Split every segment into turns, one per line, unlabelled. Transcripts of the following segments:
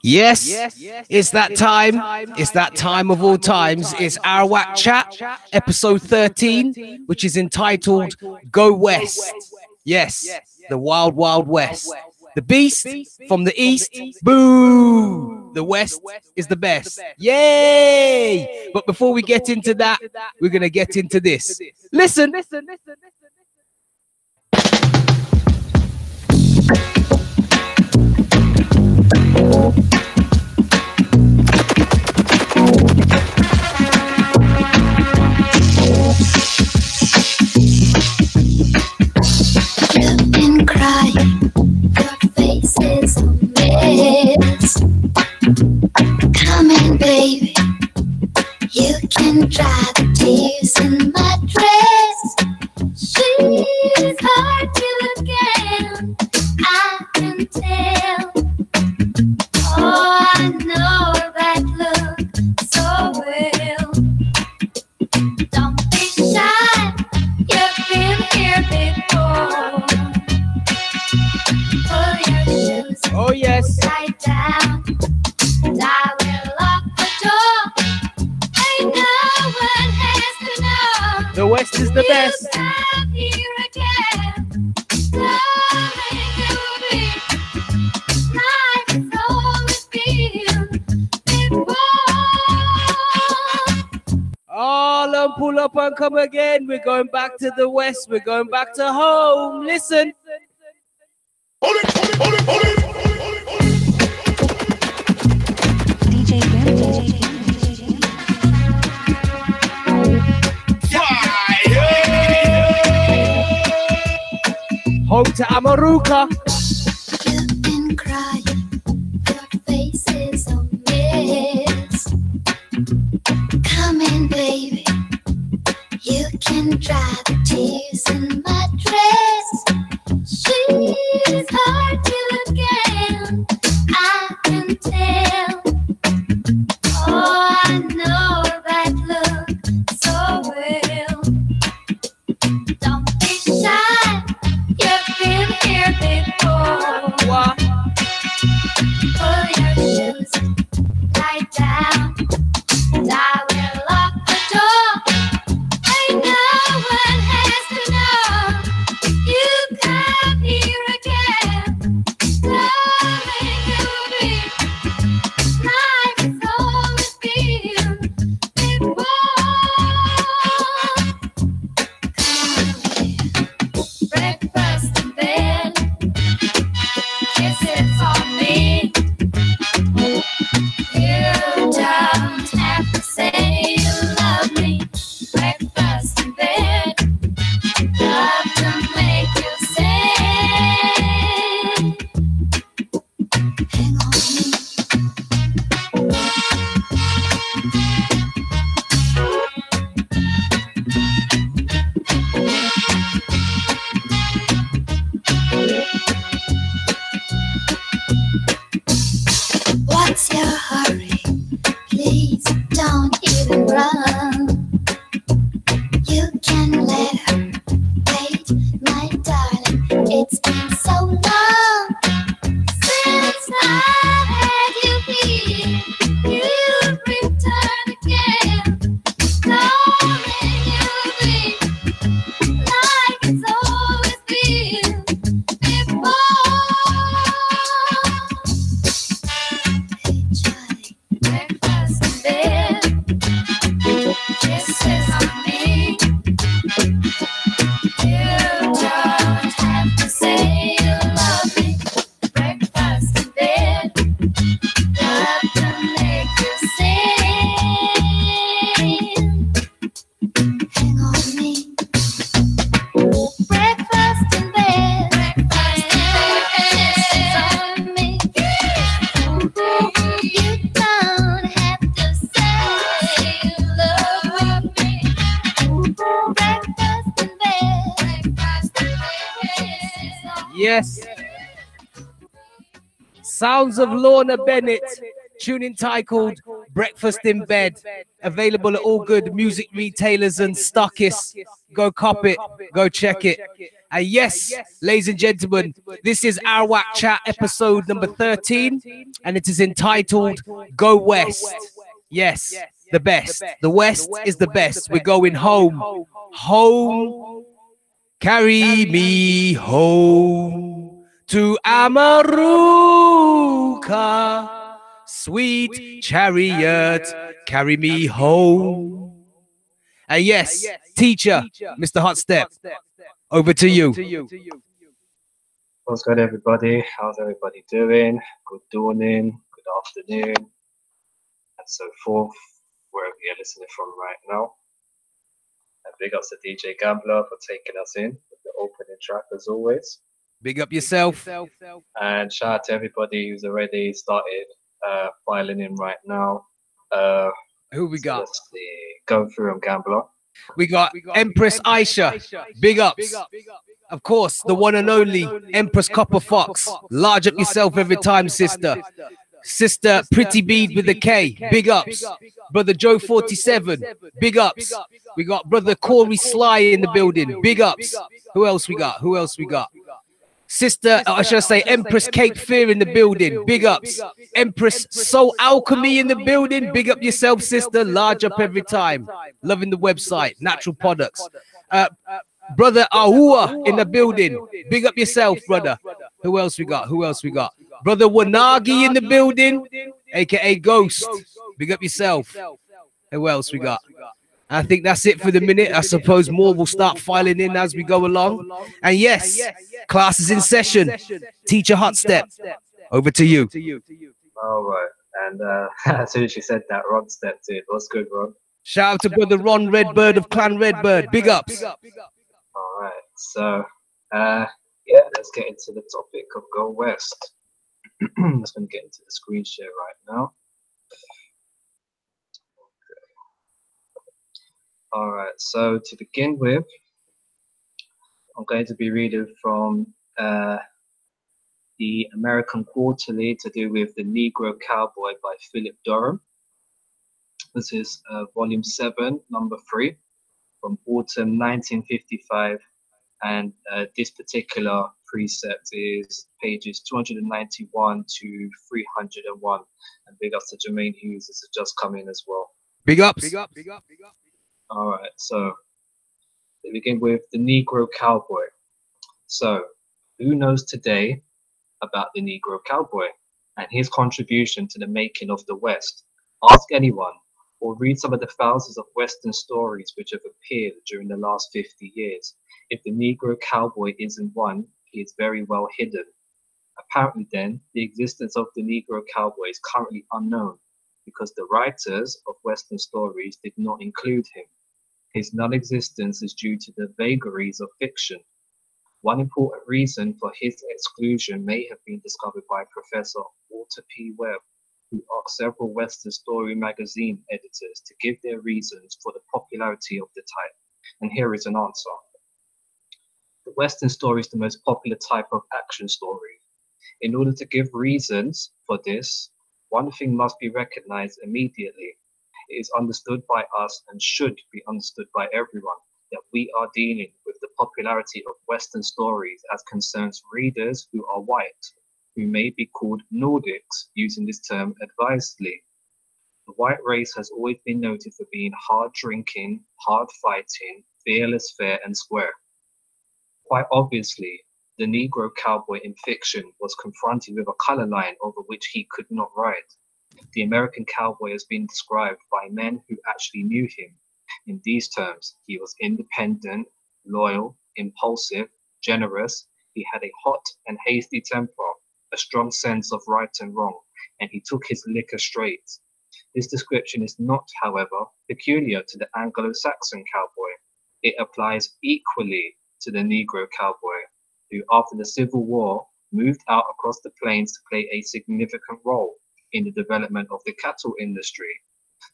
Yes, it's that time. It's that time of all times. It's Arawak Chat, episode 13, which is entitled Go West. Yes, the Wild Wild West. The beast from the east, boo! The west is the best. Yay! But before we get into that, we're going to get into this. Listen. You've been crying, your face is a mess. Come in, baby, you can dry the tears in my dress. She's hard to look at, I can tell. Oh, I know that look so well. Don't be shy, you've been here before. Pull your shoes, oh yes, right down, and I will lock the door. Ain't no one has to know. The West is the best. I'm here again, darling, you'll be like it's always been before. All and pull up and come again. We're going back to the West. We're going back to home. Listen.
DJ Gary.
Home to Amaruka.
You've been crying, your face is a mess. Come in, baby, you can dry the tears in my dress. She's hard to look at, I can tell. Oh, I know that look so well. Don't be shy, you've been here before.
What?
Pull your shoes, lie down, and I will lock the door. Ain't no one has to know you come here again. Darling, you'll be like it's always been before. Breakfast in bed, kisses on me. You don't have to say you love me. Breakfast in bed, love to make you say, hang on me. What's your hurry? Please don't even run. You can let her wait, my darling. It's been so long since I had you here. You've returned again. Darling, you'll be like it's always been before. Hey, Charlie, breakfast in bed, kisses on me. You don't have to say you love me. Breakfast in bed, love to make you sing. Hang on me. Breakfast in bed, kisses on me. You don't have to say you love me. Breakfast in bed, kisses on me.
Yes. Sounds of Lorna Bennett. Tune entitled Breakfast in Bed. Available at all good music retailers and stockists. Go cop it. Go check it. And yes, ladies and gentlemen, this is Arawak Chat episode number 13, and it is entitled Go West. Yes, the best. The West is the best. We're going home. Home. Carry me home to Amaruka. Sweet chariot, carry me home. And yes, teacher, Mr. Hot Step, over to you.
What's good, everybody? How's everybody doing? Good morning, good afternoon, and so forth, wherever you're listening from right now. And big ups to DJ Gambler for taking us in with the opening track as always.
Big up yourself.
And shout out to everybody who's already started filing in right now.
Who we got?
Let's see. Go through them, Gambler.
We got Empress Aisha. Big ups. Of course, the one and only Empress Copper Fox. Large up yourself every time, sister. Sister Pretty Bead with a K. Big ups. Brother Joe 47. Big ups. We got Brother Corey Sly in the building. Big ups. Who else we got? Who else we got? Sister, I should say Empress Cape Fear in the building. Big ups. Empress Soul Alchemy in the building. Big up yourself, sister. Large up every time. Loving the website. Natural products. Brother Ahua in the building. Big up yourself, brother. Who else we got? Who else we got? Brother Wanagi in the building, aka Ghost. Big up yourself. Who else we got? I think that's it for the minute. I suppose more will start filing in as we go along. And yes, class is in session. Teacher Hot Step, over to you.
All right. And as soon as you said that, Ron stepped in. What's good, Ron?
Shout out to brother Ron Redbird of Clan Redbird. Big ups.
All right. So, yeah, let's get into the topic of Go West. I'm just going to get into the screen share right now. All right, so to begin with, I'm going to be reading from the American Quarterly to do with The Negro Cowboy by Philip Durham. This is volume 7, number 3, from autumn 1955, and this particular precept is pages 291 to 301. And big ups to Jermaine Hughes, this has just come in as well.
Big ups.
Big up. All right, so they begin with The Negro Cowboy. So, who knows today about the Negro Cowboy and his contribution to the making of the West? Ask anyone, or read some of the thousands of Western stories which have appeared during the last 50 years. If the Negro Cowboy isn't one, he is very well hidden. Apparently then, the existence of the Negro Cowboy is currently unknown, because the writers of Western stories did not include him. His non-existence is due to the vagaries of fiction. One important reason for his exclusion may have been discovered by Professor Walter P. Webb, who asked several Western Story magazine editors to give their reasons for the popularity of the type. And here is an answer. The Western story is the most popular type of action story. In order to give reasons for this, one thing must be recognized immediately. It is understood by us and should be understood by everyone that we are dealing with the popularity of Western stories as concerns readers who are white, who may be called Nordics, using this term advisedly. The white race has always been noted for being hard drinking, hard fighting, fearless, fair, and square. Quite obviously, the Negro Cowboy in fiction was confronted with a color line over which he could not ride. The American cowboy has been described by men who actually knew him. In these terms, he was independent, loyal, impulsive, generous. He had a hot and hasty temper, a strong sense of right and wrong, and he took his liquor straight. This description is not, however, peculiar to the Anglo-Saxon cowboy. It applies equally to the Negro cowboy, who after the Civil War moved out across the plains to play a significant role in the development of the cattle industry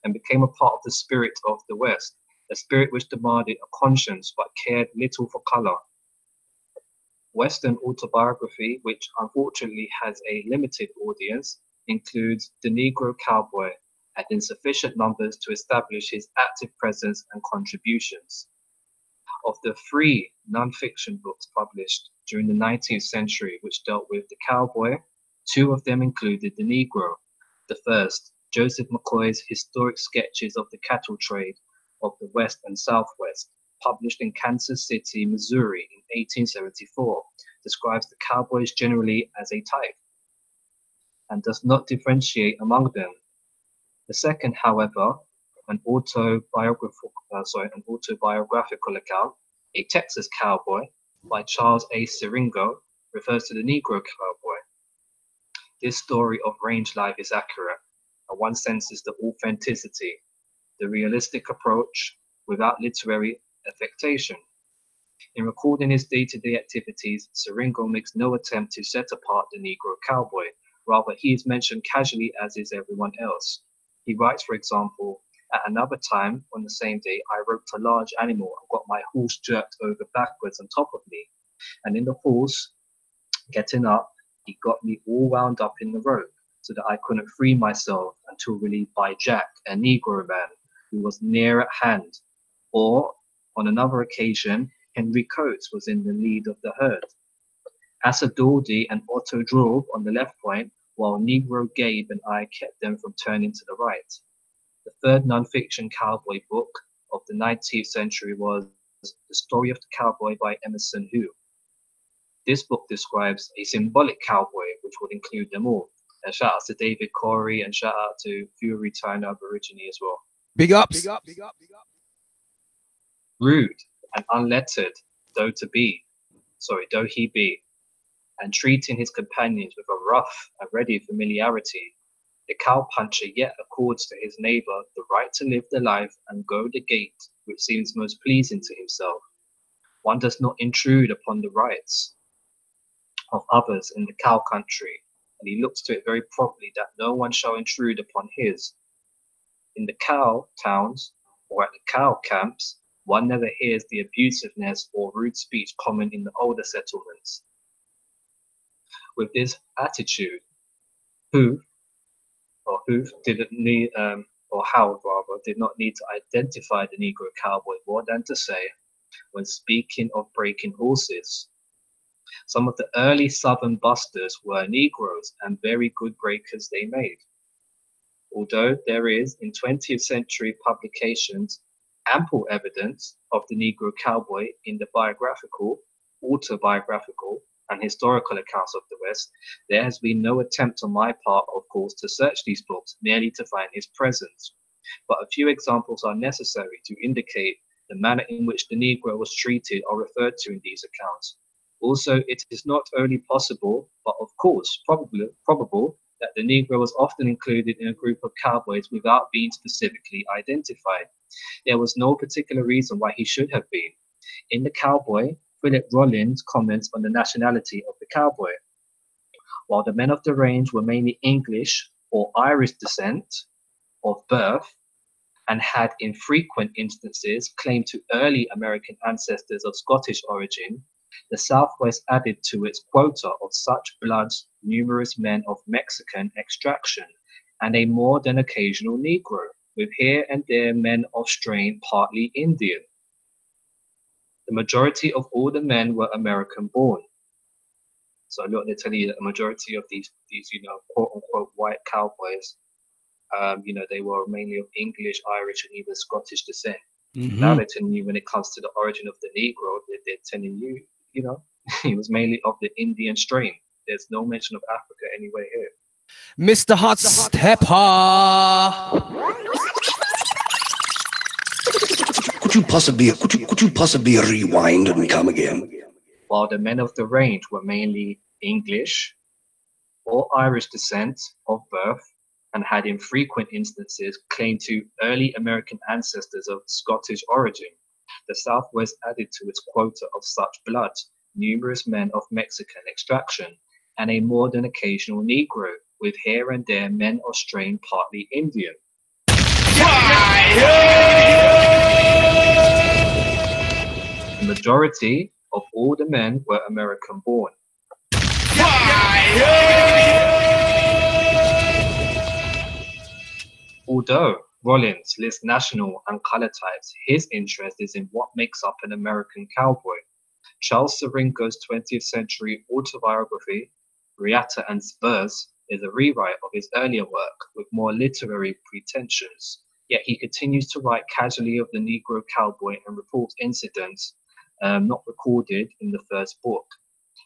and became a part of the spirit of the West, a spirit which demanded a conscience but cared little for color. Western autobiography, which unfortunately has a limited audience, includes the Negro Cowboy and in sufficient numbers to establish his active presence and contributions. Of the 3 non-fiction books published during the 19th century which dealt with the cowboy, 2 of them included the Negro. The first, Joseph McCoy's Historic Sketches of the Cattle Trade of the West and Southwest, published in Kansas City, Missouri in 1874, describes the cowboys generally as a type and does not differentiate among them. The second, however, an autobiographical account, A Texas Cowboy, by Charles A. Siringo, refers to the Negro cowboy. This story of range life is accurate, and one senses the authenticity, the realistic approach without literary affectation. In recording his day-to-day activities, Siringo makes no attempt to set apart the Negro cowboy. Rather, he is mentioned casually as is everyone else. He writes, for example, "At another time, on the same day, I roped a large animal and got my horse jerked over backwards on top of me. And in the horse, getting up, he got me all wound up in the rope so that I couldn't free myself until relieved by Jack, a Negro man, who was near at hand." Or, on another occasion, Henry Coates was in the lead of the herd. Asa Dawdy and Otto drove on the left point, while Negro Gabe and I kept them from turning to the right. The third non-fiction cowboy book of the 19th century was The Story of the Cowboy by Emerson Hu. This book describes a symbolic cowboy, which would include them all. And shout out to David Corey and shout out to Fury Turner Aborigine as well.
Big ups.
Big up. Rude and unlettered though he be, and treating his companions with a rough and ready familiarity, the cowpuncher yet accords to his neighbor the right to live the life and go the gait which seems most pleasing to himself. One does not intrude upon the rights of others in the cow country, and he looks to it very properly that no one shall intrude upon his. In the cow towns or at the cow camps, one never hears the abusiveness or rude speech common in the older settlements. With this attitude, Howard did not need to identify the Negro cowboy more than to say, when speaking of breaking horses, some of the early Southern busters were Negroes and very good breakers they made. Although there is, in 20th century publications, ample evidence of the Negro cowboy in the biographical, autobiographical, and historical accounts of the West, there has been no attempt on my part, of course, to search these books merely to find his presence. But a few examples are necessary to indicate the manner in which the Negro was treated or referred to in these accounts. Also, it is not only possible, but of course probable, that the Negro was often included in a group of cowboys without being specifically identified. There was no particular reason why he should have been. In The Cowboy, Philip Rollins comments on the nationality of the cowboy. While the men of the range were mainly English or Irish descent of birth and had in frequent instances claimed to early American ancestors of Scottish origin, the Southwest added to its quota of such bloods numerous men of Mexican extraction and a more than occasional Negro, with here and there men of strain partly Indian. The majority of all the men were American born. So look, they tell you that a majority of these quote unquote white cowboys, they were mainly of English, Irish, and even Scottish descent. Now they're telling you when it comes to the origin of the Negro, they're telling you, he was mainly of the Indian strain. There's no mention of Africa anywhere here.
Mr. Hot Stepper.
Could you possibly rewind and come again?
While the men of the range were mainly English or Irish descent of birth and had in frequent instances claimed to early American ancestors of Scottish origin, the Southwest added to its quota of such blood numerous men of Mexican extraction and a more than occasional Negro, with here and there men of strain partly Indian. The majority of all the men were American born. Although Rollins lists national and color types. His interest is in what makes up an American cowboy. Charles Siringo's 20th century autobiography, Riata and Spurs, is a rewrite of his earlier work with more literary pretensions. Yet he continues to write casually of the Negro cowboy and reports incidents not recorded in the first book.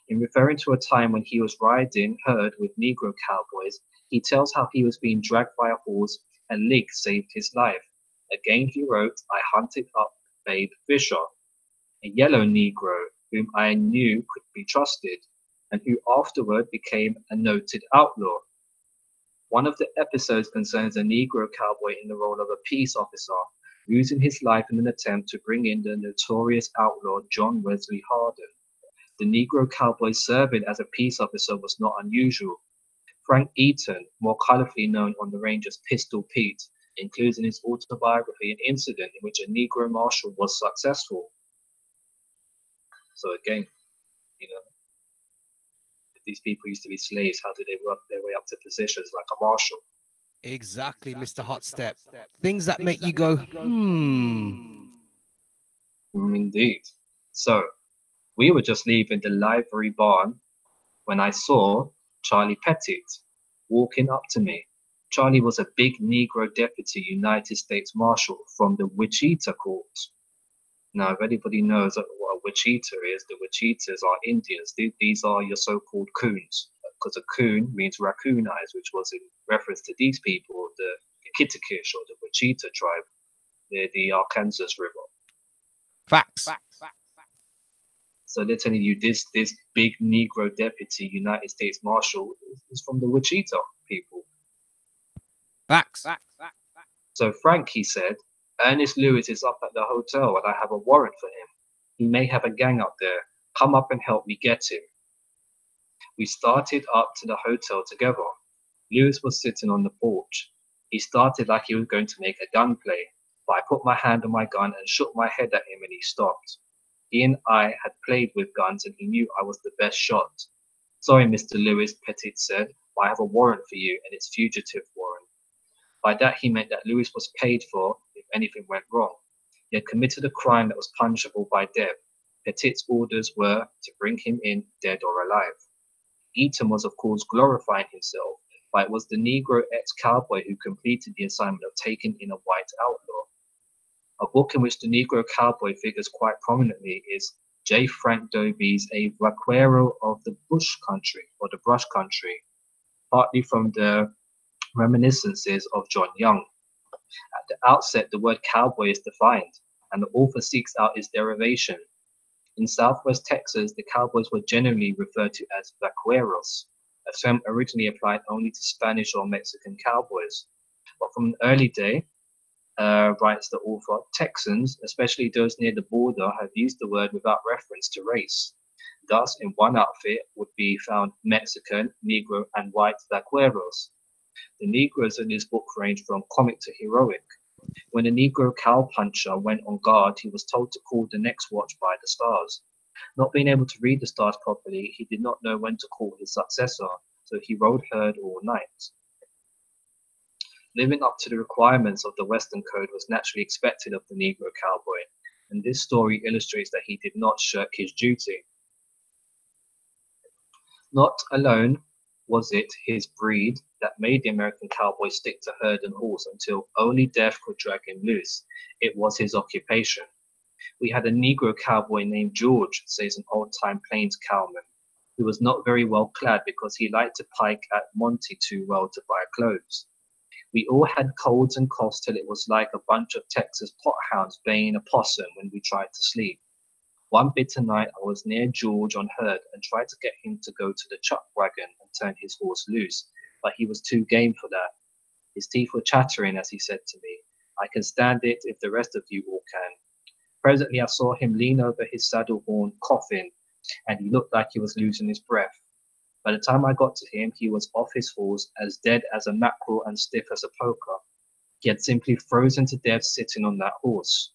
In referring to a time when he was riding herd with Negro cowboys, he tells how he was being dragged by a horse and Lig saved his life. Again he wrote, I hunted up Babe Fisher, a yellow Negro whom I knew could be trusted, and who afterward became a noted outlaw. One of the episodes concerns a Negro cowboy in the role of a peace officer, losing his life in an attempt to bring in the notorious outlaw John Wesley Hardin. The Negro cowboy serving as a peace officer was not unusual. Frank Eaton, more colorfully known on the range as Pistol Pete, includes in his autobiography an incident in which a Negro marshal was successful. So again, you know, if these people used to be slaves, how did they work their way up to positions like a marshal?
Exactly, Mr. Hot Step. Things that make you go,
Indeed. So we were just leaving the livery barn when I saw Charlie Pettit walking up to me. Charlie was a big Negro deputy United States Marshal from the Wichita Court. Now, if anybody knows what a Wichita is, the Wichitas are Indians. These are your so-called coons, because a coon means raccoon eyes, which was in reference to these people, the Kitikish or the Wichita tribe near the Arkansas River.
Facts.
So they're telling you this big Negro deputy United States Marshal is from the Wichita people.
Facts.
So Frank, he said, Ernest Lewis is up at the hotel and I have a warrant for him. He may have a gang up there. Come up and help me get him. We started up to the hotel together. Lewis was sitting on the porch. He started like he was going to make a gunplay, but I put my hand on my gun and shook my head at him and he stopped. He and I had played with guns and he knew I was the best shot. Sorry, Mr. Lewis, Pettit said, but I have a warrant for you and it's fugitive warrant. By that he meant that Lewis was paid for if anything went wrong. He had committed a crime that was punishable by death. Pettit's orders were to bring him in dead or alive. Eaton was of course glorifying himself, but it was the Negro ex-cowboy who completed the assignment of taking in a white outlaw. A book in which the Negro cowboy figures quite prominently is J. Frank Dobie's A Vaquero of the Bush Country, or the Brush Country, partly from the reminiscences of John Young. At the outset, the word cowboy is defined, and the author seeks out its derivation. In Southwest Texas, the cowboys were generally referred to as vaqueros, a term originally applied only to Spanish or Mexican cowboys. But from an early day, writes the author, Texans, especially those near the border, have used the word without reference to race. Thus, in one outfit would be found Mexican, Negro, and white vaqueros. The Negroes in this book range from comic to heroic. When a Negro cowpuncher went on guard, he was told to call the next watch by the stars. Not being able to read the stars properly, he did not know when to call his successor, so he rode herd all night. Living up to the requirements of the Western Code was naturally expected of the Negro cowboy, and this story illustrates that he did not shirk his duty. Not alone was it his breed that made the American cowboy stick to herd and horse until only death could drag him loose. It was his occupation. We had a Negro cowboy named George, says an old-time Plains cowman, who was not very well clad because he liked to pike at Monty too well to buy clothes. We all had colds and coughs till it was like a bunch of Texas pothounds baying a possum when we tried to sleep. One bitter night, I was near George on herd and tried to get him to go to the chuck wagon and turn his horse loose, but he was too game for that. His teeth were chattering as he said to me, I can stand it if the rest of you all can. Presently, I saw him lean over his saddle horn, coughing, and he looked like he was losing his breath. By the time I got to him, he was off his horse, as dead as a mackerel and stiff as a poker. He had simply frozen to death sitting on that horse.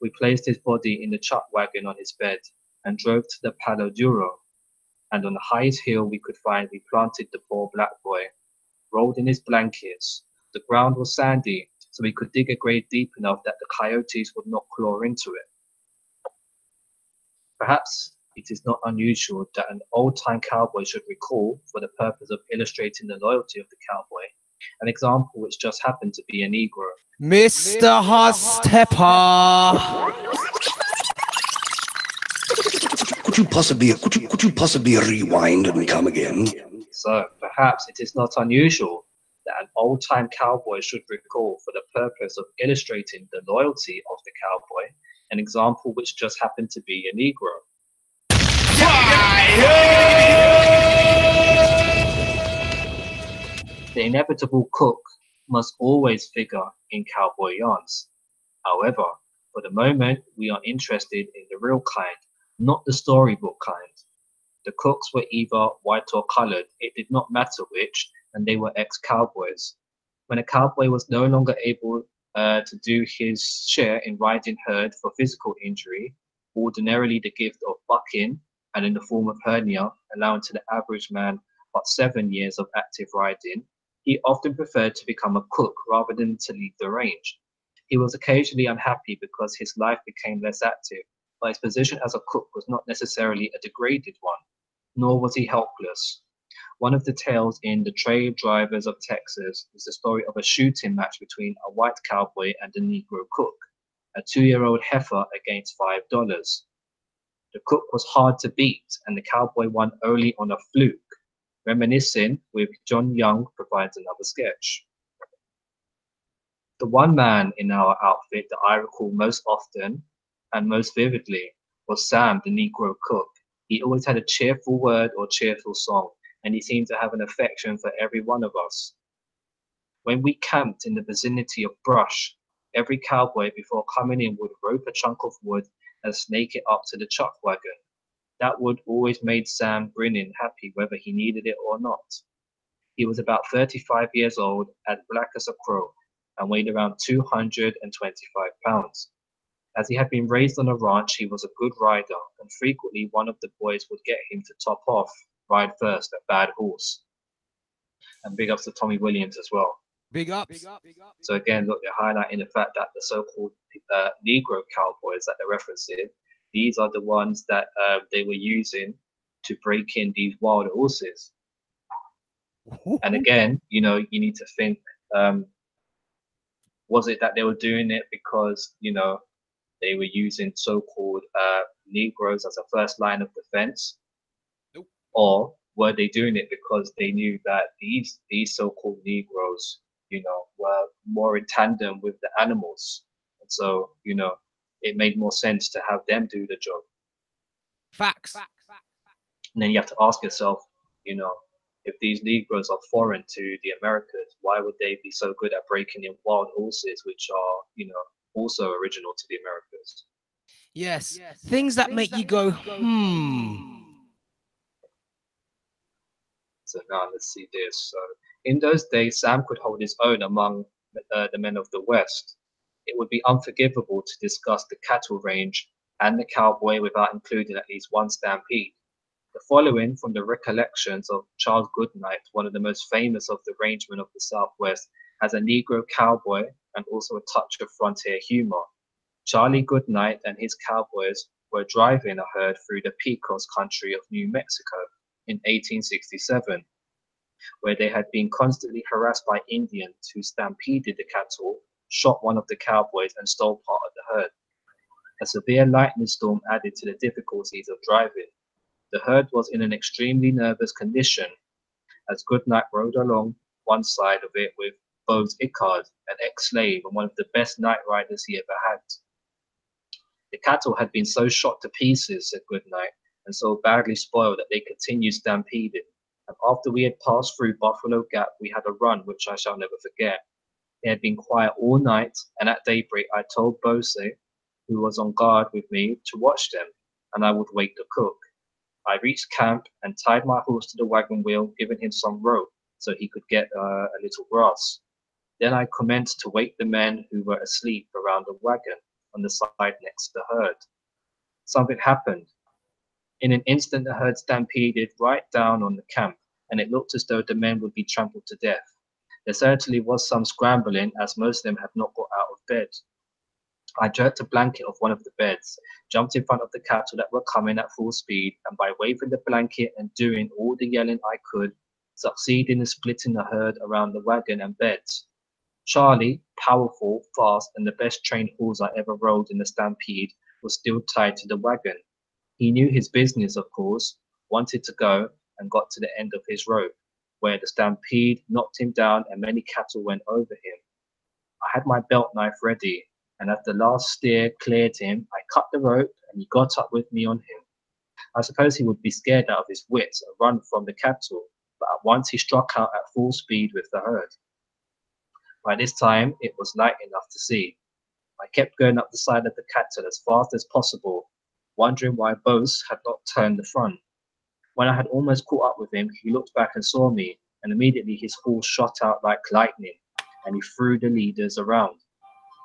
We placed his body in the chuck wagon on his bed and drove to the Palo Duro. And on the highest hill we could find, we planted the poor black boy, rolled in his blankets. The ground was sandy, so he could dig a grave deep enough that the coyotes would not claw into it. Perhaps it is not unusual that an old-time cowboy should recall, for the purpose of illustrating the loyalty of the cowboy, an example which just happened to be a Negro.
Mr. Hostepper.
Could you possibly rewind and come again?
So perhaps it is not unusual that an old-time cowboy should recall, for the purpose of illustrating the loyalty of the cowboy, an example which just happened to be a Negro. The inevitable cook must always figure in cowboy yarns. However, for the moment, we are interested in the real kind, not the storybook kind. The cooks were either white or colored, it did not matter which, and they were ex-cowboys. When a cowboy was no longer able to do his share in riding herd for physical injury, ordinarily the gift of bucking, and in the form of hernia, allowing to the average man but 7 years of active riding, he often preferred to become a cook rather than to leave the range. He was occasionally unhappy because his life became less active, but his position as a cook was not necessarily a degraded one, nor was he helpless. One of the tales in The Trail Drivers of Texas is the story of a shooting match between a white cowboy and a Negro cook, a 2-year-old heifer against $5. The cook was hard to beat, and the cowboy won only on a fluke. Reminiscing with John Young provides another sketch. The one man in our outfit that I recall most often and most vividly was Sam, the Negro cook. He always had a cheerful word or cheerful song, and he seemed to have an affection for every one of us. When we camped in the vicinity of brush, every cowboy before coming in would rope a chunk of wood and snake it up to the chuck wagon. That wood always made Sam grinning happy whether he needed it or not. He was about 35 years old, as black as a crow, and weighed around 225 pounds. As he had been raised on a ranch, he was a good rider, and frequently one of the boys would get him to top off, ride first, a bad horse. And big ups to Tommy Williams as well.
Big ups.
So again, look, they're highlighting the fact that the so-called Negro cowboys that they're referencing, these are the ones that they were using to break in these wild horses. And again, you know, you need to think, was it that they were doing it because, you know, they were using so-called Negroes as a first line of defense?
Nope.
Or were they doing it because they knew that these so-called Negroes, you know, were more in tandem with the animals? And so, you know, it made more sense to have them do the job.
Facts.
And then you have to ask yourself, you know, if these Negroes are foreign to the Americas, why would they be so good at breaking in wild horses, which are, you know, also original to the Americas?
Yes. Things that make you go,
So now let's see this. So in those days, Sam could hold his own among the men of the West. It would be unforgivable to discuss the cattle range and the cowboy without including at least one stampede. The following from the recollections of Charles Goodnight, one of the most famous of the rangemen of the Southwest, as a Negro cowboy and also a touch of frontier humor. Charlie Goodnight and his cowboys were driving a herd through the Pecos country of New Mexico in 1867, where they had been constantly harassed by Indians who stampeded the cattle, shot one of the cowboys, and stole part of the herd. A severe lightning storm added to the difficulties of driving. The herd was in an extremely nervous condition as Goodnight rode along one side of it with Bose Ickard, an ex-slave and one of the best night riders he ever had. The cattle had been so shot to pieces, said Goodnight, and so badly spoiled that they continued stampeding. And after we had passed through Buffalo Gap, we had a run which I shall never forget. They had been quiet all night, and at daybreak I told Bose, who was on guard with me, to watch them, and I would wake the cook. I reached camp and tied my horse to the wagon wheel, giving him some rope so he could get a little grass. Then I commenced to wake the men who were asleep around the wagon on the side next to the herd. Something happened. In an instant, the herd stampeded right down on the camp, and it looked as though the men would be trampled to death. There certainly was some scrambling, as most of them had not got out of bed. I jerked a blanket off one of the beds, jumped in front of the cattle that were coming at full speed, and by waving the blanket and doing all the yelling I could, succeeded in splitting the herd around the wagon and beds. Charlie, powerful, fast, and the best trained horse I ever rode in the stampede, was still tied to the wagon. He knew his business, of course, wanted to go, and got to the end of his rope, where the stampede knocked him down and many cattle went over him. I had my belt knife ready, and as the last steer cleared him, I cut the rope and he got up with me on him. I suppose he would be scared out of his wits and run from the cattle, but at once he struck out at full speed with the herd. By this time, it was light enough to see. I kept going up the side of the cattle as fast as possible, wondering why both had not turned the front. When I had almost caught up with him, he looked back and saw me, and immediately his horse shot out like lightning, and he threw the leaders around.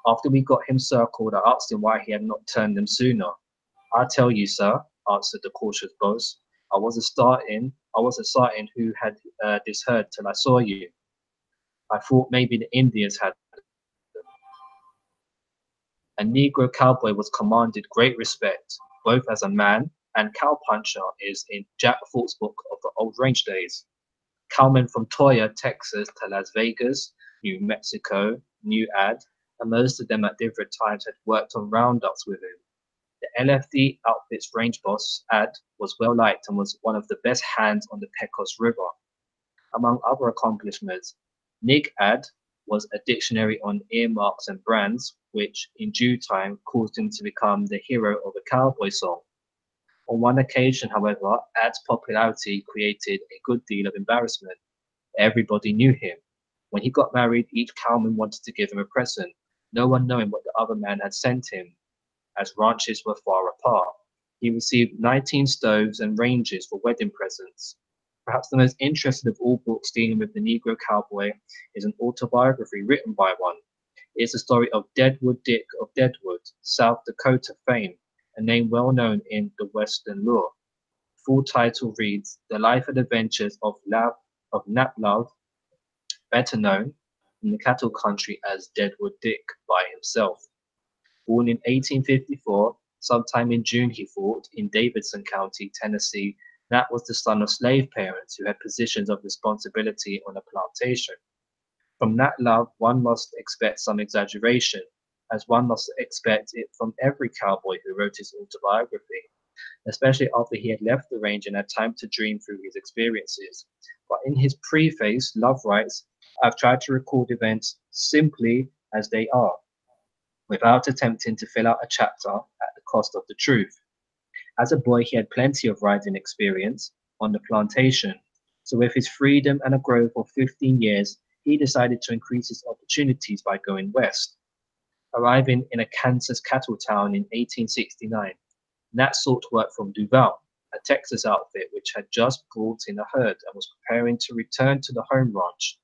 After we got him circled, I asked him why he had not turned them sooner. "I'll tell you, sir," answered the cautious boss. I wasn't starting who had this herd till I saw you. I thought maybe the Indians had them." A Negro cowboy was commanded great respect, both as a man and cowpuncher is in Jack Fort's book of the old range days. Cowmen from Toyah, Texas to Las Vegas, New Mexico, New Ad, and most of them at different times had worked on roundups with him. The LFD outfit's range boss, Ad, was well liked and was one of the best hands on the Pecos River. Among other accomplishments, Nig Ad was a dictionary on earmarks and brands, which in due time caused him to become the hero of a cowboy song. On one occasion, however, Ad's popularity created a good deal of embarrassment. Everybody knew him. When he got married, each cowman wanted to give him a present, no one knowing what the other man had sent him, as ranches were far apart. He received 19 stoves and ranges for wedding presents. Perhaps the most interesting of all books dealing with the Negro cowboy is an autobiography written by one. It's the story of Deadwood Dick of Deadwood, South Dakota fame, a name well known in the Western lore. Full title reads The Life and Adventures of Nat Love, better known in the cattle country as Deadwood Dick by himself. Born in 1854, sometime in June he fought, in Davidson County, Tennessee, Nat was the son of slave parents who had positions of responsibility on a plantation. From Nat Love, one must expect some exaggeration, as one must expect it from every cowboy who wrote his autobiography, especially after he had left the range and had time to dream through his experiences. But in his preface, Love writes, "I've tried to record events simply as they are, without attempting to fill out a chapter at the cost of the truth. As a boy, he had plenty of riding experience on the plantation, so with his freedom and a growth of 15 years, he decided to increase his opportunities by going west. Arriving in a Kansas cattle town in 1869, Nat sought work from Duval, a Texas outfit which had just brought in a herd and was preparing to return to the home ranch.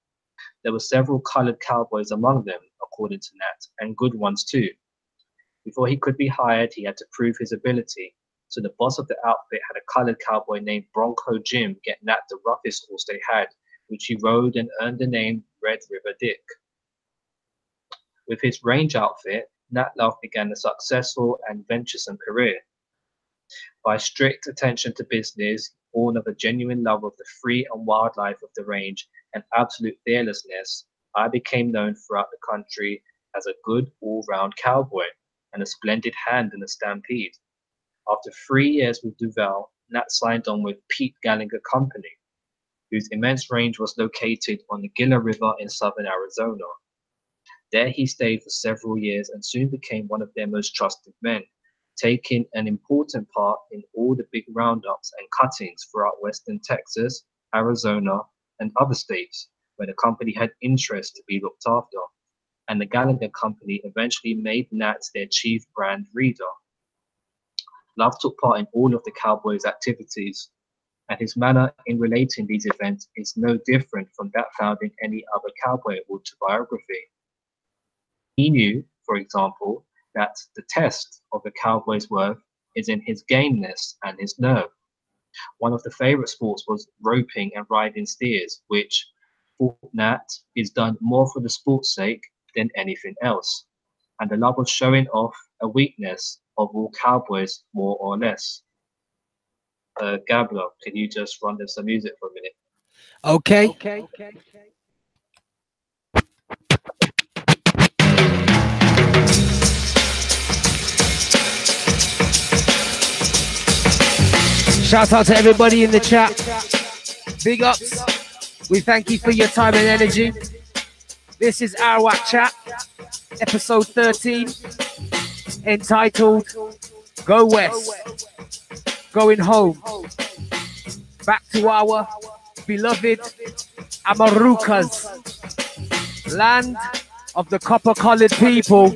There were several colored cowboys among them, according to Nat, and good ones too. Before he could be hired, he had to prove his ability, so the boss of the outfit had a colored cowboy named Bronco Jim get Nat the roughest horse they had, which he rode and earned the name Red River Dick. With his range outfit, Nat Love began a successful and venturesome career. By strict attention to business, born of a genuine love of the free and wild life of the range and absolute fearlessness, I became known throughout the country as a good all-round cowboy and a splendid hand in the stampede. After 3 years with Duval, Nat signed on with Pete Gallagher Company, whose immense range was located on the Gila River in southern Arizona. There he stayed for several years and soon became one of their most trusted men, taking an important part in all the big roundups and cuttings throughout western Texas, Arizona, and other states where the company had interest to be looked after, and the Gallagher Company eventually made Nat their chief brand reader. Love took part in all of the cowboys' activities, and his manner in relating these events is no different from that found in any other cowboy autobiography. He knew, for example, that the test of a cowboy's worth is in his gameness and his nerve. One of the favorite sports was roping and riding steers, which, fortnight is done more for the sport's sake than anything else, and the love of showing off a weakness of all cowboys, more or less. Gablo, can you just run them some music for a minute?
Okay. Shout out to everybody in the chat. Big ups. We thank you for your time and energy. This is Arawak Chat, episode 13, entitled Go West, Going Home. Back to our beloved Amarukas, land of the copper-colored people.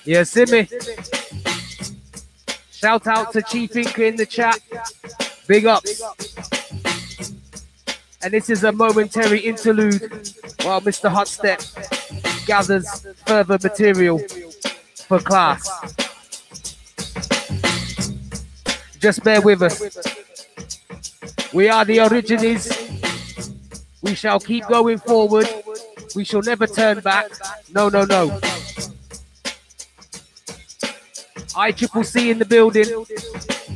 You see me? Shout out to Chief Inca in the chat. Big ups. And this is a momentary interlude while Mr. Hotstep gathers further material for class. Just bear with us. We are the Origines. We shall keep going forward. We shall never turn back. No, no, no. ICCC in the building.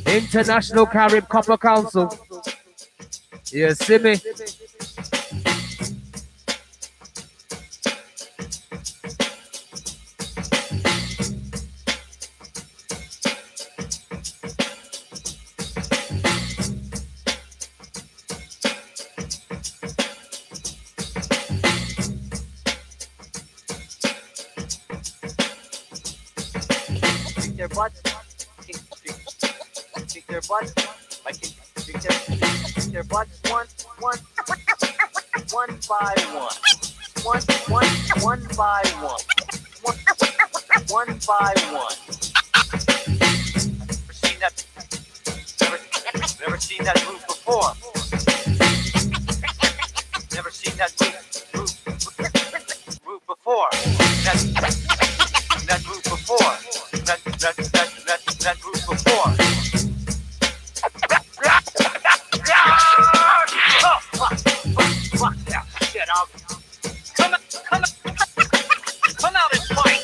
International Carib Copper Council. You see me?
Their butts, kick their butts, like kick their butts one by one, one by one. Never seen that move before. Never seen that move before. That move before. That move before. Oh, fuck that shit. Come out and fight.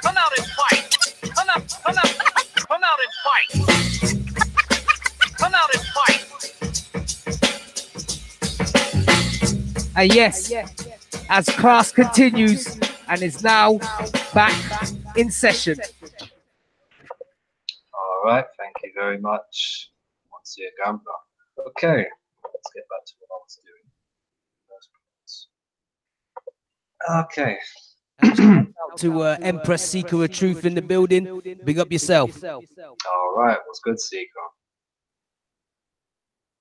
Come out and fight. Come out and fight. Come out and fight.
Yes, as class continues and is now back in session.
All right, thank you very much, Monsieur Gamba. Okay, let's get back to what I was doing. Okay.
To Empress Seeker of Truth in the building. Big up yourself.
All right, what's good, Seeker?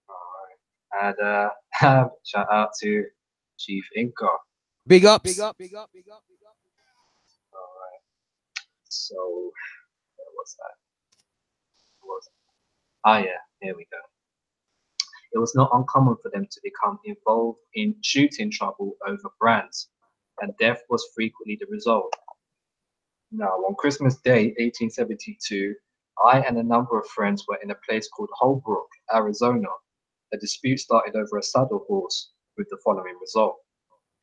All right, and shout out to Chief Inca.
Big ups.
All right. So, what's that? Yeah, here we go. It was not uncommon for them to become involved in shooting trouble over brands, and death was frequently the result. Now, on Christmas Day, 1872, I and a number of friends were in a place called Holbrook, Arizona. A dispute started over a saddle horse with the following result.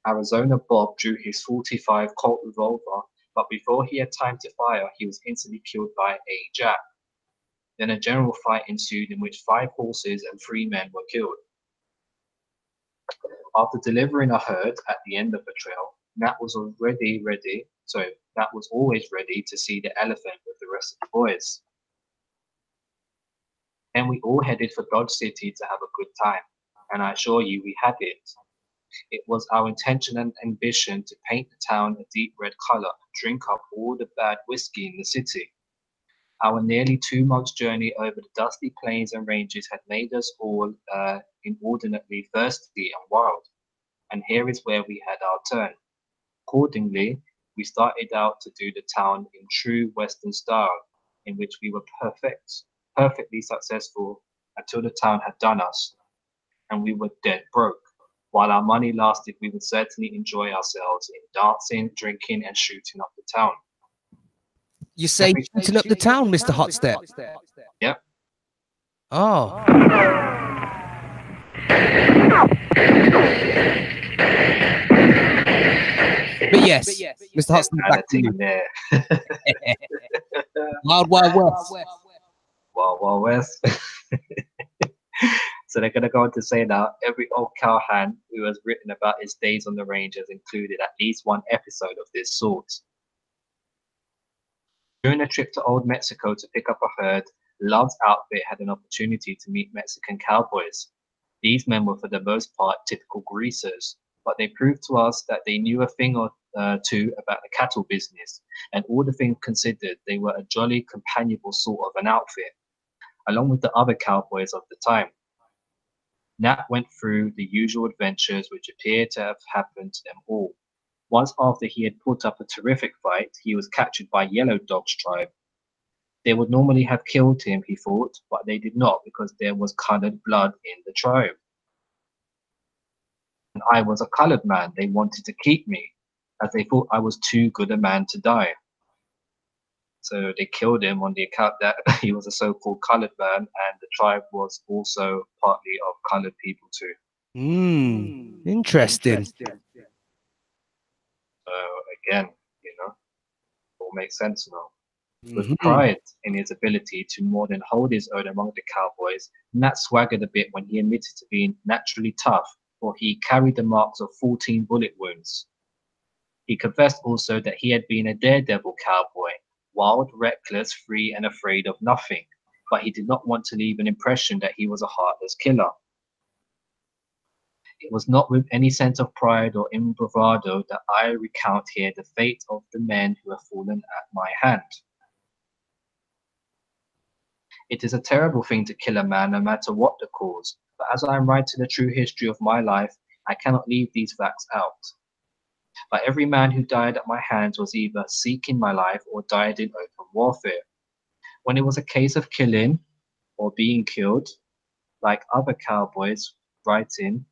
Arizona Bob drew his .45 Colt revolver, but before he had time to fire, he was instantly killed by a jab. Then a general fight ensued in which 5 horses and 3 men were killed. After delivering a herd at the end of the trail, Nat was always ready to see the elephant with the rest of the boys. And we all headed for Dodge City to have a good time, and I assure you we had it. It was our intention and ambition to paint the town a deep red color, drink up all the bad whiskey in the city. Our nearly 2 months' journey over the dusty plains and ranges had made us all inordinately thirsty and wild, and here is where we had our turn. Accordingly, we started out to do the town in true Western style, in which we were perfectly successful until the town had done us, and we were dead broke. While our money lasted, we would certainly enjoy ourselves in dancing, drinking, and shooting up the town.
You say shooting up the town, Mr. Hotstep?
Yep.
Oh. But yes, Mr. Hudson, back to you.
There.
Wild Wild West.
Wild West. So they're going to go on to say now every old cowhand who has written about his days on the range has included at least one episode of this sort. During a trip to Old Mexico to pick up a herd, Love's outfit had an opportunity to meet Mexican cowboys. These men were for the most part typical greasers, but they proved to us that they knew a thing or two about the cattle business, and all the things considered, they were a jolly, companionable sort of an outfit, along with the other cowboys of the time. Nat went through the usual adventures which appeared to have happened to them all. Once after he had put up a terrific fight, he was captured by Yellow Dog's tribe. They would normally have killed him, he thought, but they did not because there was colored blood in the tribe. And I was a colored man. They wanted to keep me, as they thought I was too good a man to die. So they killed him on the account that he was a so-called colored man, and the tribe was also partly of colored people too.
Interesting.
So again, all makes sense now. With pride in his ability to more than hold his own among the cowboys, Nat swaggered a bit when he admitted to being naturally tough, for he carried the marks of 14 bullet wounds. He confessed also that he had been a daredevil cowboy, wild, reckless, free, and afraid of nothing, but he did not want to leave an impression that he was a heartless killer. It was not with any sense of pride or in bravado that I recount here the fate of the men who have fallen at my hand. It is a terrible thing to kill a man, no matter what the cause, but as I am writing the true history of my life, I cannot leave these facts out. But every man who died at my hands was either seeking my life or died in open warfare. When it was a case of killing or being killed, like other cowboys writing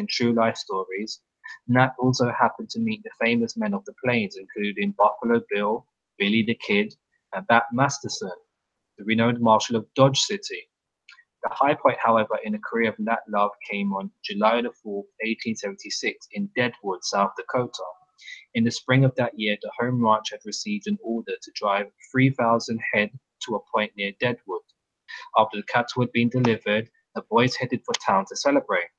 true life stories, Nat also happened to meet the famous men of the plains, including Buffalo Bill, Billy the Kid, and Bat Masterson, the renowned marshal of Dodge City. The high point, however, in the career of Nat Love came on July the 4th, 1876, in Deadwood, South Dakota. In the spring of that year, the home ranch had received an order to drive 3,000 head to a point near Deadwood. After the cattle had been delivered, the boys headed for town to celebrate.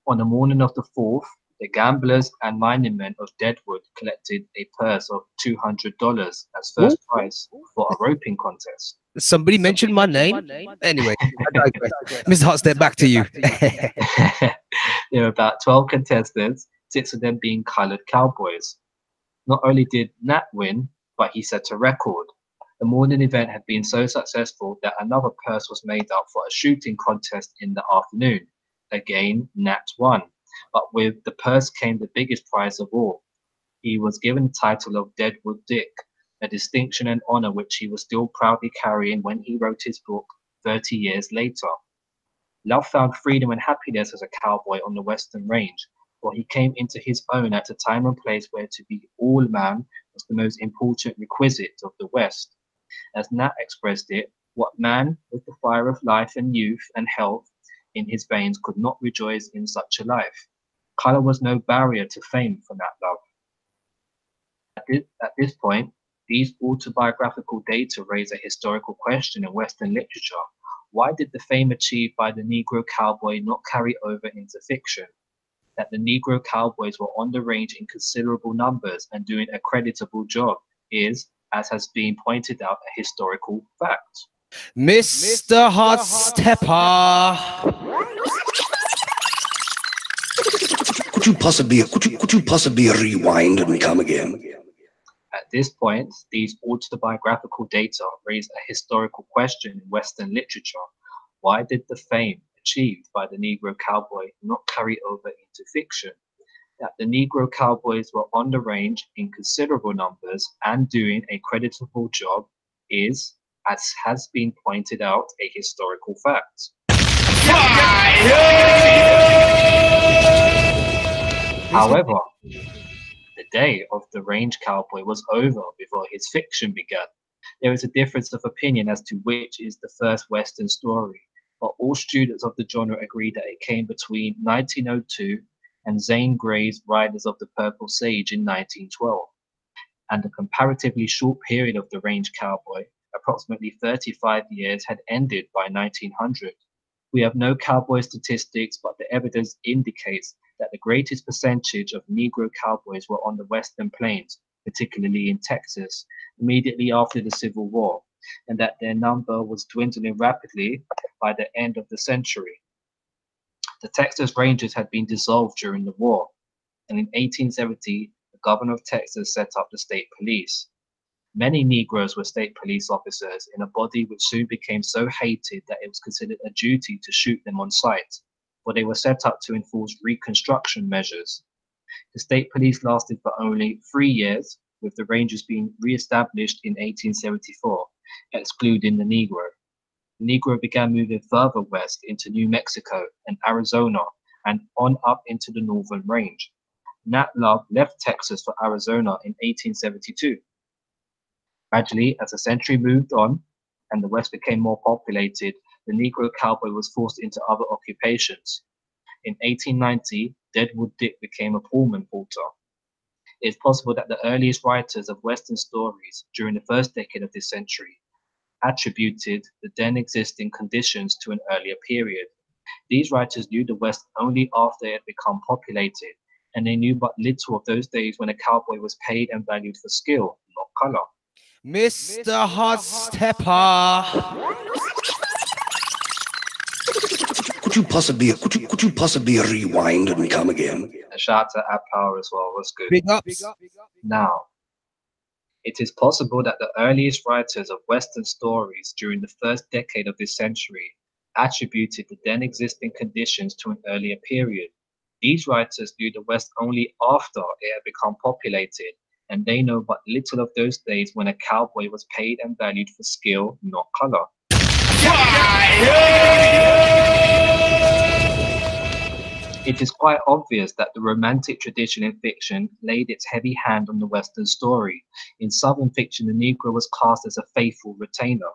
On the morning of the 4th, the gamblers and mining men of Deadwood collected a purse of $200 as first prize for a roping contest.
Somebody mentioned my name. Anyway, Mr. Hotstep, back to you.
There were about 12 contestants, 6 of them being colored cowboys. Not only did Nat win, but he set a record. The morning event had been so successful that another purse was made up for a shooting contest in the afternoon. Again, Nat won, but with the purse came the biggest prize of all. He was given the title of Deadwood Dick, a distinction and honor which he was still proudly carrying when he wrote his book 30 years later. Love found freedom and happiness as a cowboy on the Western Range, for he came into his own at a time and place where to be all man was the most important requisite of the West. As Nat expressed it, what man with the fire of life and youth and health in his veins could not rejoice in such a life? Color was no barrier to fame for Nat Love. At this point, these autobiographical data raise a historical question in Western literature. Why did the fame achieved by the Negro cowboy not carry over into fiction? That the Negro cowboys were on the range in considerable numbers and doing a creditable job is, as has been pointed out, a historical fact.
Mr. Hot Stepper.
Could you possibly rewind and come again?
At this point, these autobiographical data raise a historical question in Western literature. Why did the fame achieved by the Negro cowboy not carry over into fiction? That the Negro cowboys were on the range in considerable numbers and doing a creditable job is, as has been pointed out, a historical fact. However, the day of the range cowboy was over before his fiction began. There is a difference of opinion as to which is the first Western story. but all students of the genre agree that it came between 1902 and Zane Grey's Riders of the Purple Sage in 1912. And the comparatively short period of the range cowboy, approximately 35 years, had ended by 1900. We have no cowboy statistics, but the evidence indicates that the greatest percentage of Negro cowboys were on the Western Plains, particularly in Texas, immediately after the Civil War, and that their number was dwindling rapidly by the end of the century. The Texas Rangers had been dissolved during the war, and in 1870, the governor of Texas set up the state police. Many Negroes were state police officers in a body which soon became so hated that it was considered a duty to shoot them on sight, for they were set up to enforce Reconstruction measures. The state police lasted for only 3 years, with the Rangers being re-established in 1874, excluding the Negro. The Negro began moving further west into New Mexico and Arizona and on up into the Northern Range. Nat Love left Texas for Arizona in 1872. Gradually, as the century moved on and the West became more populated, the Negro cowboy was forced into other occupations. In 1890, Deadwood Dick became a Pullman porter. It is possible that the earliest writers of Western stories during the first decade of this century attributed the then existing conditions to an earlier period. These writers knew the West only after it had become populated, and they knew but little of those days when a cowboy was paid and valued for skill, not color.
Mr. Hot Stepper.
Could you possibly rewind and come again?
A shout out to Ab Power as well, was good.
Big ups.
Now, it is possible that the earliest writers of Western stories during the first decade of this century attributed the then existing conditions to an earlier period. These writers knew the West only after it had become populated, and they know but little of those days when a cowboy was paid and valued for skill, not color. It is quite obvious that the romantic tradition in fiction laid its heavy hand on the Western story. In Southern fiction, the Negro was cast as a faithful retainer.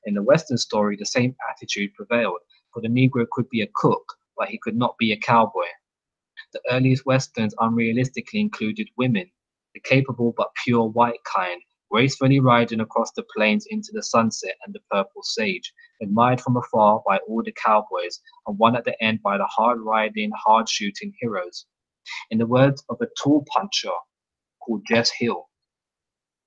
In the Western story, the same attitude prevailed, for the Negro could be a cook, but he could not be a cowboy. The earliest Westerns unrealistically included women, the capable but pure white kind, gracefully riding across the plains into the sunset and the purple sage, admired from afar by all the cowboys, and won at the end by the hard-riding, hard-shooting heroes. In the words of a tool puncher called Jess Hill,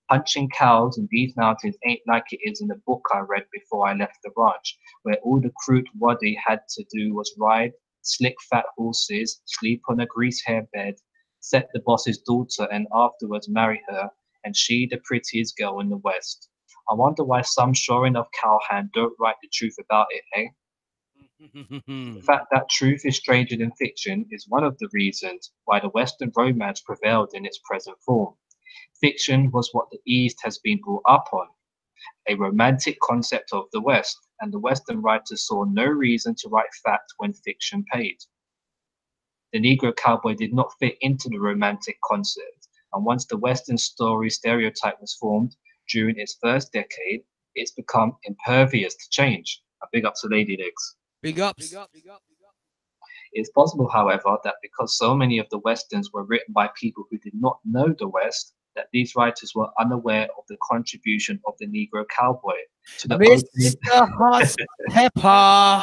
punching cows in these mountains ain't like it is in the book I read before I left the ranch, where all the crude waddy had to do was ride slick fat horses, sleep on a grease hair bed, set the boss's daughter and afterwards marry her, and she the prettiest girl in the West. I wonder why some sure enough cowhand don't write the truth about it, eh? The fact that truth is stranger than fiction is one of the reasons why the Western romance prevailed in its present form. Fiction was what the East has been brought up on, a romantic concept of the West, and the Western writers saw no reason to write fact when fiction paid. The Negro cowboy did not fit into the romantic concept, and once the Western story stereotype was formed during its first decade, it's become impervious to change. A big up to Lady Legs.
Big ups.
It's possible, however, that because so many of the Westerns were written by people who did not know the West, that these writers were unaware of the contribution of the Negro cowboy to the
Mr. Hot Pepper.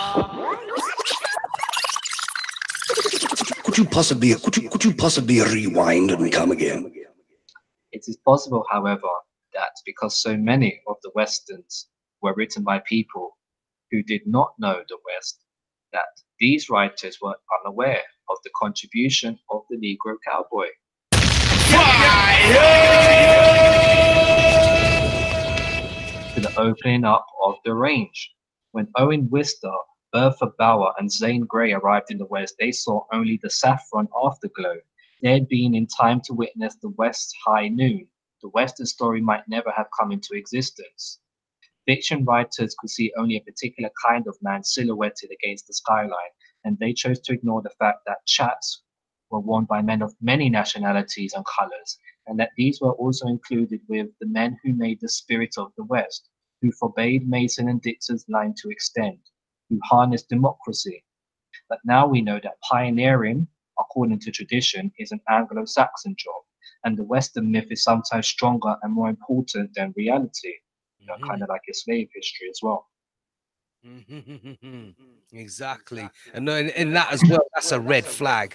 Could you possibly rewind and come again?
It is possible, however, that because so many of the Westerns were written by people who did not know the West, that these writers were unaware of the contribution of the Negro cowboy. To the opening up of the range. When Owen Wister, Bertha Bauer, and Zane Grey arrived in the West, they saw only the saffron afterglow. They had been in time to witness the West's high noon. The Western story might never have come into existence. Fiction writers could see only a particular kind of man silhouetted against the skyline, and they chose to ignore the fact that chats were worn by men of many nationalities and colors, and that these were also included with the men who made the spirit of the West, who forbade Mason and Dixon's line to extend. who harnessed democracy. But now we know that pioneering, according to tradition, is an Anglo-Saxon job, and the Western myth is sometimes stronger and more important than reality, kind of like your slave history as well.
Exactly. And in that as well, that's a red flag.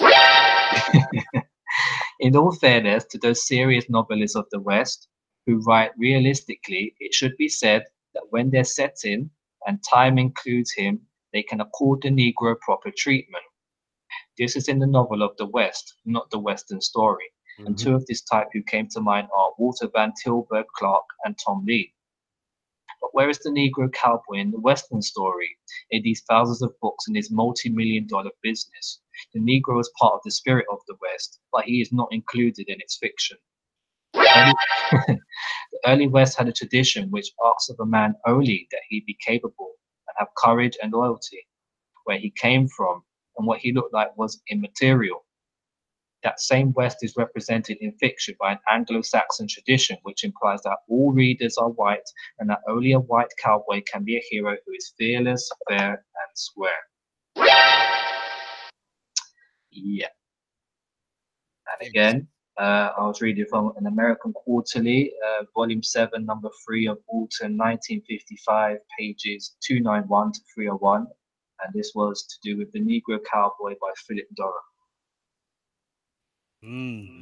In all fairness to those serious novelists of the West who write realistically, it should be said that when their setting and time includes him, they can accord the Negro proper treatment. This is in the novel of the West, not the Western story. And two of this type who came to mind are Walter Van Tilburg Clark and Tom Lee. But where is the Negro cowboy in the Western story? In these thousands of books in this multi-million-dollar business, the Negro is part of the spirit of the West, but he is not included in its fiction. The early West had a tradition which asks of a man only that he be capable and have courage and loyalty. Where he came from and what he looked like was immaterial. That same West is represented in fiction by an Anglo-Saxon tradition, which implies that all readers are white and that only a white cowboy can be a hero who is fearless, fair, and square. Yeah. And again, I was reading from an American Quarterly, volume 7, number 3 of autumn 1955, pages 291 to 301. And this was to do with The Negro Cowboy by Philip Durham.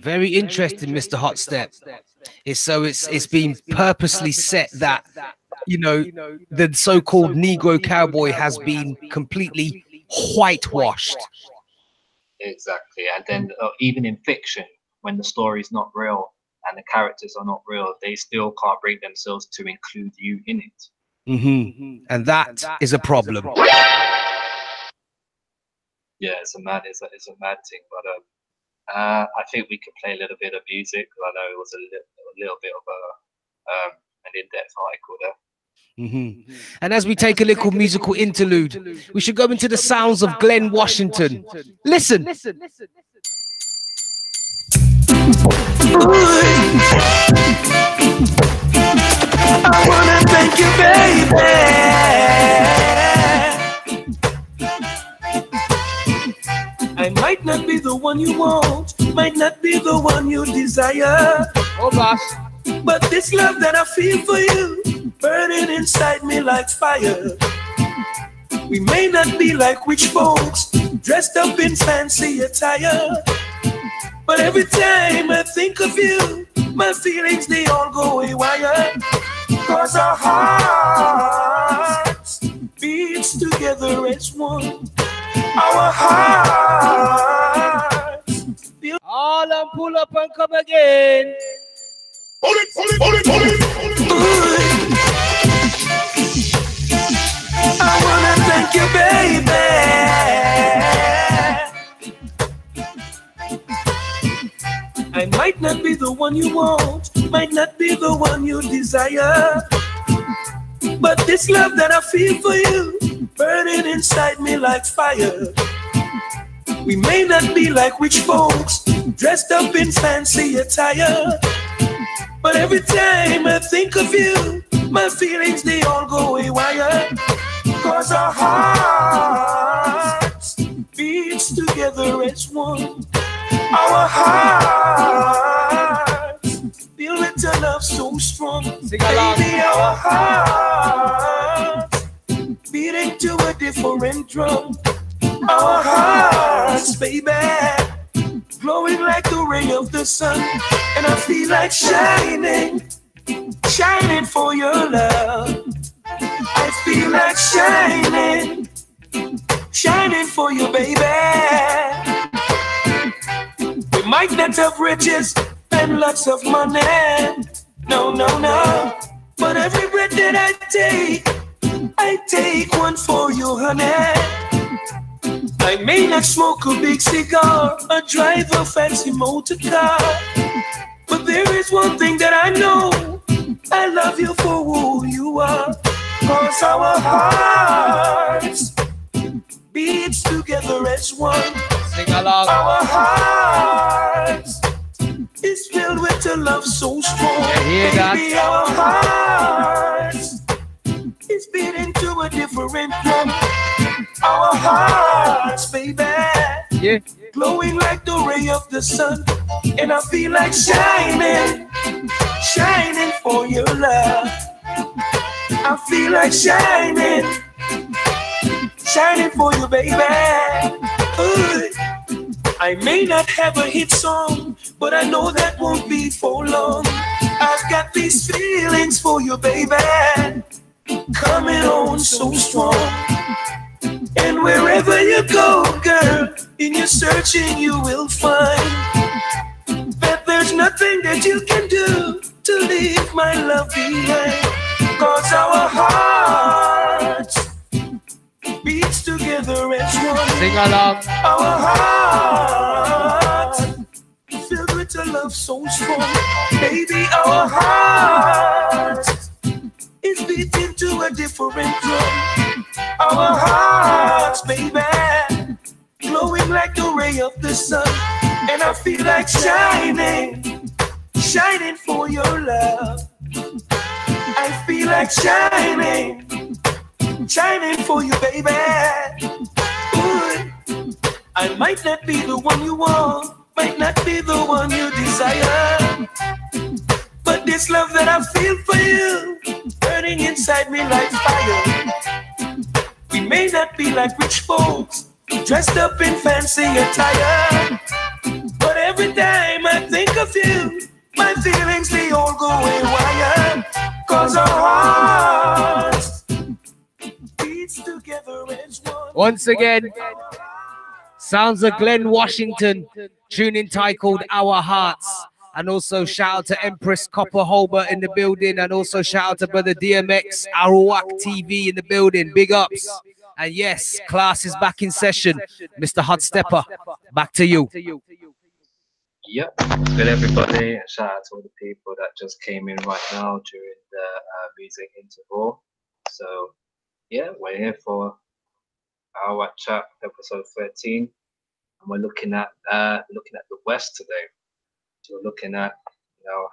Very interesting, Mr. Hotstep. It's been purposely set that, you know, the so-called Negro cowboy has been completely whitewashed.
Exactly. And then even in fiction, when the story is not real and the characters are not real, they still can't bring themselves to include you in it.
And that is a problem.
Yeah, it's a mad thing, but I think we could play a little bit of music. I know it was a little bit of an in-depth article there.
And as we take a little musical interlude, we should go into the sounds of Glen Washington. Listen.
I wanna thank you, baby. I might not be the one you want, might not be the one you desire.
Oh gosh.
But this love that I feel for you, burning inside me like fire. We may not be like rich folks, dressed up in fancy attire. But every time I think of you, my feelings, they all go haywire. Cause our hearts beats together as one. Our hearts feel
all and pull up and come again.
Hold it. I wanna thank you, baby. I might not be the one you want, might not be the one you desire. But this love that I feel for you, burning inside me like fire. We may not be like rich folks, dressed up in fancy attire. But every time I think of you, my feelings, they all go haywire. Cause our hearts beats together as one. Our hearts feel with a love so strong.
Sing along.
Baby, our hearts beating to a different drum. Our hearts, baby, glowing like the ray of the sun. And I feel like shining for your love. I feel like shining for you, baby. We might not have riches and lots of money, no. But every breath that I take one for you, honey. I may not smoke a big cigar or drive a fancy motor car, but there is one thing that I know, I love you for who you are. Cause our hearts beats together as one.
Sing along.
Our hearts is filled with a love so strong.
hear that?
Baby, our hearts is beating to a different drum. Our hearts, baby,
Yeah.
glowing like the ray of the sun. And I feel like shining, shining for your love. I feel like shining, shining for you, baby. Ooh. I may not have a hit song, but I know that won't be for long. I've got these feelings for you, baby, coming on so strong. And wherever you go, girl, in your searching you will find that there's nothing that you can do to leave my love behind. Cause our hearts beats together as one.
Sing along.
Our hearts filled with a love so strong. Baby, our hearts is beating to a different drum. Our hearts, baby, glowing like the ray of the sun. And I feel like shining, shining for your love. I feel like shining, shining for you, baby. Ooh. I might not be the one you want, might not be the one you desire, but this love that I feel for you, burning inside me like fire. We may not be like rich folks, dressed up in fancy attire, but every time I think of you, my feelings, they all go haywire. Cause our hearts beats together as one.
Once again, sounds of Glenn Washington, tune entitled Our Hearts. And also shout out to Empress Copper Holbert in the building. And also shout out to Brother DMX, Arawak TV in the building. Big ups. And yes, class is back in session. Mr. Hot Stepper, back to you.
Yep, good everybody, and shout out to all the people that just came in right now during the music interval. So yeah, we're here for our chat episode 13, and we're looking at the West today. So we're looking at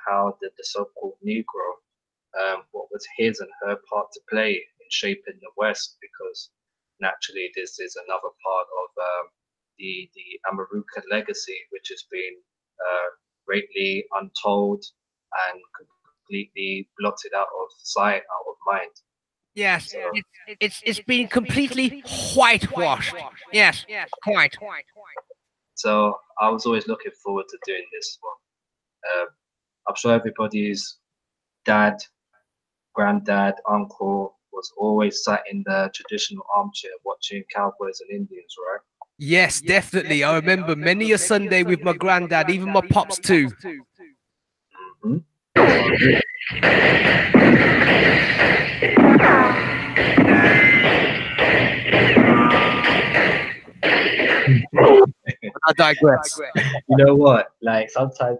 how the so-called Negro, what was his and her part to play in shaping the West, because naturally this is another part of the AMER'ICAN legacy, which has been greatly untold and completely blotted out of sight, out of mind.
Yes, so, it's been completely whitewashed. Yes, quite.
So I was always looking forward to doing this one. I'm sure everybody's dad, granddad, uncle was always sat in the traditional armchair watching cowboys and Indians, right?
Yes, definitely. I remember many a Sunday with my granddad, even my pops too.
Mm-hmm.
I digress.
You know what? Like sometimes,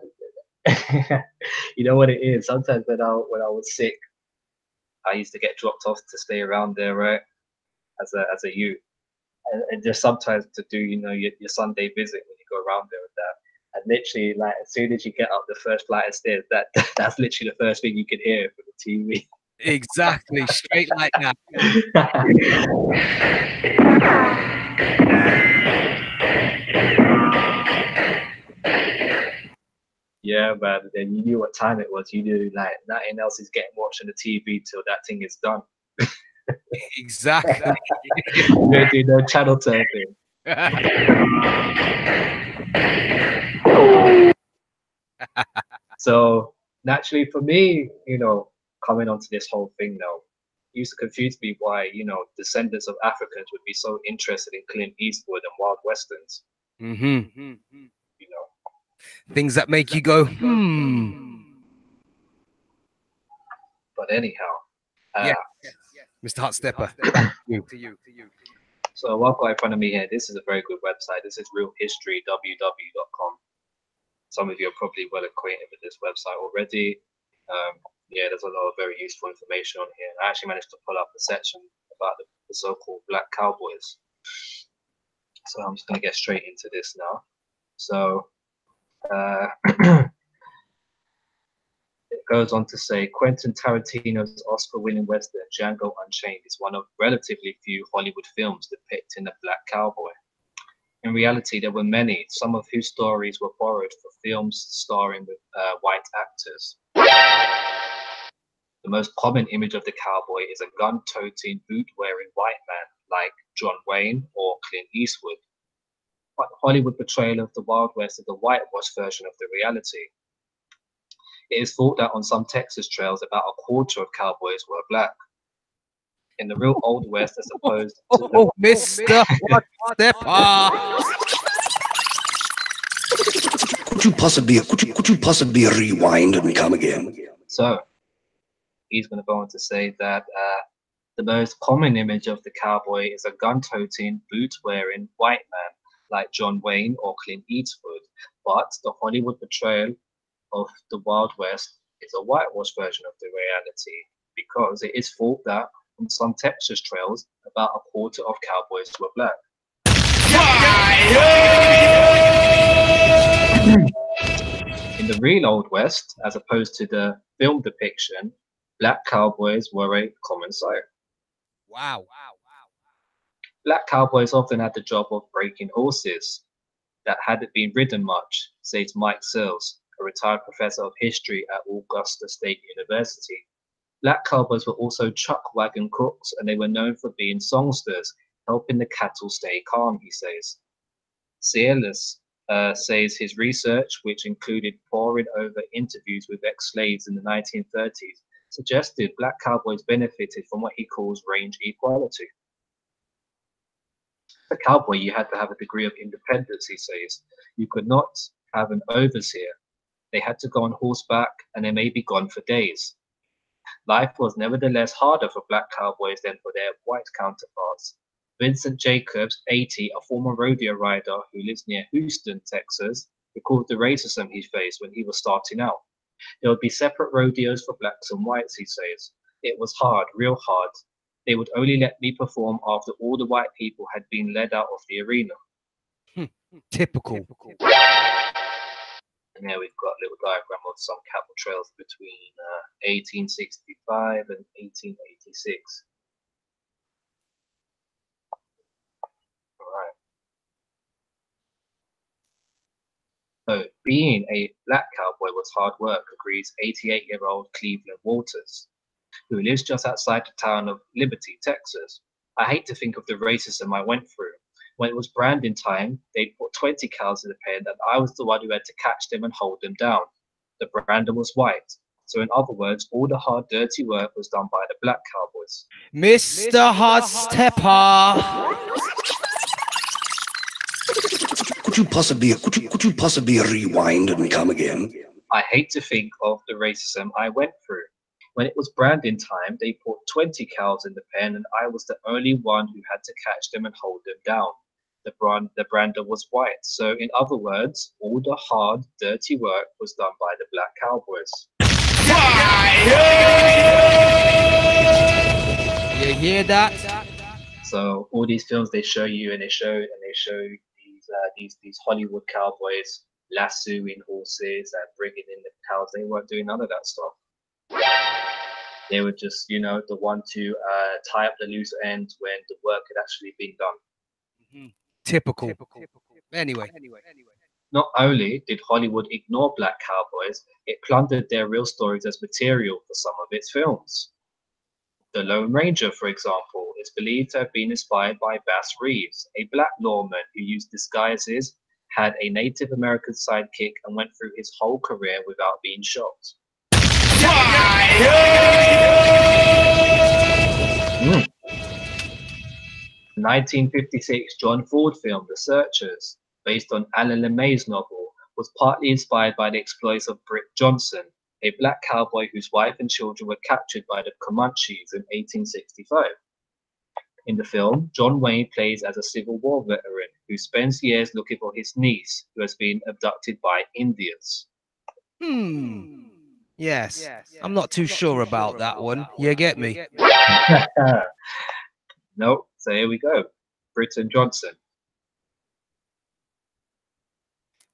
you know what it is. Sometimes when I was sick, I used to get dropped off to stay around there, right? As a youth, and just sometimes to do your Sunday visit when you go around there with that. And literally, like as soon as you get up the first flight of stairs, that's literally the first thing you can hear from the TV.
Exactly, straight like that.
Yeah, man. Then you knew what time it was. You knew like nothing else is getting watched on the TV till that thing is done.
Exactly.
You don't do no channel turning. So naturally, for me, coming onto this whole thing now, it used to confuse me why descendants of Africans would be so interested in Clint Eastwood and Wild Westerns.
Mm-hmm. Things that make you go,
But anyhow,
yeah. Mr. Hot Stepper. To you.
So what I've got in front of me here, this is a very good website. This is realhistoryww.com. Some of you are probably well acquainted with this website already. Yeah, there's a lot of very useful information on here. I actually managed to pull up a section about the so-called Black Cowboys. So I'm just going to get straight into this now. So it goes on to say Quentin Tarantino's Oscar-winning Western Django Unchained is one of relatively few Hollywood films depicting a black cowboy. In reality, there were many, some of whose stories were borrowed for films starring with white actors. The most common image of the cowboy is a gun-toting, boot-wearing white man like John Wayne or Clint Eastwood. But Hollywood portrayal of the Wild West is a whitewash version of the reality. It is thought that on some Texas trails, about a quarter of cowboys were black. In the real Old West, as opposed to the...
Mr. Stepper.
Could you possibly rewind and come again?
So, he's going to go on to say that the most common image of the cowboy is a gun-toting, boot-wearing white man like John Wayne or Clint Eastwood, but the Hollywood portrayal of the Wild West is a whitewash version of the reality because it is thought that on some Texas trails, about a quarter of cowboys were black. In the real Old West, as opposed to the film depiction, black cowboys were a common sight.
Wow.
Black cowboys often had the job of breaking horses that hadn't been ridden much, says Mike Searles, a retired professor of history at Augusta State University. Black cowboys were also chuck wagon cooks, and they were known for being songsters, helping the cattle stay calm, he says. Searles says his research, which included poring over interviews with ex-slaves in the 1930s, suggested black cowboys benefited from what he calls range equality. A cowboy, you had to have a degree of independence, he says. You could not have an overseer. They had to go on horseback, and they may be gone for days. Life was nevertheless harder for black cowboys than for their white counterparts. Vincent Jacobs, 80, a former rodeo rider who lives near Houston, Texas, recalled the racism he faced when he was starting out. There would be separate rodeos for blacks and whites, he says. It was hard, real hard. They would only let me perform after all the white people had been led out of the arena.
Typical.
And there we've got a little diagram of some cattle trails between 1865 and 1886. All right. So being a black cowboy was hard work, agrees 88-year-old Cleveland Walters, who lives just outside the town of Liberty, Texas. I hate to think of the racism I went through. When it was branding time, they'd put 20 cows in the pen, and I was the one who had to catch them and hold them down. The brander was white. So in other words, all the hard, dirty work was done by the black cowboys.
Mr. Hot Stepper.
Could you possibly rewind and come again?
I hate to think of the racism I went through. When it was branding time, they put 20 cows in the pen, and I was the only one who had to catch them and hold them down. The brander was white. So in other words, all the hard, dirty work was done by the black cowboys.
You hear that?
So all these films they show you, and they show these Hollywood cowboys lassoing horses and bringing in the cows. They weren't doing none of that stuff. They were just, you know, the one to tie up the loose ends when the work had actually been done.
Typical. Anyway.
Not only did Hollywood ignore black cowboys, it plundered their real stories as material for some of its films. The Lone Ranger, for example, is believed to have been inspired by Bass Reeves, a black lawman who used disguises, had a Native American sidekick, and went through his whole career without being shot. In 1956, John Ford film The Searchers, based on Alan LeMay's novel, was partly inspired by the exploits of Britt Johnson, a black cowboy whose wife and children were captured by the Comanches in 1865. In the film, John Wayne plays as a Civil War veteran who spends years looking for his niece, who has been abducted by Indians.
Yes. I'm not too sure about that one. You get me?
No, so here we go. Britton Johnson.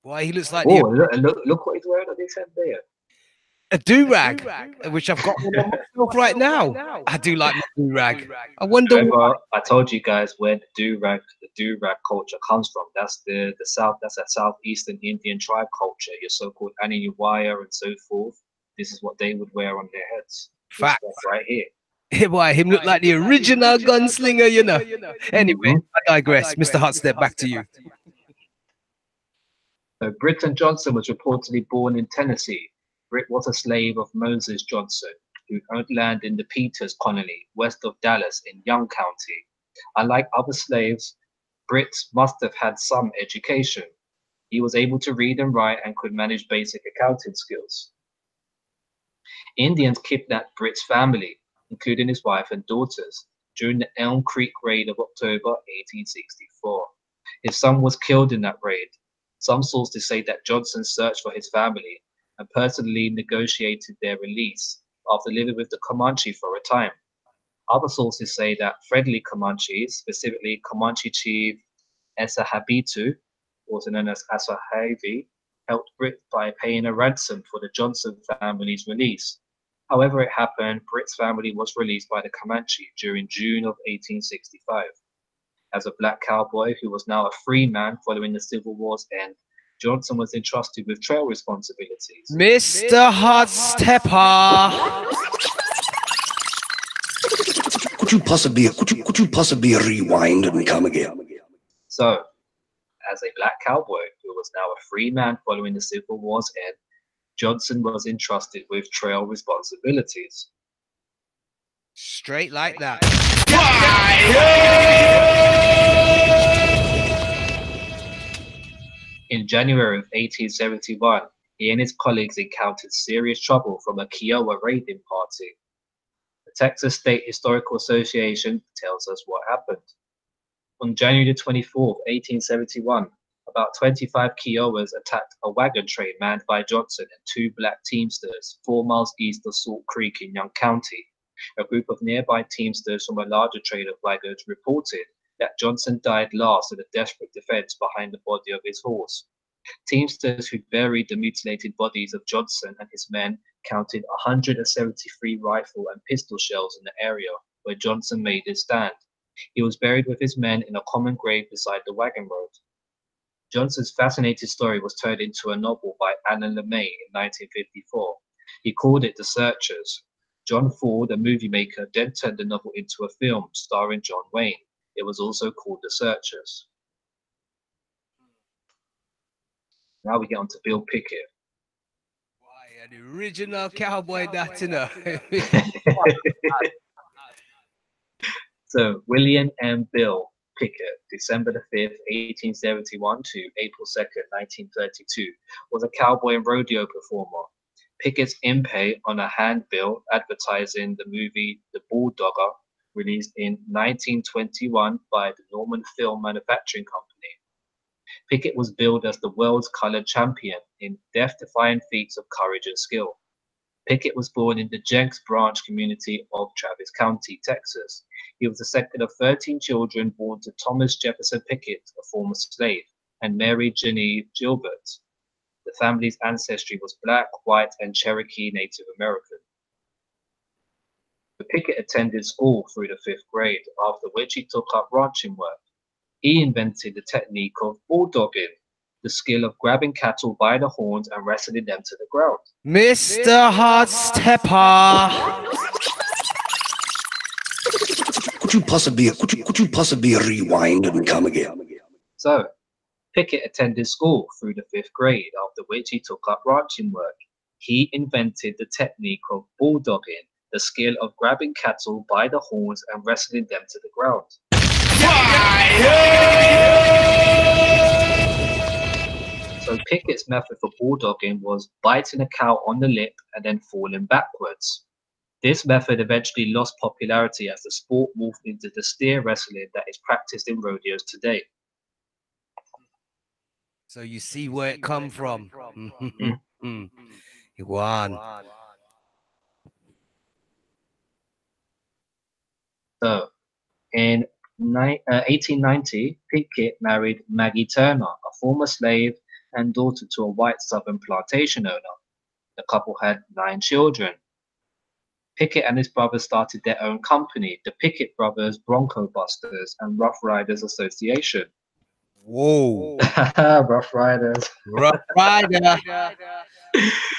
Why he looks like
Oh, look what he's wearing on his head there.
A do-rag, which I've got one on myself right now. I do like my do-rag. I wonder
Remember, I told you guys where the do-rag culture comes from. That's the south. That's that southeastern Indian tribe culture. Your so-called Ananiwaya and so forth. This is what they would wear on their heads. This
fact
stuff right here.
why him look like the original gunslinger, you know. Anyway,
Mhm.
I digress. Mr. Hotstep, back to you.
So Britton Johnson was reportedly born in Tennessee. Britt was a slave of Moses Johnson, who owned land in the Peters colony, west of Dallas in Young County. Unlike other slaves, Britt must have had some education. He was able to read and write and could manage basic accounting skills. Indians kidnapped Britt's family, including his wife and daughters, during the Elm Creek raid of October 1864. His son was killed in that raid. Some sources say that Johnson searched for his family and personally negotiated their release after living with the Comanche for a time. Other sources say that friendly Comanches, specifically Comanche chief Esahabitu, also known as Asahavi, helped Britt by paying a ransom for the Johnson family's release. However it happened, Britt's family was released by the Comanche during June of 1865. As a black cowboy who was now a free man following the Civil War's end, Johnson was entrusted with trail responsibilities.
Mr. Hotstepper.
Could you possibly rewind and come again?
So, as a black cowboy who was now a free man following the Civil War's end, Johnson was entrusted with trail responsibilities.
Straight like that.
In January of 1871, he and his colleagues encountered serious trouble from a Kiowa raiding party. The Texas State Historical Association tells us what happened. On January 24, 1871, about 25 Kiowas attacked a wagon train manned by Johnson and two black teamsters 4 miles east of Salt Creek in Young County. A group of nearby teamsters from a larger train of wagons reported that Johnson died last in a desperate defense behind the body of his horse. Teamsters who buried the mutilated bodies of Johnson and his men counted 173 rifle and pistol shells in the area where Johnson made his stand. He was buried with his men in a common grave beside the wagon road. Johnson's fascinating story was turned into a novel by Alan LeMay in 1954. He called it The Searchers. John Ford, a movie maker, then turned the novel into a film starring John Wayne. It was also called The Searchers. Now we get on to Bill Pickett.
Why, the original cowboy that, you know.
So, William M. Bill Pickett, December the 5th, 1871 to April 2nd, 1932, was a cowboy and rodeo performer. Pickett's impay on a handbill advertising the movie The Bulldogger, released in 1921 by the Norman Film Manufacturing Company. Pickett was billed as the world's colored champion in death-defying feats of courage and skill. Pickett was born in the Jenks Branch community of Travis County, Texas. He was the second of 13 children born to Thomas Jefferson Pickett, a former slave, and Mary Genevieve Gilbert. The family's ancestry was black, white, and Cherokee Native American. Pickett attended school through the 5th grade, after which he took up ranching work. He invented the technique of bulldogging, the skill of grabbing cattle by the horns and wrestling them to the ground.
Mr. Hotstepper.
Could you possibly rewind and come again?
So, Pickett attended school through the 5th grade, after which he took up ranching work. He invented the technique of bulldogging, the skill of grabbing cattle by the horns and wrestling them to the ground. So Pickett's method for bulldogging was biting a cow on the lip and then falling backwards. This method eventually lost popularity as the sport moved into the steer wrestling that is practiced in rodeos today.
So you see where it come from. You won.
So in 1890, Pickett married Maggie Turner, a former slave and daughter to a white Southern plantation owner. The couple had 9 children. Pickett and his brothers started their own company, the Pickett Brothers Bronco Busters and Rough Riders Association.
Whoa.
Rough Riders.
Rough Rider.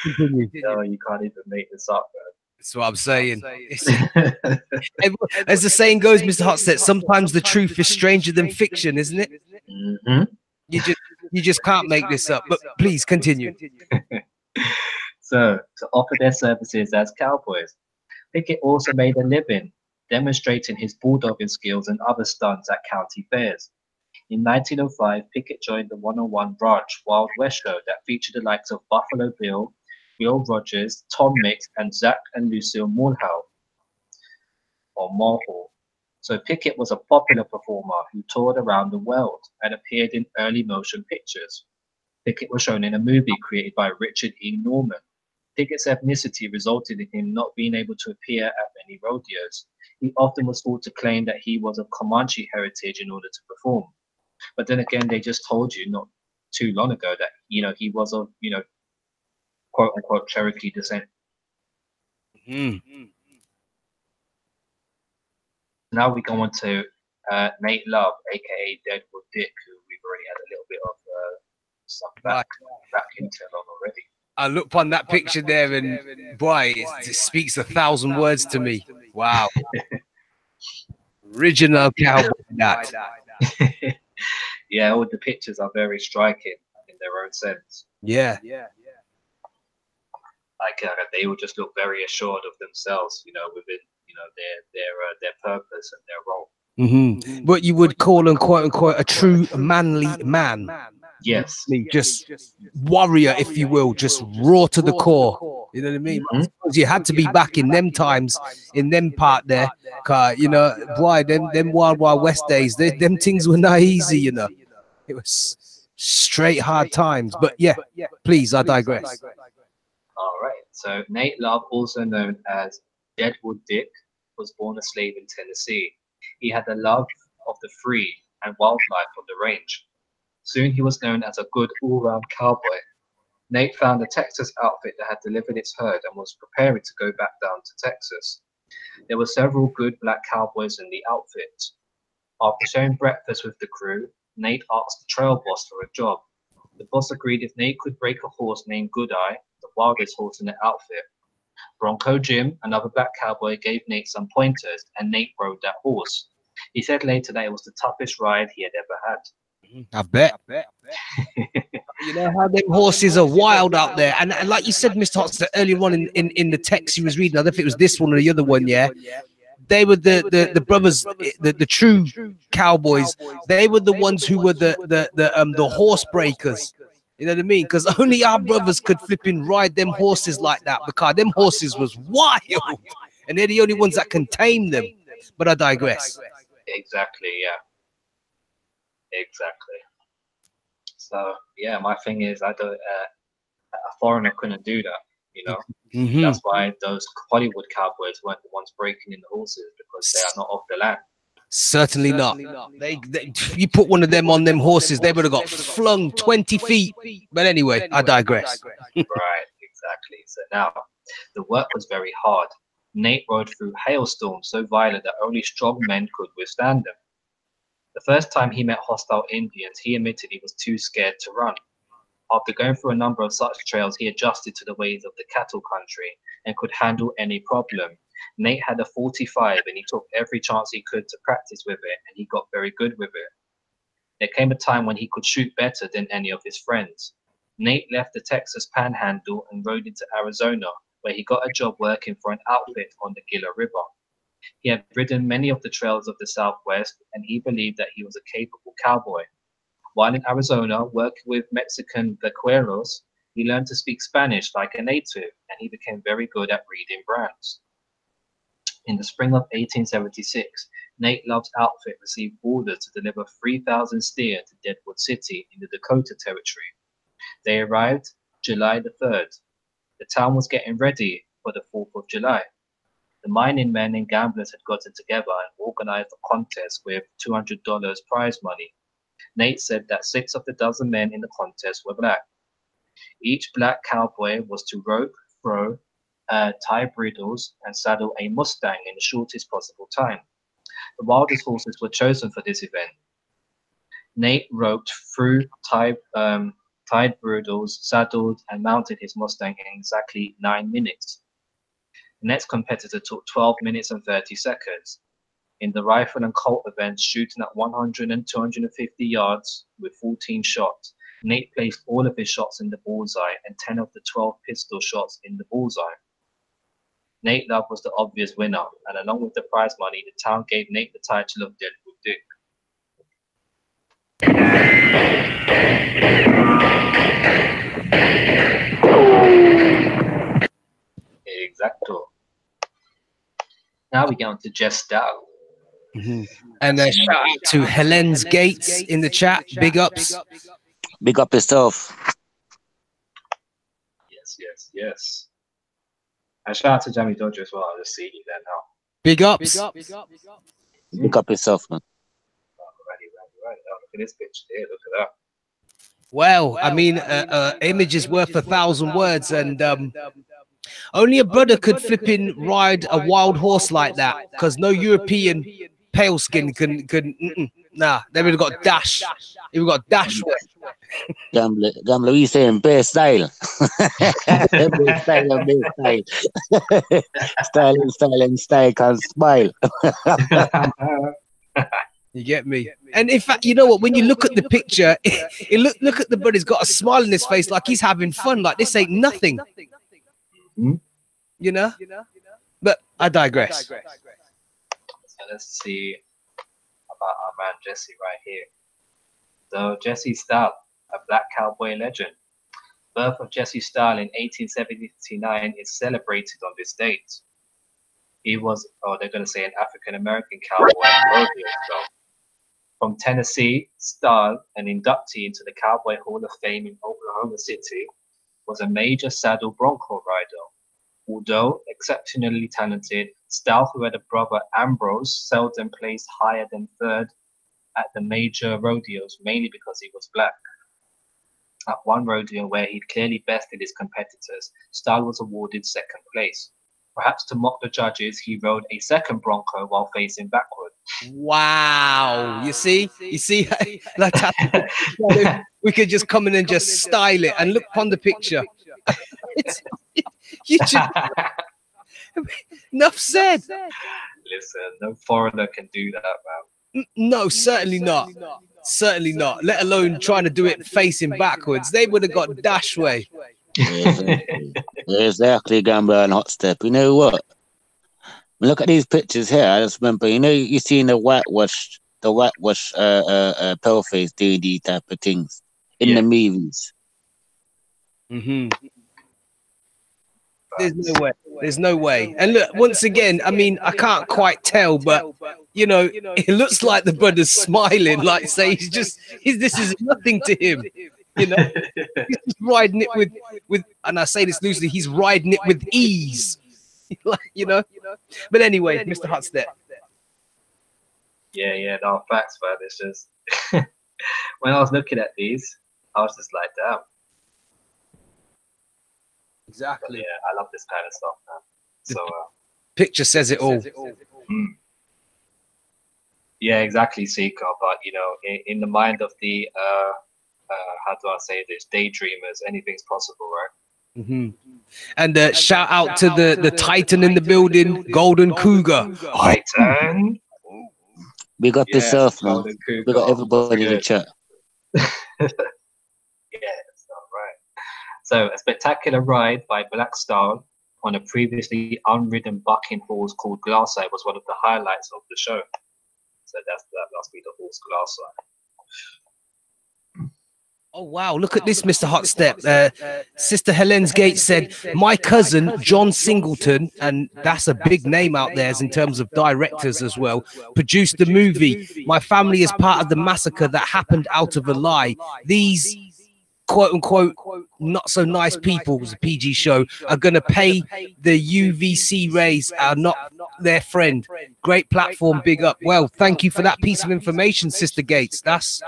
Continue.
No, you can't even make this up,
That's what I'm saying.
man.
As the saying goes, Mr. Hotset, sometimes the truth is stranger than fiction, isn't it?
Mm-hmm.
You just can't make this up. But please continue.
So, to offer their services as cowboys, Pickett also made a living, demonstrating his bulldogging skills and other stunts at county fairs. In 1905, Pickett joined the 101 Ranch Wild West show that featured the likes of Buffalo Bill, Will Rogers, Tom Mix, and Zach and Lucille Mulhall. So Pickett was a popular performer who toured around the world and appeared in early motion pictures. Pickett was shown in a movie created by Richard E. Norman. Pickett's ethnicity resulted in him not being able to appear at many rodeos. He often was thought to claim that he was of Comanche heritage in order to perform. But then again, they just told you not too long ago that, he was of, quote unquote Cherokee descent. Now we go on to Nate Love, aka Deadwood Dick, who we've already had a little bit of some back intel on already.
I looked upon that picture there, and boy, it speaks 1,000 words to me. Wow. Original cowboy. That.
Yeah, all the pictures are very striking in their own sense.
Yeah.
Like they all just look very assured of themselves, within their purpose and their role.
Mm-hmm. What you would call and quote unquote a true manly man.
Yes.
Just warrior, if you will, just raw to the core. You know what I mean? Because you had to be back in them times, in them part there. Boy, them Wild West days, them things were not easy, It was straight hard times. But yeah, please, I digress.
All right. So Nate Love, also known as Deadwood Dick, was born a slave in Tennessee. He had a love of the free and wildlife on the range. Soon he was known as a good all-round cowboy. Nate found a Texas outfit that had delivered its herd and was preparing to go back down to Texas. There were several good black cowboys in the outfit. After sharing breakfast with the crew, Nate asked the trail boss for a job. The boss agreed if Nate could break a horse named Goodeye, the wildest horse in the outfit. Bronco Jim, another black cowboy, gave Nate some pointers, and Nate rode that horse. He said later that it was the toughest ride he had ever had.
I bet. You know how them horses are wild out there, and like you said, Mr. Hotster, earlier on in the text you was reading, I don't know if it was this one or the other one, yeah. They were the brothers, the true cowboys. They were the ones who were the horse breakers. You know what I mean? Because only our brothers could flipping ride them horses like that, because them horses was wild, and they're the only ones that can tame them. But I digress.
Exactly, yeah. Exactly. So yeah, my thing is, a foreigner couldn't do that. That's why those Hollywood cowboys weren't the ones breaking in the horses, because they are not of the land.
Certainly not. They you put one of them on them horses, they would have got flung 20 feet. But anyway, I digress.
Right, exactly. So now, the work was very hard. Nate rode through hailstorms so violent that only strong men could withstand them. The first time he met hostile Indians, he admitted he was too scared to run. After going through a number of such trails, he adjusted to the ways of the cattle country and could handle any problem. Nate had a 45 and he took every chance he could to practice with it, and he got very good with it. There came a time when he could shoot better than any of his friends. Nate left the Texas Panhandle and rode into Arizona, where he got a job working for an outfit on the Gila River. He had ridden many of the trails of the Southwest, and he believed that he was a capable cowboy. While in Arizona, working with Mexican vaqueros, he learned to speak Spanish like a native, and he became very good at reading brands. In the spring of 1876, Nate Love's outfit received orders to deliver 3,000 steer to Deadwood City in the Dakota Territory. They arrived July the 3rd. The town was getting ready for the 4th of July. The mining men and gamblers had gotten together and organized a contest with $200 prize money. Nate said that 6 of the dozen men in the contest were black. Each black cowboy was to rope, Afro, tie bridles, and saddle a Mustang in the shortest possible time. The wildest horses were chosen for this event. Nate roped through tied bridles, saddled, and mounted his Mustang in exactly 9 minutes. The next competitor took 12 minutes and 30 seconds. In the rifle and Colt events, shooting at 100 and 250 yards with 14 shots, Nate placed all of his shots in the bullseye and 10 of the 12 pistol shots in the bullseye. Nate Love was the obvious winner, and along with the prize money, the town gave Nate the title of Deadwood Dick. Exacto. Now we get on to Jess Stout.
And shout out to Helen's Gates in the chat. Big ups.
Big up yourself.
Yes. And shout out to Jamie Dodger as well. I just see you there now.
Big ups.
Big up yourself, man.
Right. Oh, look at this picture here. Look at that.
Well, I mean, image is worth 1,000 words, and only a brother could flipping ride a wild horse like that, because no European pale skin can nah, they would have got dash. They would have got dash.
Gambler, we saying best style. Best style. Style can smile.
You get me? And in fact, you know what? When you look at the picture, look at the brother's got a smile on his face, like he's having fun, like this ain't nothing. You know? But I digress.
So let's see about our man Jesse right here. So Jesse Stahl, a black cowboy legend. Birth of Jesse Stahl in 1879 is celebrated on this date. He was, they're going to say, an African-American cowboy and rodeo star. From Tennessee, Stahl, an inductee into the Cowboy Hall of Fame in Oklahoma City, was a major saddle bronco rider. Although exceptionally talented, Stahl, who had a brother Ambrose, seldom placed higher than third at the major rodeos, mainly because he was black. At one rodeo where he'd clearly bested his competitors, Stahl was awarded second place. Perhaps to mock the judges, he rode a second bronco while facing backward.
Wow. You see, like that, we could just come in and just style it and look upon the picture. You just, enough said.
Listen, no foreigner can do that, man.
No, certainly not. Certainly not. Let alone trying to do it facing backwards. They would have got dash way.
Exactly, Gambler and Hot Step. You know what? Look at these pictures here. I just remember, you know, you seen the whitewash pale face DD type of things in the movies.
There's no way. And look, once again, I mean, I can't quite tell, but you know, it looks like the brother's smiling, like say this is nothing to him. You know, he's just riding it with, and I say this loosely, he's riding it with ease. Like, you know. But anyway, Mr. Hotstep.
Yeah, no facts, man. It's just when I was looking at these, I was just like, damn.
Exactly.
But yeah, I love this kind of stuff, man. So
picture says it all.
Yeah, exactly, Seeker. But you know, in the mind of the how do I say this? Daydreamers, anything's possible, right?
And shout out to the Titan in the building, Golden Cougar.
Titan.
We got this surf, man. We got everybody in the chat.
Yeah, that's all right. So, a spectacular ride by Black Star on a previously unridden bucking horse called Glasseye was one of the highlights of the show. So that must be the horse Glasseye.
Oh, wow. Look at this, Mr. Hotstep. Sister Helen's Gate said, my cousin, John Singleton, and that's a big name out there in terms of directors as well, produced the movie. My family is part of the massacre that happened out of a lie. These quote-unquote not so nice people, was a PG show, are going to pay the UVC rays, are not their friend. Great platform, big up. Well, thank you for that piece of information, Sister Gates. That's,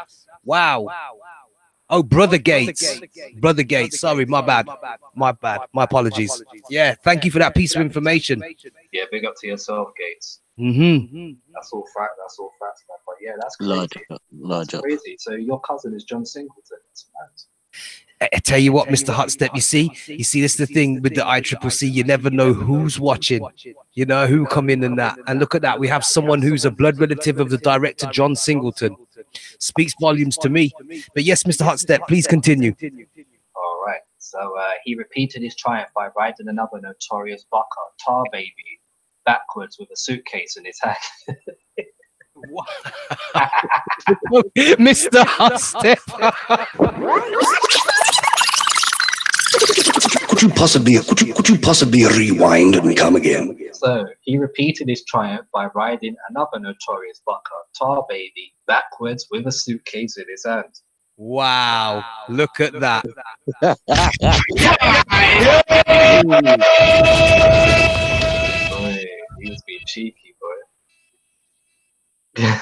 wow. Oh, Brother Gates. Brother Gates. Sorry, my bad. My bad. My apologies. Yeah, thank you for that piece of information.
Yeah, big up to yourself, Gates.
Mm-hmm.
That's all fact. That's all facts, man. But yeah, that's
Large
crazy.
up, large
That's
up.
crazy. So your cousin is John Singleton. That's mad.
I tell you what, Mr. Hotstep, you see, this is the thing with the ICCC, you never know who's watching, you know, who come in and that. And look at that, we have someone who's a blood relative of the director, John Singleton. Speaks volumes to me. But yes, Mr. Hotstep, please continue.
All right. So he repeated his triumph by riding another notorious bucker, Tar Baby, backwards with a suitcase in his hand.
Mr. Hotstep.
Could you possibly rewind and come again?
So he repeated his triumph by riding another notorious bucker, Tar Baby, backwards with a suitcase in his hand.
Wow, look at that.
Boy, he was being cheeky, boy.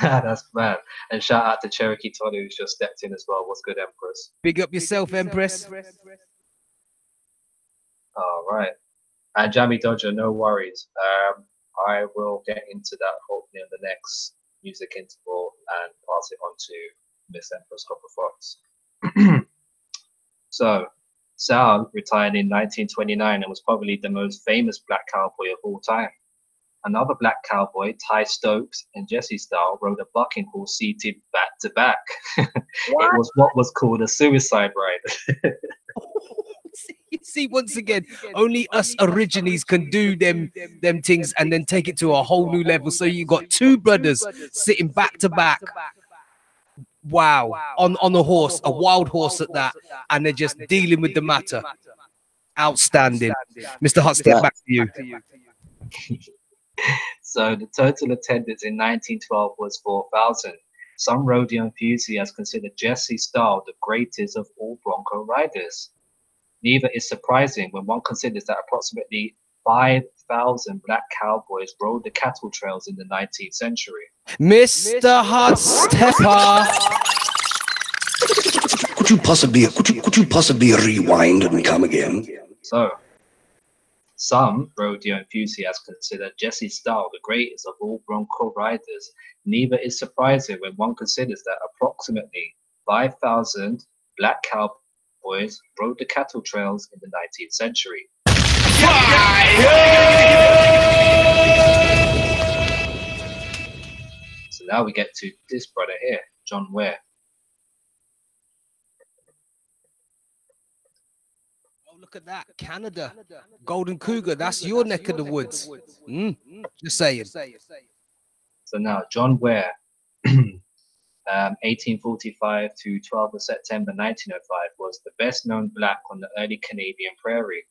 That's mad. And shout out to Cherokee Tony, who's just stepped in as well. What's good, Empress?
Big up yourself, Empress.
All right. And Jammy Dodger, no worries. I will get into that hopefully in the next music interval and pass it on to Miss Empress Copper Fox. So, Sal retired in 1929 and was probably the most famous black cowboy of all time. Another black cowboy, Ty Stokes and Jesse Style, rode a bucking horse seated back to back. It was what was called a suicide ride.
See, once again, only us originals can do them things and then take it to a whole new level. So you got two brothers sitting back to back. Wow, on a horse, a wild horse at that, and they're just dealing with the matter. Outstanding. Mr. Hotstep, back to you.
So the total attendance in 1912 was 4,000. Some rodeo enthusiasts consider Jesse Style the greatest of all bronco riders. Neither is surprising when one considers that approximately 5,000 black cowboys rode the cattle trails in the 19th century.
Mr. Hotstepper.
Could you possibly rewind and come again?
So, some rodeo enthusiasts consider Jesse Style the greatest of all bronco riders. Neither is surprising when one considers that approximately 5,000 black cowboys rode the cattle trails in the 19th century. So now we get to this brother here, John Ware.
Oh, look at that, Canada, Golden Cougar. That's your neck of the woods. Just saying.
So now John Ware, 1845 to 12th of September 1905, was the best known black on the early Canadian prairie.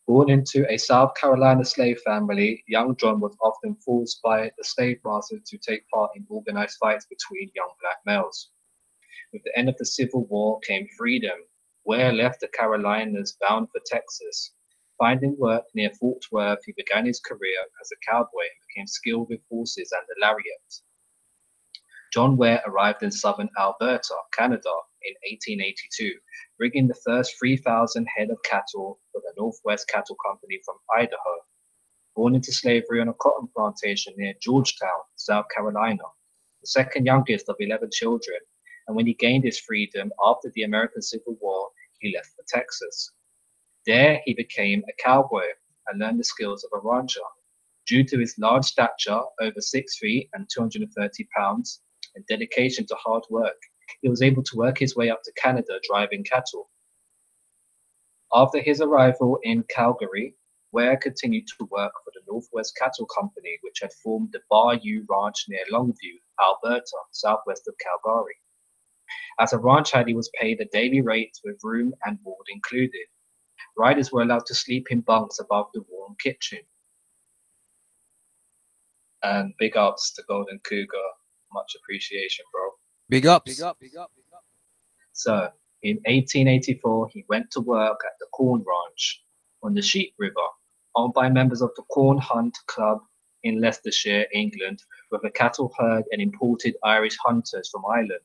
Born into a South Carolina slave family, young John was often forced by the slave masters to take part in organized fights between young black males. With the end of the Civil War came freedom. Ware left the Carolinas bound for Texas. Finding work near Fort Worth, he began his career as a cowboy and became skilled with horses and the lariat. John Ware arrived in southern Alberta, Canada, in 1882, bringing the first 3,000 head of cattle for the Northwest Cattle Company from Idaho. Born into slavery on a cotton plantation near Georgetown, South Carolina, the second youngest of 11 children, and when he gained his freedom after the American Civil War, he left for Texas. There, he became a cowboy and learned the skills of a rancher. Due to his large stature, over 6 feet and 230 pounds, and dedication to hard work, he was able to work his way up to Canada driving cattle. After his arrival in Calgary, Ware continued to work for the Northwest Cattle Company, which had formed the Bayou Ranch near Longview, Alberta, southwest of Calgary. As a ranch hand, he was paid a daily rate with room and board included. Riders were allowed to sleep in bunks above the warm kitchen. And big ups to Golden Cougar. Much appreciation, bro.
Big ups.
So, in 1884, he went to work at the Corn Ranch on the Sheep River, owned by members of the Corn Hunt Club in Leicestershire, England, with a cattle herd and imported Irish hunters from Ireland.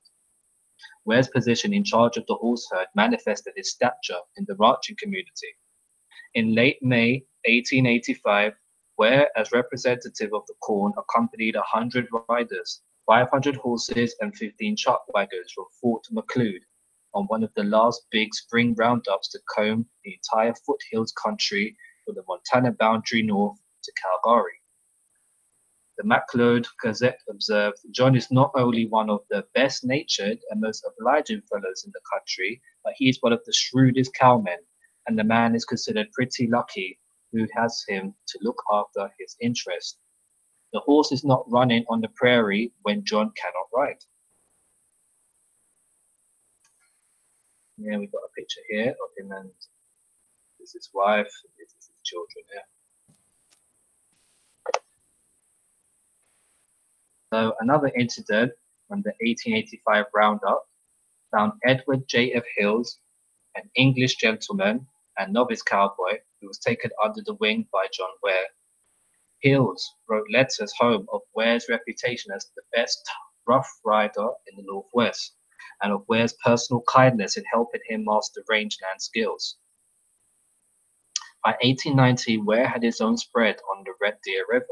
Ware's position in charge of the horse herd manifested his stature in the ranching community. In late May 1885, Ware, as representative of the corn, accompanied 100 riders, 500 horses, and 15 chuck wagons from Fort Macleod on one of the last big spring roundups to comb the entire foothills country from the Montana boundary north to Calgary. The Macleod Gazette observed, John is not only one of the best-natured and most obliging fellows in the country, but he is one of the shrewdest cowmen, and the man is considered pretty lucky who has him to look after his interest. The horse is not running on the prairie when John cannot ride. Yeah, we've got a picture here of him and this is his wife, and this is his children here. So another incident from the 1885 roundup found Edward J.F. Hills, an English gentleman and novice cowboy who was taken under the wing by John Ware. Hills wrote letters home of Ware's reputation as the best rough rider in the Northwest, and of Ware's personal kindness in helping him master rangeland skills. By 1890, Ware had his own spread on the Red Deer River,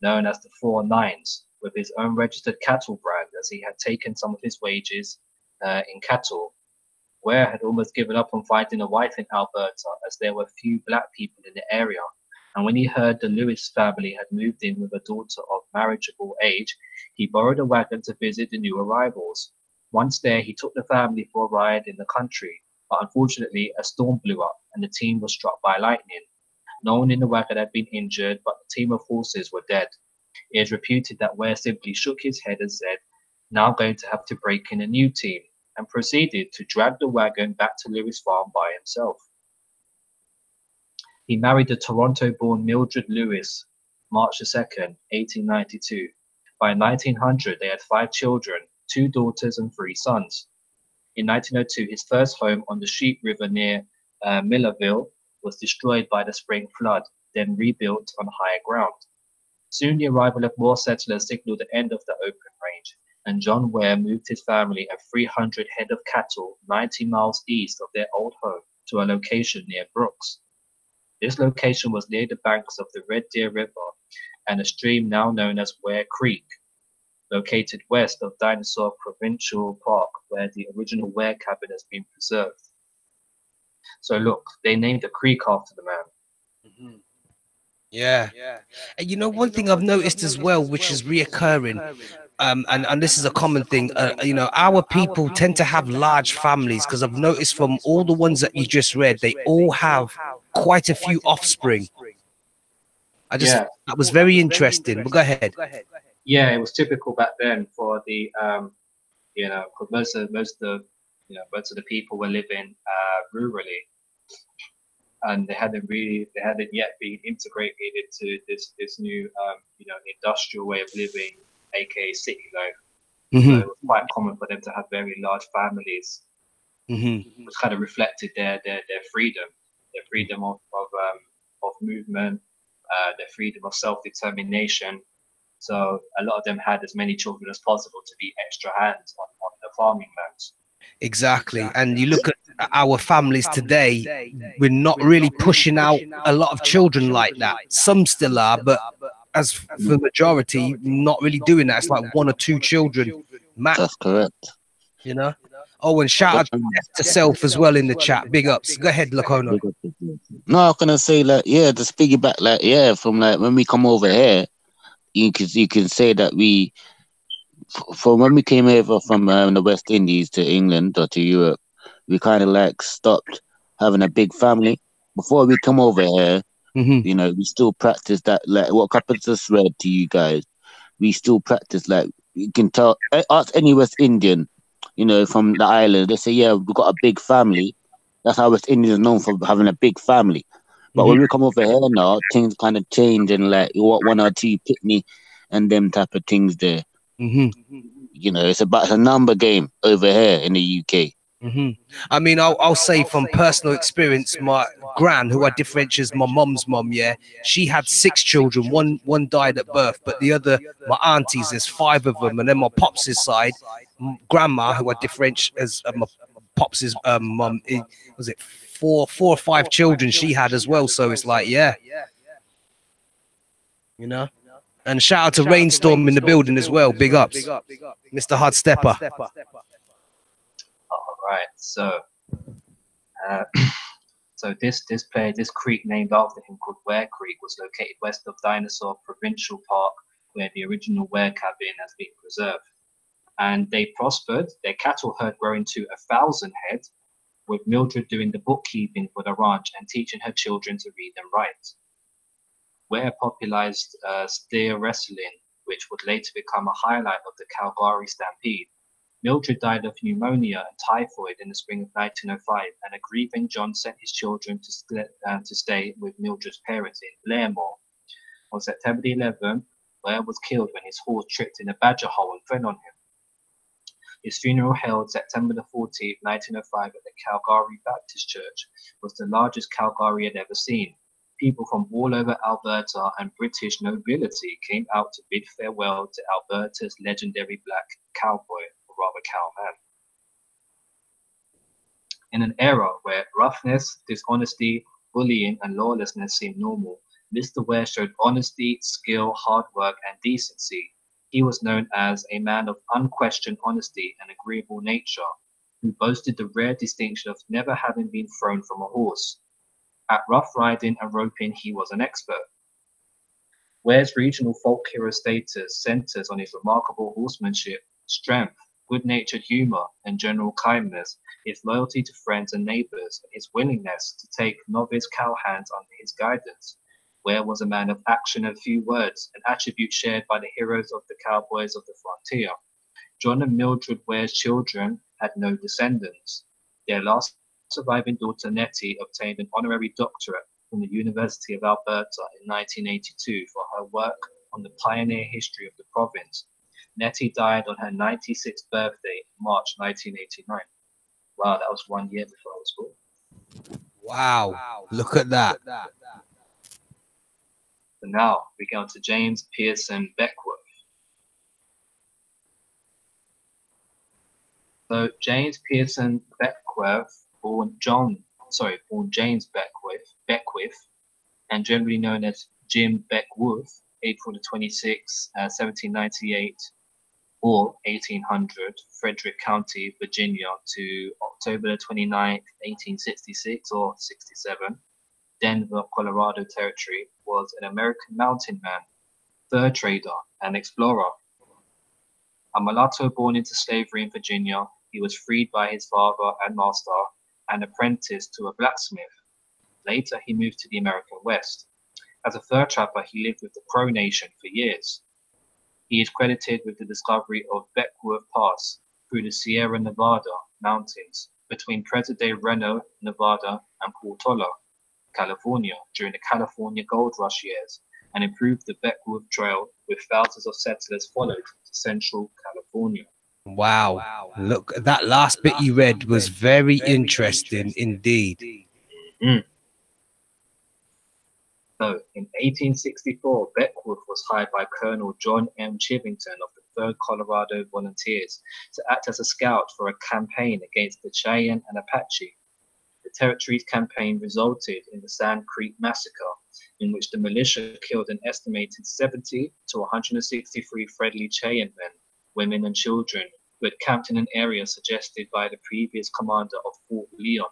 known as the Four Nines, with his own registered cattle brand, as he had taken some of his wages in cattle. Ware had almost given up on finding a wife in Alberta, as there were few black people in the area, and when he heard the Lewis family had moved in with a daughter of marriageable age, he borrowed a wagon to visit the new arrivals. Once there, he took the family for a ride in the country, but unfortunately a storm blew up and the team was struck by lightning. No one in the wagon had been injured, but the team of horses were dead. It is reputed that Ware simply shook his head and said, "Now I'm going to have to break in a new team," and proceeded to drag the wagon back to Lewis Farm by himself. He married the Toronto-born Mildred Lewis, March 2nd, 1892. By 1900, they had 5 children, 2 daughters and 3 sons. In 1902, his first home on the Sheep River near Millerville was destroyed by the spring flood, then rebuilt on higher ground. Soon the arrival of more settlers signaled the end of the open range, and John Ware moved his family and 300 head of cattle 90 miles east of their old home to a location near Brooks. This location was near the banks of the Red Deer River and a stream now known as Ware Creek, located west of Dinosaur Provincial Park, where the original Ware cabin has been preserved. So look, they named the creek after the man.
Mm-hmm. Yeah. And you know, one thing I've noticed as well, which is reoccurring, and this is a common thing, you know, our people tend to have large families, because I've noticed from all the ones that you just read, they all have quite a few offspring. That was very interesting. But go ahead.
Yeah, it was typical back then for the, you know, because most of the people were living rurally, and they hadn't yet been integrated into this new, you know, industrial way of living, aka city life.
Mm-hmm.
So it was quite common for them to have very large families,
mm-hmm.
which kind of reflected their freedom of movement, their freedom of self-determination. So a lot of them had as many children as possible to be extra hands on the farming lands.
Exactly. And you look at our families today, we're not really pushing out a lot of children like that. Some still are, but as for the majority, not really doing that. It's like 1 or 2 children max.
That's correct.
You know? Oh, and shout out to Self as well in the chat. Big ups. Go ahead, Lakono.
No, I'm gonna say, like, yeah, to piggyback, like, yeah, from like when we come over here, you can say that we, from when we came over from the West Indies to England or to Europe, we kind of like stopped having a big family. Before we come over here,
mm-hmm.
you know, we still practice that, like what Kappa just read to you guys. We still practice, like, you can tell, ask any West Indian, you know, from the island, they say, yeah, we've got a big family. That's how West Indians are known for having a big family. But when we come over here now, things kind of change, and like you want 1 or 2 picnic and them type of things there.
Mm-hmm.
You know, it's a number game over here in the UK.
I mean, I'll say from personal experience, my gran, who I differentiate as my mom's mom, yeah, she had 6 children. One died at birth, but the other, my aunties, there's 5 of them. And then my pops' side, grandma, who I differentiate as my pops' mom, was it 4 or 5 children she had as well. So it's like, yeah, you know. And shout out to Rainstorm in the building as well. Big ups, Mr. Hard Stepper.
All right, so so this creek named after him, called Ware Creek, was located west of Dinosaur Provincial Park, where the original Ware cabin has been preserved. And they prospered, their cattle herd growing to 1,000 head, with Mildred doing the bookkeeping for the ranch and teaching her children to read and write. Ware popularized steer wrestling, which would later become a highlight of the Calgary Stampede. Mildred died of pneumonia and typhoid in the spring of 1905, and a grieving John sent his children to stay with Mildred's parents in Blairmore. On September 11th, Ware was killed when his horse tripped in a badger hole and fell on him. His funeral, held September the 14th, 1905 at the Calgary Baptist Church, was the largest Calgary had ever seen. People from all over Alberta and British nobility came out to bid farewell to Alberta's legendary black cowboy, or rather cowman. In an era where roughness, dishonesty, bullying, and lawlessness seemed normal, Mr. Ware showed honesty, skill, hard work, and decency. He was known as a man of unquestioned honesty and agreeable nature, who boasted the rare distinction of never having been thrown from a horse. At rough riding and roping, he was an expert. Ware's regional folk hero status centers on his remarkable horsemanship, strength, good-natured humor, and general kindness, his loyalty to friends and neighbors, and his willingness to take novice cowhands under his guidance. Ware was a man of action and few words, an attribute shared by the heroes of the cowboys of the frontier. John and Mildred Ware's children had no descendants. Their last surviving daughter, Nettie, obtained an honorary doctorate from the University of Alberta in 1982 for her work on the pioneer history of the province. Nettie died on her 96th birthday in March 1989. Wow, that was 1 year before I was born.
Wow, look at that.
So now we go to James Pearson Beckworth. So James Pearson Beckworth, born James Beckwith, and generally known as Jim Beckworth, April the 26th, 1798, or 1800, Frederick County, Virginia, to October the 29th, 1866 or 67, Denver, Colorado Territory, was an American mountain man, fur trader, and explorer. A mulatto born into slavery in Virginia, he was freed by his father and master and apprenticed to a blacksmith. Later, he moved to the American West. As a fur trapper, he lived with the Crow Nation for years. He is credited with the discovery of Beckworth Pass through the Sierra Nevada mountains between present-day Reno, Nevada, and Portola, California, during the California Gold Rush years, and improved the Beckworth Trail, with thousands of settlers followed to central California.
Wow. Look, that last bit you read was very interesting indeed.
So, in 1864, Beckworth was hired by Colonel John M. Chivington of the 3rd Colorado Volunteers to act as a scout for a campaign against the Cheyenne and Apache. The territory's campaign resulted in the Sand Creek Massacre, in which the militia killed an estimated 70 to 163 friendly Cheyenne men, women, and children who had camped in an area suggested by the previous commander of Fort Leon,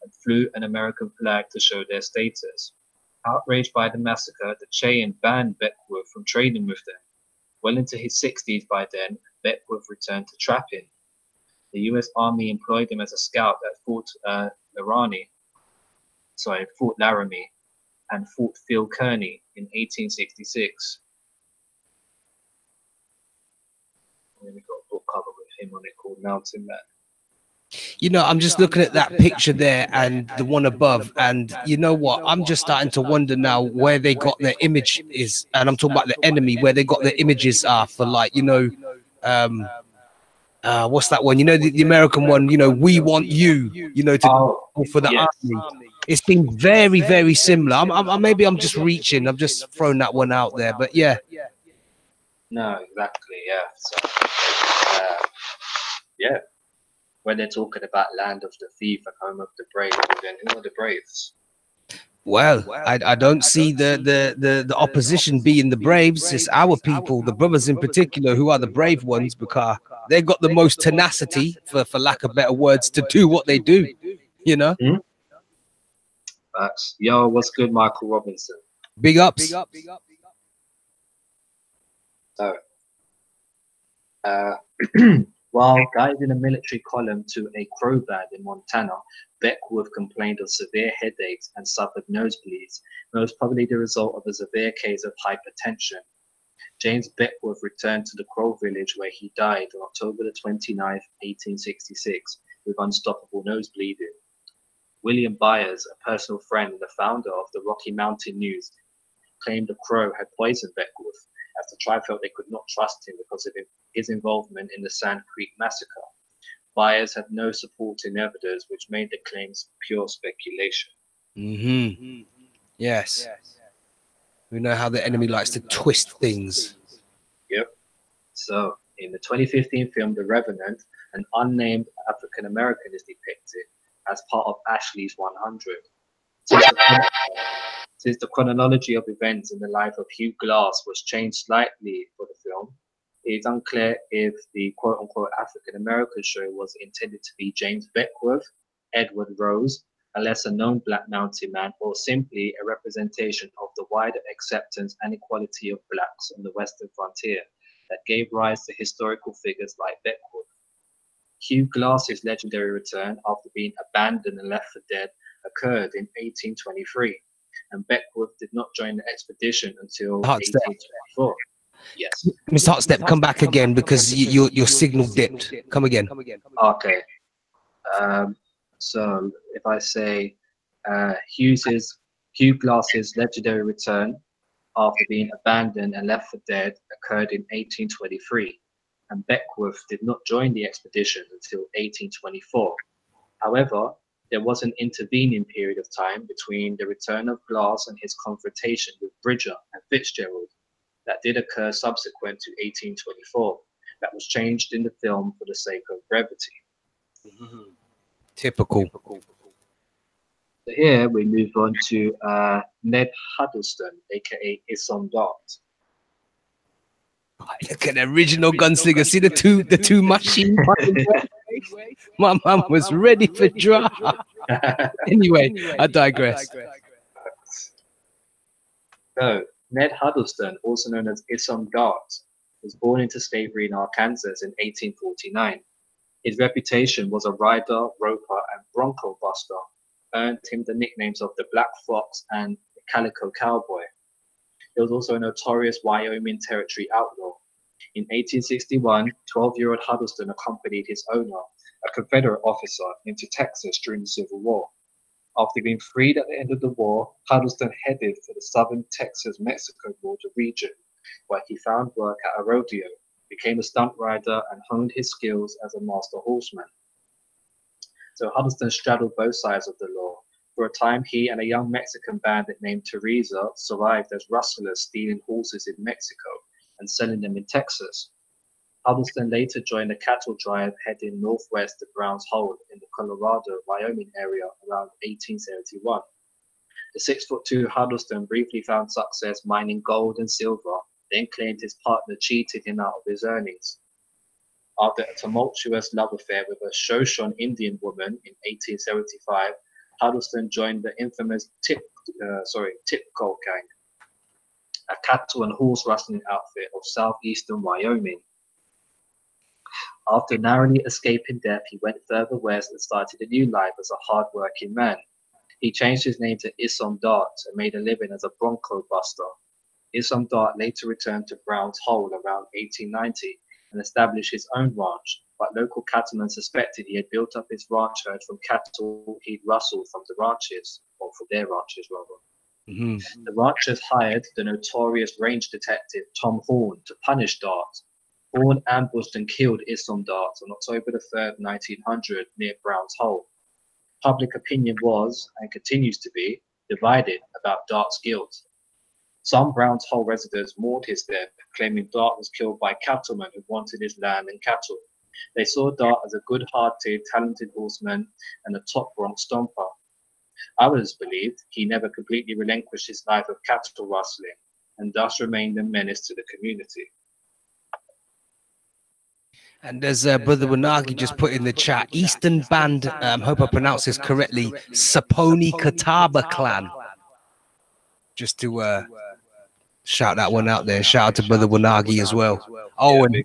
and flew an American flag to show their status. Outraged by the massacre, the Cheyenne banned Beckworth from trading with them. Well into his 60s by then, Beckworth returned to trapping. The U.S. Army employed him as a scout at Fort Laramie and Fort Phil Kearny in 1866. And then we got a book cover with him on it called Mountain Man.
You know, I'm just looking at that picture there and the one above, and you know what? I'm just starting to wonder now where they got their image is, and I'm talking about the enemy, where they got their images are for, like, you know, what's that one? You know, the American one, you know, we want you, you know, to go for the army. It seemed very, very similar. Maybe I'm just reaching. I'm just throwing that one out there. But yeah.
No, exactly. Yeah. So, yeah. When they're talking about land of the thief and home of the brave, then who are the braves?
Well, I don't see the opposition being the braves. It's our people, the brothers in particular, who are the brave ones, because they've got the most tenacity, for lack of better words, to do what they do. You know.
Yo, what's good, Michael Robinson?
Big ups.
So, while guiding a military column to a crow band in Montana, Beckwourth complained of severe headaches and suffered nosebleeds, most probably the result of a severe case of hypertension. James Beckwourth returned to the Crow village where he died on October the 29th, 1866, with unstoppable nose bleeding. William Byers, a personal friend and the founder of the Rocky Mountain News, claimed the Crow had poisoned Beckwourth, as the tribe felt they could not trust him because of his involvement in the Sand Creek Massacre. Byers had no supporting evidence, which made the claims pure speculation.
Yes. We know how the enemy likes to twist things.
Yep. So, in the 2015 film The Revenant, an unnamed African American is depicted as part of Ashley's 100. Since the chronology of events in the life of Hugh Glass was changed slightly for the film, it is unclear if the quote-unquote African-American show was intended to be James Beckwourth, Edward Rose, a lesser-known black mountain man, or simply a representation of the wider acceptance and equality of blacks on the western frontier that gave rise to historical figures like Beckwourth. Hugh Glass's legendary return after being abandoned and left for dead occurred in 1823, and Beckwourth did not join the expedition until 1824. Yes.
Mr. Hotstep, come back again because your signal dipped. Come again.
Okay. So if I say Hugh Glass's legendary return after being abandoned and left for dead occurred in 1823, and Beckwourth did not join the expedition until 1824. However, there was an intervening period of time between the return of Glass and his confrontation with Bridger and Fitzgerald that did occur subsequent to 1824, that was changed in the film for the sake of brevity.
Typical.
So here we move on to Ned Huddleston, aka Isom Dart.
Look at the original gunslinger. See the two machine. My mum was ready for drama. Anyway, I digress.
So, Ned Huddleston, also known as Isom Dart, was born into slavery in Arkansas in 1849. His reputation was a rider, roper, and bronco buster, earned him the nicknames of the Black Fox and the Calico Cowboy. He was also a notorious Wyoming Territory outlaw. In 1861, 12-year-old Huddleston accompanied his owner, a Confederate officer, into Texas during the Civil War. After being freed at the end of the war, Huddleston headed for the southern Texas-Mexico border region, where he found work at a rodeo, became a stunt rider, and honed his skills as a master horseman. So Huddleston straddled both sides of the law. For a time, he and a young Mexican bandit named Teresa survived as rustlers, stealing horses in Mexico and selling them in Texas. Huddleston later joined a cattle drive heading northwest to Brown's Hole in the Colorado, Wyoming area around 1871. The 6'2" Huddleston briefly found success mining gold and silver, then claimed his partner cheated him out of his earnings. After a tumultuous love affair with a Shoshone Indian woman in 1875, Huddleston joined the infamous Tipco Gang, a cattle and horse rustling outfit of southeastern Wyoming. After narrowly escaping death, he went further west and started a new life as a hard-working man. He changed his name to Isom Dart and made a living as a bronco buster. Isom Dart later returned to Brown's Hole around 1890 and established his own ranch, but local cattlemen suspected he had built up his ranch herd from cattle he'd rustled from the ranches, or from their ranches rather. The ranchers hired the notorious range detective Tom Horn to punish Dart. Horn ambushed and killed Islam Darts on October the 3rd, 1900, near Brown's Hole. Public opinion was, and continues to be, divided about Dart's guilt. Some Brown's Hole residents mourned his death, claiming Dart was killed by cattlemen who wanted his land and cattle. They saw Dart as a good-hearted, talented horseman and a top Bronx stomper. Others believed he never completely relinquished his life of cattle rustling and thus remained a menace to the community.
And there's Brother Wanagi just put in the chat, Eastern Band, hope I pronounce this correctly, Saponi Catawba clan. Just to shout that one out there. Shout out to Brother Wanagi as well. Oh, and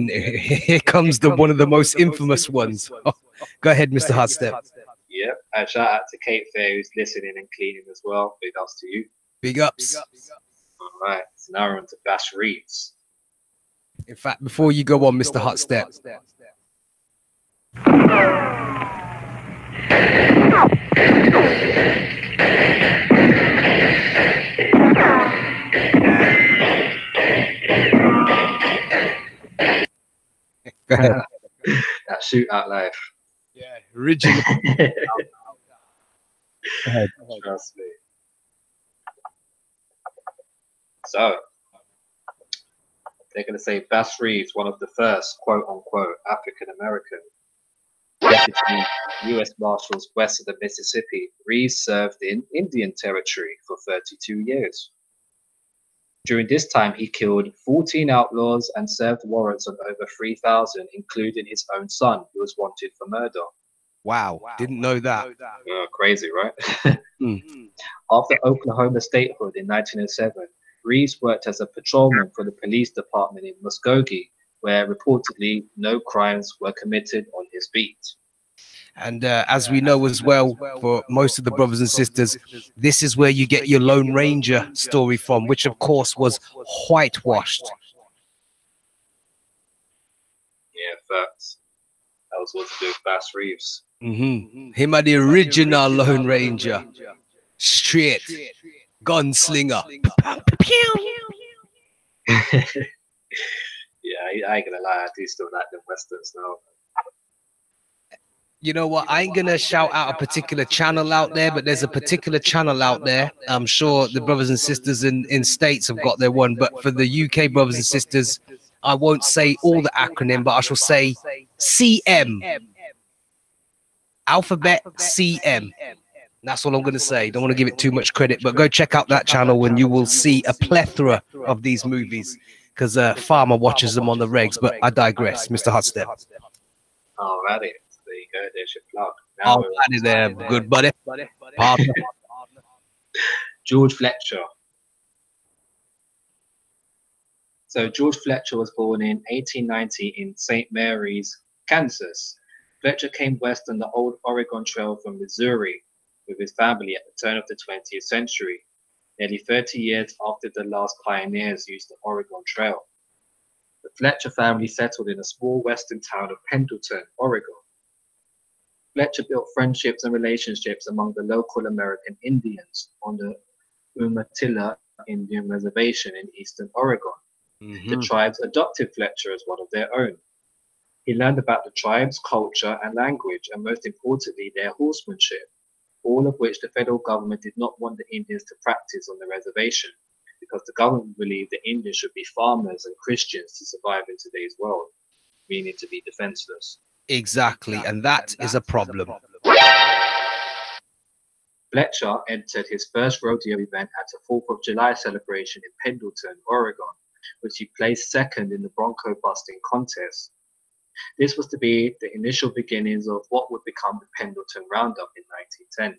here comes one of the most infamous ones. Oh, go ahead, Mr. Hardstep.
Yeah, and shout out to Kate Fair, who's listening and cleaning as well. Big ups to you.
Big ups.
All right, so now we're on to Bash Reeves.
In fact, before you go on, Mr. Hotstep. Go ahead.
That shootout life.
Yeah, original. Go ahead.
Trust me. So, they're going to say Bass Reeves, one of the first quote-unquote African-American deputy U.S. Marshals west of the Mississippi. Reeves served in Indian Territory for 32 years. During this time, he killed 14 outlaws and served warrants on over 3,000, including his own son, who was wanted for murder.
Wow, didn't know that.
Crazy, right? After Oklahoma statehood in 1907, Reeves worked as a patrolman for the police department in Muskogee, where reportedly no crimes were committed on his beat.
And as we know as well, for most of the brothers and sisters, this is where you get your Lone Ranger story from, which of course was whitewashed.
Yeah, facts. That was what to do with Bass Reeves.
Him are the original Lone Ranger. Straight gunslinger.
Yeah, I ain't gonna lie, I do still like them westerns now.
You know what? I ain't gonna shout out a particular channel out there, but there's a particular channel out there. I'm sure the brothers and sisters in States have got their one, but for the UK brothers and sisters, I won't say all the acronym, but I shall say CM. Alphabet CM. That's all I'm going to say. Don't want to give it too much credit, but go check out that channel and you will see a plethora of these movies because Farmer watches them on the regs. But I digress, Mr. Hudstep.
Alrighty, there you go. There's your plug.
Alrighty there, good buddy. Partner.
George Fletcher. So George Fletcher was born in 1890 in St. Mary's, Kansas. Fletcher came west on the old Oregon Trail from Missouri with his family at the turn of the 20th century, nearly 30 years after the last pioneers used the Oregon Trail. The Fletcher family settled in a small western town of Pendleton, Oregon. Fletcher built friendships and relationships among the local American Indians on the Umatilla Indian Reservation in eastern Oregon. The tribes adopted Fletcher as one of their own. He learned about the tribe's culture and language, and most importantly, their horsemanship, all of which the federal government did not want the Indians to practice on the reservation, because the government believed the Indians should be farmers and Christians to survive in today's world, meaning to be defenseless.
Exactly, and that is a problem.
Fletcher entered his first rodeo event at a 4th of July celebration in Pendleton, Oregon, which he placed second in the Bronco busting contest. This was to be the initial beginnings of what would become the Pendleton Roundup in 1910.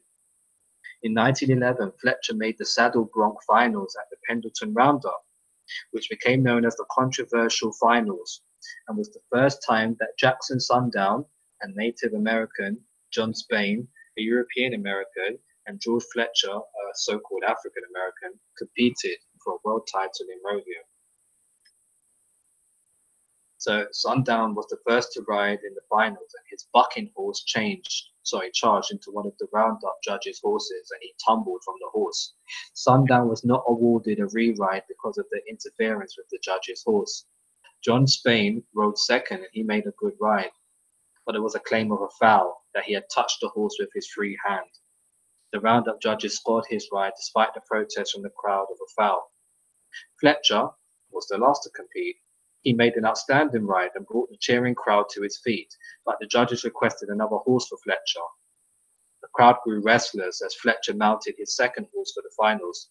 In 1911, Fletcher made the Saddle Bronc Finals at the Pendleton Roundup, which became known as the Controversial Finals, and was the first time that Jackson Sundown, a Native American, John Spain, a European American, and George Fletcher, a so-called African American, competed for a world title in rodeo. So Sundown was the first to ride in the finals, and his bucking horse charged into one of the roundup judges' horses, and he tumbled from the horse. Sundown was not awarded a reride because of the interference with the judge's horse. John Spain rode second and he made a good ride, but it was a claim of a foul that he had touched the horse with his free hand. The roundup judges scored his ride despite the protest from the crowd of a foul. Fletcher was the last to compete. He made an outstanding ride and brought the cheering crowd to its feet, but the judges requested another horse for Fletcher. The crowd grew restless as Fletcher mounted his second horse for the finals.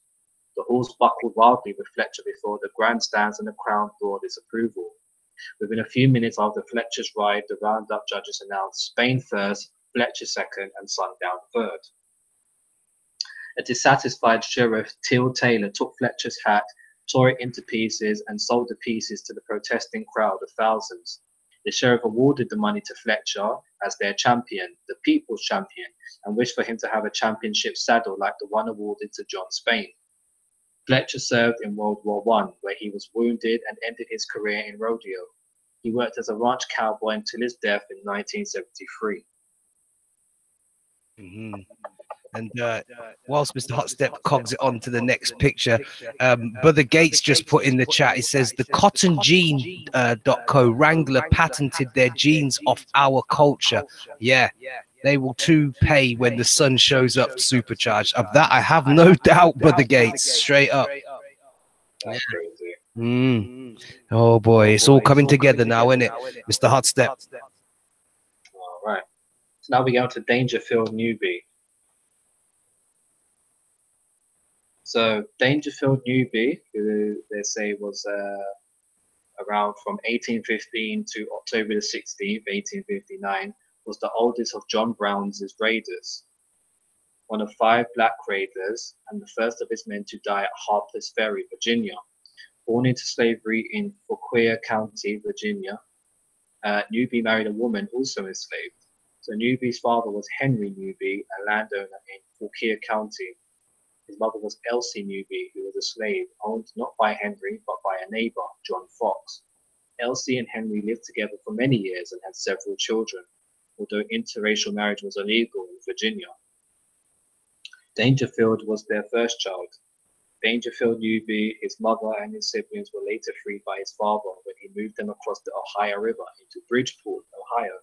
The horse buckled wildly with Fletcher before the grandstands and the crowd roared his approval. Within a few minutes after Fletcher's ride, the roundup judges announced Spain first, Fletcher second, and Sundown third. A dissatisfied sheriff, Till Taylor, took Fletcher's hat, tore it into pieces, and sold the pieces to the protesting crowd of thousands. The sheriff awarded the money to Fletcher as their champion, the people's champion, and wished for him to have a championship saddle like the one awarded to John Spain. Fletcher served in World War I, where he was wounded and ended his career in rodeo. He worked as a ranch cowboy until his death in 1973.
And whilst Mr. Hotstep cogs it on to the next picture, Brother Gates just put in the chat, it says the cotton gene .co Wrangler patented their genes off our culture. Yeah, they will too pay when the sun shows up supercharged. Of that, I have no doubt, Brother Gates, straight up.
That's crazy.
Oh boy, it's all coming together now, isn't it, Mr. Hotstep?
All right. So now we go to Dangerfield Newby. So Dangerfield Newby, who they say was around from 1815 to October the 16th, 1859, was the oldest of John Brown's raiders, one of 5 black raiders, and the first of his men to die at Harper's Ferry, Virginia. Born into slavery in Fauquier County, Virginia, Newby married a woman also enslaved. So Newby's father was Henry Newby, a landowner in Fauquier County. His mother was Elsie Newby, who was a slave owned not by Henry, but by a neighbor, John Fox. Elsie and Henry lived together for many years and had several children, although interracial marriage was illegal in Virginia. Dangerfield was their first child. Dangerfield Newby, his mother, and his siblings were later freed by his father when he moved them across the Ohio River into Bridgeport, Ohio.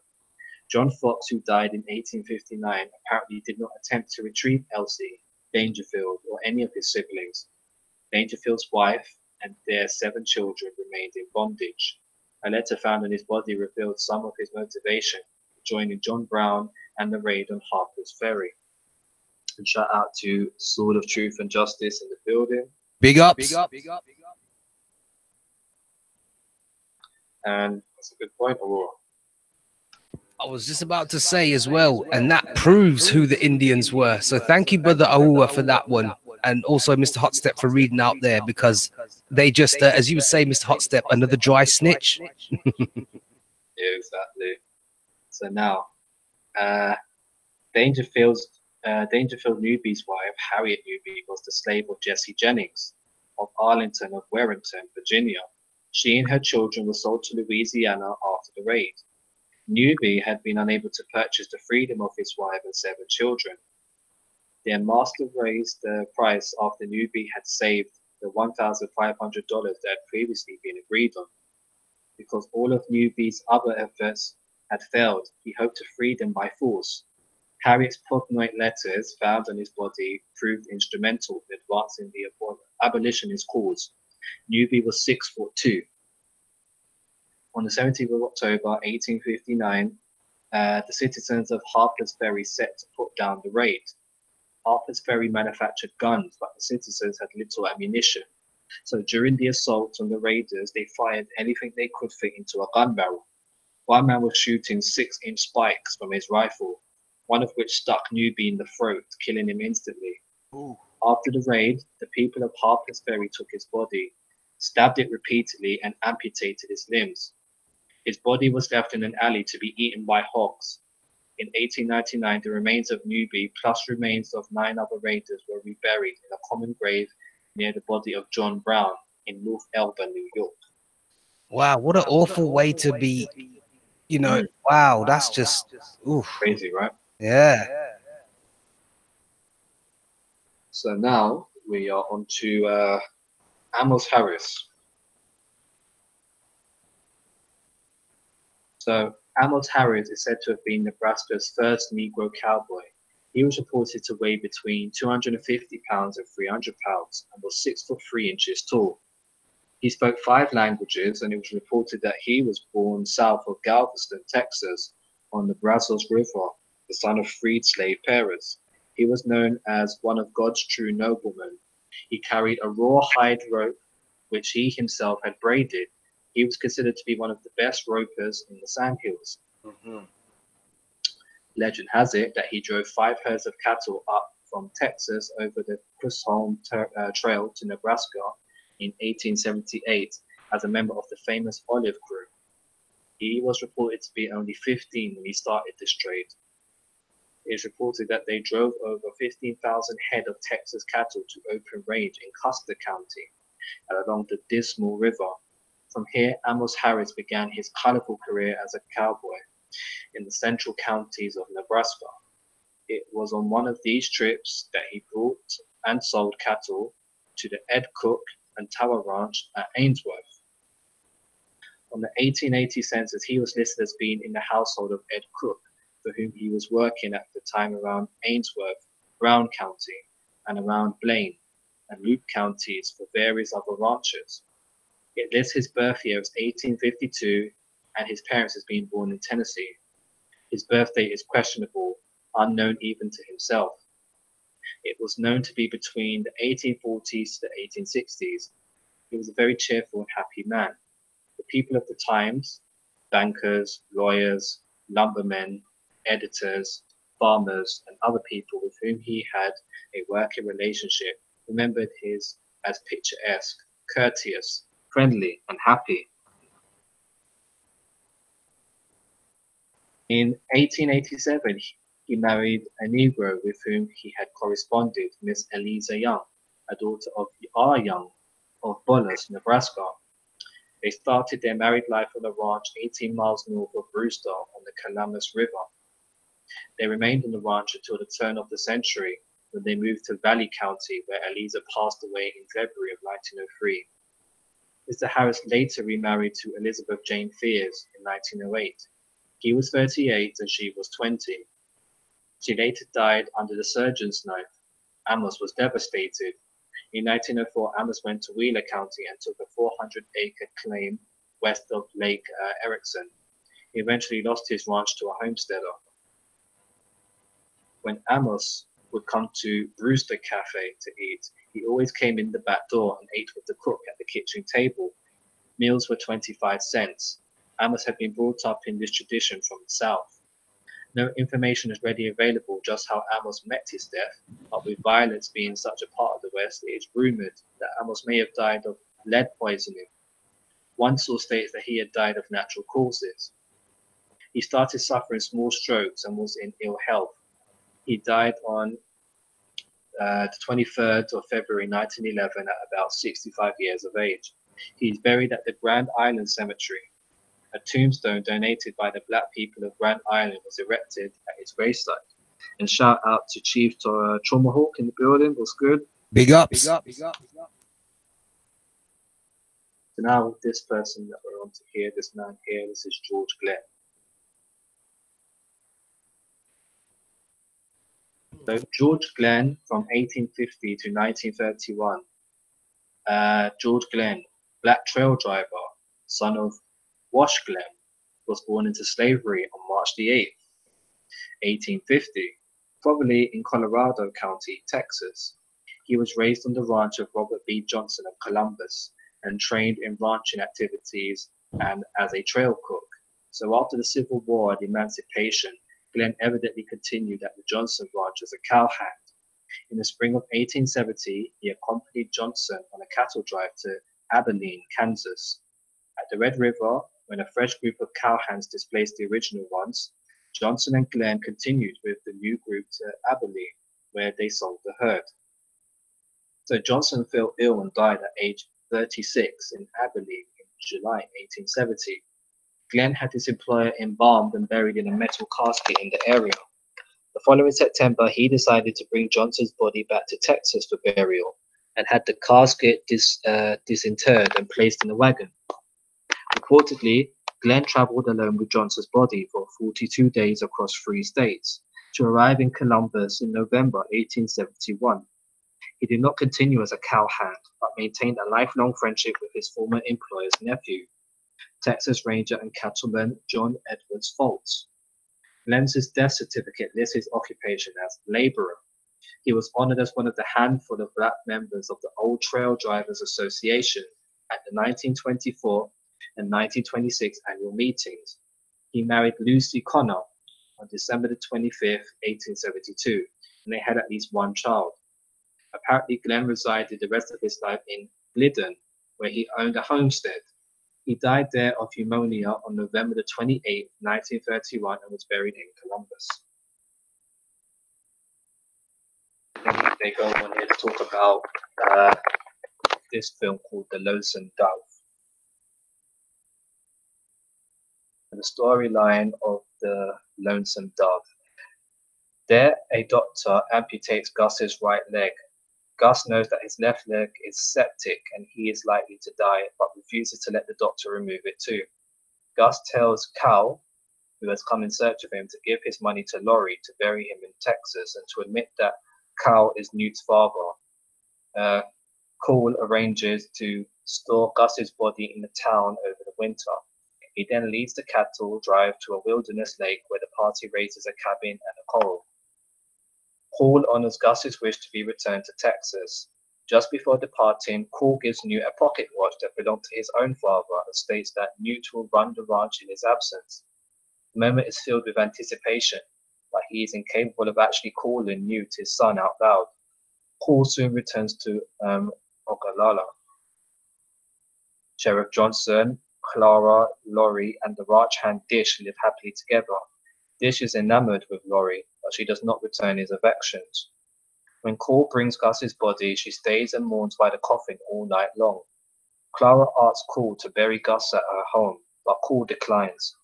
John Fox, who died in 1859, apparently did not attempt to retrieve Elsie, Dangerfield, or any of his siblings. Dangerfield's wife and their 7 children remained in bondage. A letter found on his body revealed some of his motivation for joining John Brown and the raid on Harper's Ferry. And shout out to Sword of Truth and Justice in the building.
Big ups.
And that's a good point, Aurora.
I was just about to say as well, and that proves who the Indians were. So thank you, Brother Aua, for that one. And also Mr. Hotstep for reading out there, because they just, as you would say, Mr. Hotstep, another dry snitch.
Yeah, exactly. So now, Dangerfield Newby's wife, Harriet Newby, was the slave of Jesse Jennings of Arlington of Warrenton, Virginia. She and her children were sold to Louisiana after the raid. Newby had been unable to purchase the freedom of his wife and 7 children. Their master raised the price after Newby had saved the $1,500 that had previously been agreed on. Because all of Newby's other efforts had failed, he hoped to free them by force. Harriet's Portnoy letters found on his body proved instrumental in advancing the abolitionist cause. Newby was 6'2". On the 17th of October 1859, the citizens of Harper's Ferry set to put down the raid. Harper's Ferry manufactured guns, but the citizens had little ammunition. So during the assault on the raiders, they fired anything they could fit into a gun barrel. One man was shooting 6-inch spikes from his rifle, one of which stuck Newby in the throat, killing him instantly.
Ooh.
After the raid, the people of Harper's Ferry took his body, stabbed it repeatedly, and amputated its limbs. His body was left in an alley to be eaten by hogs. In 1899, the remains of Newby, plus remains of 9 other raiders, were reburied in a common grave near the body of John Brown in North Elba, New York.
Wow, what an awful way to be, you know. Wow, that's just oof.
Crazy, right?
Yeah.
So now we are on to Amos Harris. So Amos Harris is said to have been Nebraska's first Negro cowboy. He was reported to weigh between 250 pounds and 300 pounds and was 6'3" tall. He spoke 5 languages, and it was reported that he was born south of Galveston, Texas, on the Brazos River, the son of freed slave parents. He was known as one of God's true noblemen. He carried a rawhide rope, which he himself had braided. He was considered to be one of the best ropers in the Sandhills. Legend has it that he drove 5 herds of cattle up from Texas over the Chisholm Trail to Nebraska in 1878 as a member of the famous Olive Crew. He was reported to be only 15 when he started this trade. It is reported that they drove over 15,000 head of Texas cattle to open range in Custer County and along the Dismal River. From here, Amos Harris began his colorful career as a cowboy in the central counties of Nebraska. It was on one of these trips that he brought and sold cattle to the Ed Cook and Tower Ranch at Ainsworth. On the 1880 census, he was listed as being in the household of Ed Cook, for whom he was working at the time around Ainsworth, Brown County, and around Blaine and Loup counties for various other ranchers. It lists his birth year as 1852 and his parents as being born in Tennessee. His birth date is questionable, unknown even to himself. It was known to be between the 1840s to the 1860s. He was a very cheerful and happy man. The people of the times, bankers, lawyers, lumbermen, editors, farmers, and other people with whom he had a working relationship remembered him as picturesque, courteous, friendly, and happy. In 1887, he married a Negro with whom he had corresponded, Miss Eliza Young, a daughter of R. Young of Bullis, Nebraska. They started their married life on a ranch 18 miles north of Brewster on the Columbus River. They remained on the ranch until the turn of the century, when they moved to Valley County, where Eliza passed away in February of 1903. Mr. Harris later remarried to Elizabeth Jane Fears in 1908. He was 38 and she was 20. She later died under the surgeon's knife. Amos was devastated. In 1904, Amos went to Wheeler County and took a 400-acre claim west of Lake Erickson. He eventually lost his ranch to a homesteader. When Amos would come to Brewster Cafe to eat, he always came in the back door and ate with the cook at the kitchen table. Meals were 25 cents. Amos had been brought up in this tradition from the South. No information is readily available just how Amos met his death, but with violence being such a part of the West, it is rumored that Amos may have died of lead poisoning. One source states that he had died of natural causes. He started suffering small strokes and was in ill health. He died on the 23rd of February 1911 at about 65 years of age. He is buried at the Grand Island Cemetery. A tombstone donated by the Black people of Grand Island was erected at his gravesite. And shout out to Chief Tomahawk in the building. What's good?
Big ups.
So now with this person that we're on to here, this man here, this is George Glenn. So George Glenn from 1850 to 1931. George Glenn, black trail driver, son of Wash Glenn, was born into slavery on March the 8th, 1850, probably in Colorado County, Texas. He was raised on the ranch of Robert B. Johnson of Columbus and trained in ranching activities and as a trail cook. So after the Civil War and Emancipation, Glenn evidently continued at the Johnson Ranch as a cowhand. In the spring of 1870, he accompanied Johnson on a cattle drive to Abilene, Kansas. At the Red River, when a fresh group of cowhands displaced the original ones, Johnson and Glenn continued with the new group to Abilene, where they sold the herd. So Johnson fell ill and died at age 36 in Abilene in July 1870. Glenn had his employer embalmed and buried in a metal casket in the area. The following September, he decided to bring Johnson's body back to Texas for burial and had the casket disinterred and placed in a wagon. Reportedly, Glenn traveled alone with Johnson's body for 42 days across 3 states to arrive in Columbus in November 1871. He did not continue as a cowhand, but maintained a lifelong friendship with his former employer's nephew, Texas Ranger and cattleman John Edwards Foltz. Glenn's death certificate lists his occupation as laborer. He was honored as one of the handful of black members of the Old Trail Drivers Association at the 1924 and 1926 annual meetings. He married Lucy Connor on December the 25th, 1872, and they had at least one child. Apparently, Glenn resided the rest of his life in Glidden, where he owned a homestead. He died there of pneumonia on November the 28th, 1931, and was buried in Columbus. They go on here to talk about this film called The Lonesome Dove. And the storyline of The Lonesome Dove. There, a doctor amputates Gus's right leg. Gus knows that his left leg is septic and he is likely to die, but refuses to let the doctor remove it too. Gus tells Cal, who has come in search of him, to give his money to Laurie to bury him in Texas and to admit that Cal is Newt's father. Cole arranges to store Gus's body in the town over the winter. He then leads the cattle drive to a wilderness lake where the party raises a cabin and a corral. Paul honors Gus's wish to be returned to Texas. Just before departing, Paul gives Newt a pocket watch that belonged to his own father and states that Newt will run the ranch in his absence. The moment is filled with anticipation, but he is incapable of actually calling Newt his son out loud. Paul soon returns to Ogallala. Sheriff Johnson, Clara, Laurie, and the ranch hand Dish live happily together. Dish is enamored with Laurie, but she does not return his affections. When Cole brings Gus's body, she stays and mourns by the coffin all night long. Clara asks Cole to bury Gus at her home, but Cole declines.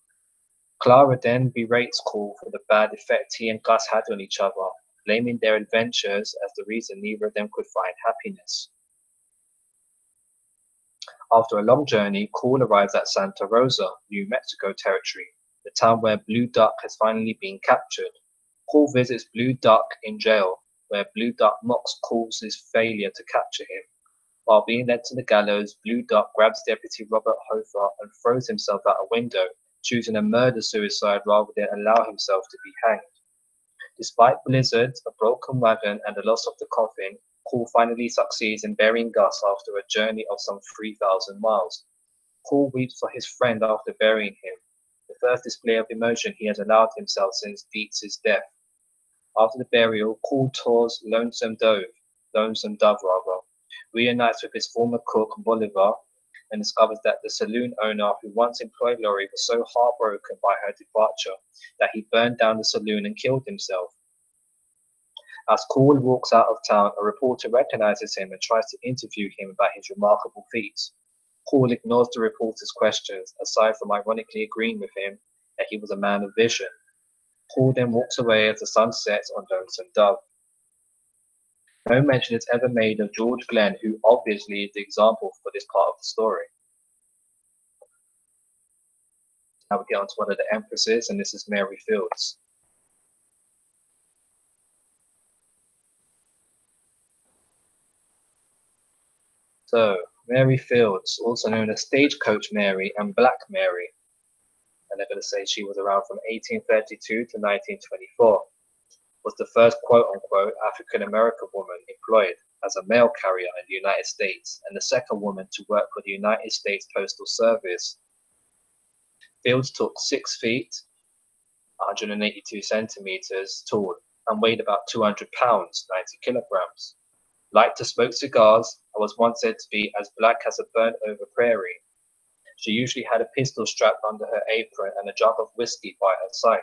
Clara then berates Cole for the bad effect he and Gus had on each other, blaming their adventures as the reason neither of them could find happiness. After a long journey, Cole arrives at Santa Rosa, New Mexico territory, the town where Blue Duck has finally been captured. Cole visits Blue Duck in jail, where Blue Duck mocks Cole's failure to capture him. While being led to the gallows, Blue Duck grabs Deputy Robert Hofer and throws himself out a window, choosing a murder-suicide rather than allow himself to be hanged. Despite blizzards, a broken wagon, and the loss of the coffin, Cole finally succeeds in burying Gus after a journey of some 3,000 miles. Cole weeps for his friend after burying him, the first display of emotion he has allowed himself since Dietz's death. After the burial, Cole tours Lonesome Dove, reunites with his former cook, Bolivar, and discovers that the saloon owner who once employed Laurie was so heartbroken by her departure that he burned down the saloon and killed himself. As Cole walks out of town, a reporter recognizes him and tries to interview him about his remarkable feats. Cole ignores the reporter's questions, aside from ironically agreeing with him that he was a man of vision. Cole then walks away as the sun sets on Lonesome Dove. No mention is ever made of George Glenn, who obviously is the example for this part of the story. Now we get on to one of the empresses, and this is Mary Fields. So, Mary Fields, also known as Stagecoach Mary and Black Mary, and they're going to say she was around from 1832 to 1924, was the first quote-unquote African-American woman employed as a mail carrier in the United States and the second woman to work for the United States Postal Service. Fields took 6 feet, 182 centimeters tall, and weighed about 200 pounds, 90 kilograms. Liked to smoke cigars and was once said to be as black as a burnt-over prairie. She usually had a pistol strapped under her apron and a jug of whiskey by her side.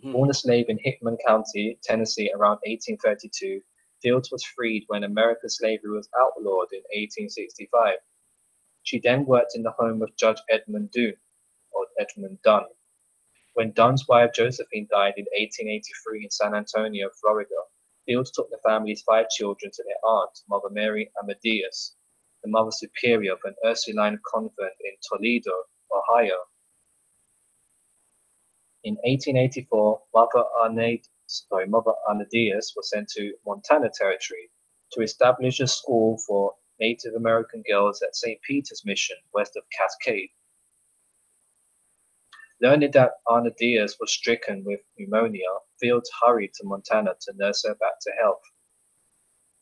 Born a slave in Hickman County, Tennessee, around 1832, Fields was freed when American slavery was outlawed in 1865. She then worked in the home of Judge Edmund Dunn. When Dunn's wife Josephine died in 1883 in San Antonio, Florida, Fields took the family's 5 children to their aunt, Mother Mary Amadeus, the Mother Superior of an Ursuline convent in Toledo, Ohio. In 1884, Mother Arnadius was sent to Montana Territory to establish a school for Native American girls at St. Peter's Mission, west of Cascade. Learning that Arnadius was stricken with pneumonia, Fields hurried to Montana to nurse her back to health.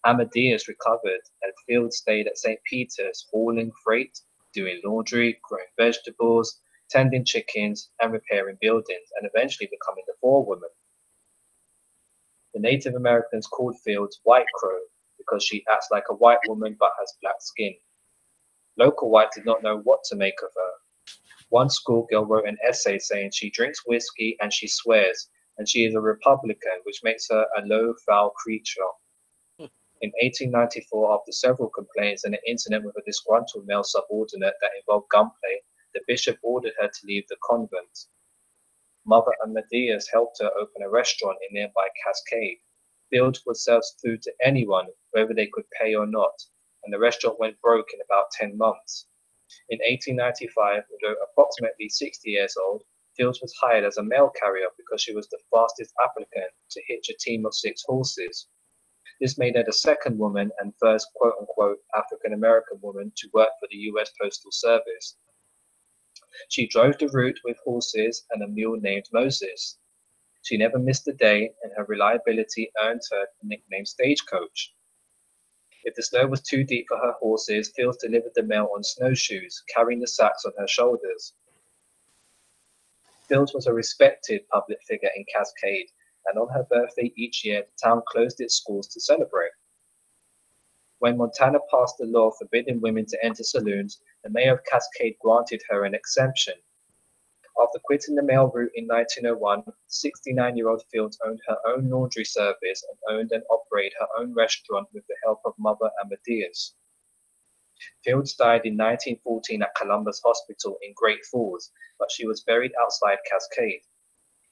Amadeus recovered, and Fields stayed at St. Peter's, hauling freight, doing laundry, growing vegetables, tending chickens, and repairing buildings, and eventually becoming the forewoman. The Native Americans called Fields White Crow because she acts like a white woman but has black skin. Local whites did not know what to make of her. One schoolgirl wrote an essay saying she drinks whiskey and she swears, and she is a Republican, which makes her a low, foul creature. In 1894, after several complaints and an incident with a disgruntled male subordinate that involved gunplay, the bishop ordered her to leave the convent. Mother Amadeus helped her open a restaurant in nearby Cascade. Fields would sell food to anyone, whether they could pay or not, and the restaurant went broke in about 10 months. In 1895, although approximately 60 years old, Fields was hired as a mail carrier because she was the fastest applicant to hitch a team of 6 horses. This made her the second woman and first quote-unquote African-American woman to work for the U.S. Postal Service. She drove the route with horses and a mule named Moses. She never missed a day, and her reliability earned her the nickname Stagecoach. If the snow was too deep for her horses, Fields delivered the mail on snowshoes, carrying the sacks on her shoulders. Fields was a respected public figure in Cascade, and on her birthday each year, the town closed its schools to celebrate. When Montana passed a law forbidding women to enter saloons, the mayor of Cascade granted her an exemption. After quitting the mail route in 1901, 69-year-old Fields owned her own laundry service and owned and operated her own restaurant with the help of Mother Amadeus. Fields died in 1914 at Columbus Hospital in Great Falls, but she was buried outside Cascade.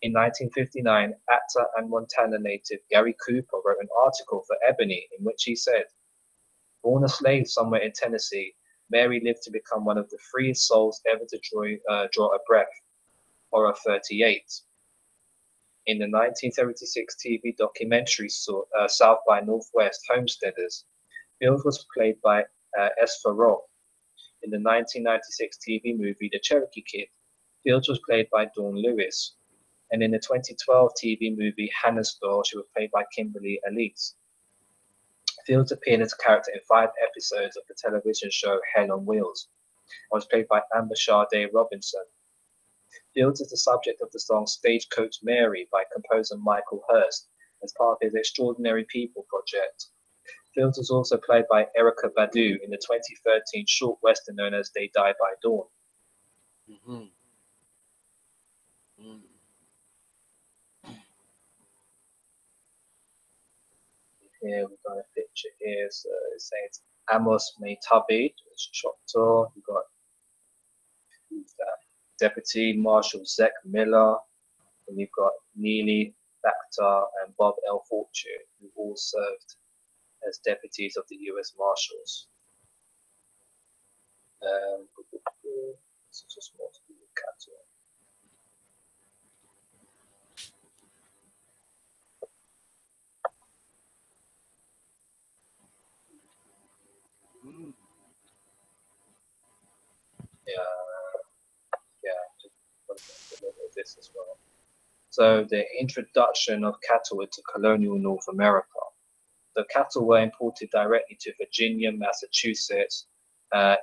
In 1959, actor and Montana native Gary Cooper wrote an article for Ebony in which he said, "Born a slave somewhere in Tennessee, Mary lived to become one of the freest souls ever to draw a breath, or a 38. In the 1976 TV documentary South by Northwest Homesteaders, Fields was played by Esfarol. In the 1996 TV movie The Cherokee Kid, Fields was played by Dawn Lewis. And in the 2012 TV movie Hannah's Store, she was played by Kimberly Elise. Fields appeared as a character in 5 episodes of the television show Hell on Wheels, and was played by Amber Sade Robinson. Fields is the subject of the song Stagecoach Mary by composer Michael Hurst as part of his Extraordinary People project. Fields was also played by Erykah Badu in the 2013 short western known as They Die by Dawn. Here we've got a picture here, so it says Amos Maytavid, it's Choctaw. We've got Deputy Marshal Zach Miller, and we've got Neely Bactar and Bob L. Fortune, who all served as deputies of the U.S. Marshals. This is just more to do with cattle. This as well. So the introduction of cattle into colonial North America. The cattle were imported directly to Virginia, Massachusetts,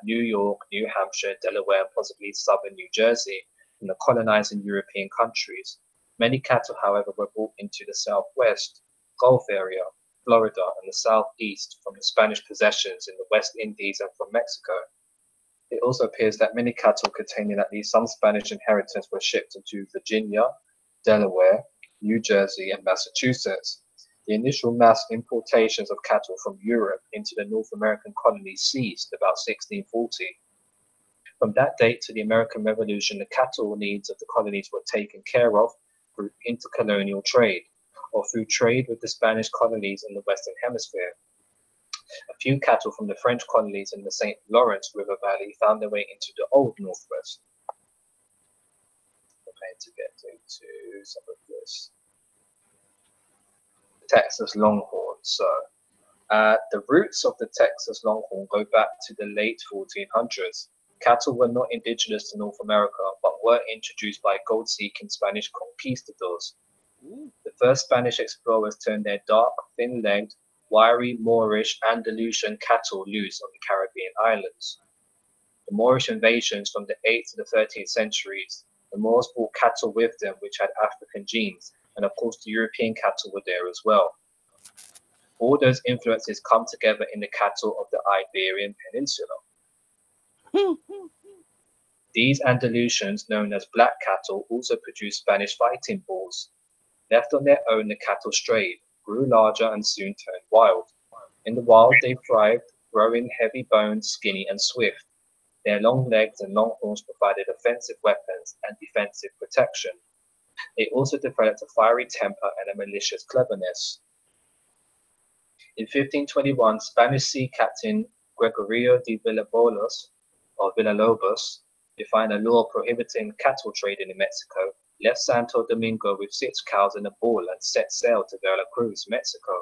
New York, New Hampshire, Delaware, and possibly southern New Jersey from the colonizing European countries. Many cattle, however, were brought into the Southwest, Gulf area, Florida, and the Southeast from the Spanish possessions in the West Indies and from Mexico. It also appears that many cattle containing at least some Spanish inheritance were shipped into Virginia, Delaware, New Jersey, and Massachusetts. The initial mass importations of cattle from Europe into the North American colonies ceased about 1640. From that date to the American Revolution, the cattle needs of the colonies were taken care of through intercolonial trade, or through trade with the Spanish colonies in the Western Hemisphere. A few cattle from the French colonies in the St. Lawrence River Valley found their way into the Old Northwest. to get into some of this. The Texas Longhorn. So the roots of the Texas Longhorn go back to the late 1400s. Cattle were not indigenous to North America, but were introduced by gold-seeking Spanish conquistadors. The first Spanish explorers turned their dark, thin-legged, wiry Moorish Andalusian cattle loose on the Caribbean islands. The Moorish invasions from the 8th to the 13th centuries, the Moors brought cattle with them which had African genes, and of course the European cattle were there as well. All those influences come together in the cattle of the Iberian Peninsula. These Andalusians, known as black cattle, also produced Spanish fighting bulls. Left on their own, the cattle strayed, grew larger, and soon turned wild. In the wild, they thrived, growing heavy boned, skinny, and swift. Their long legs and long horns provided offensive weapons and defensive protection. They also developed a fiery temper and a malicious cleverness. In 1521, Spanish sea captain Gregorio de Villalobos defined a law prohibiting cattle trading in Mexico, left Santo Domingo with 6 cows and a bull, and set sail to Veracruz, Mexico.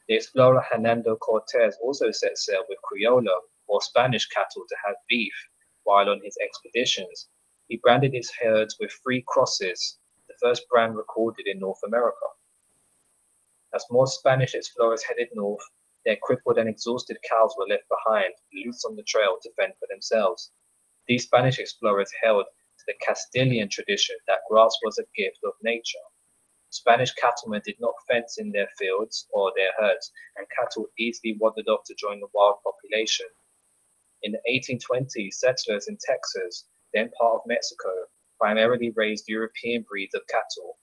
The explorer Hernando Cortez also set sail with Criollo, or Spanish cattle, to have beef. While on his expeditions, he branded his herds with 3 crosses, the first brand recorded in North America. As more Spanish explorers headed north, their crippled and exhausted cows were left behind, loose on the trail to fend for themselves. These Spanish explorers held to the Castilian tradition that grass was a gift of nature. Spanish cattlemen did not fence in their fields or their herds, and cattle easily wandered off to join the wild population. In the 1820s, settlers in Texas, then part of Mexico, primarily raised European breeds of cattle.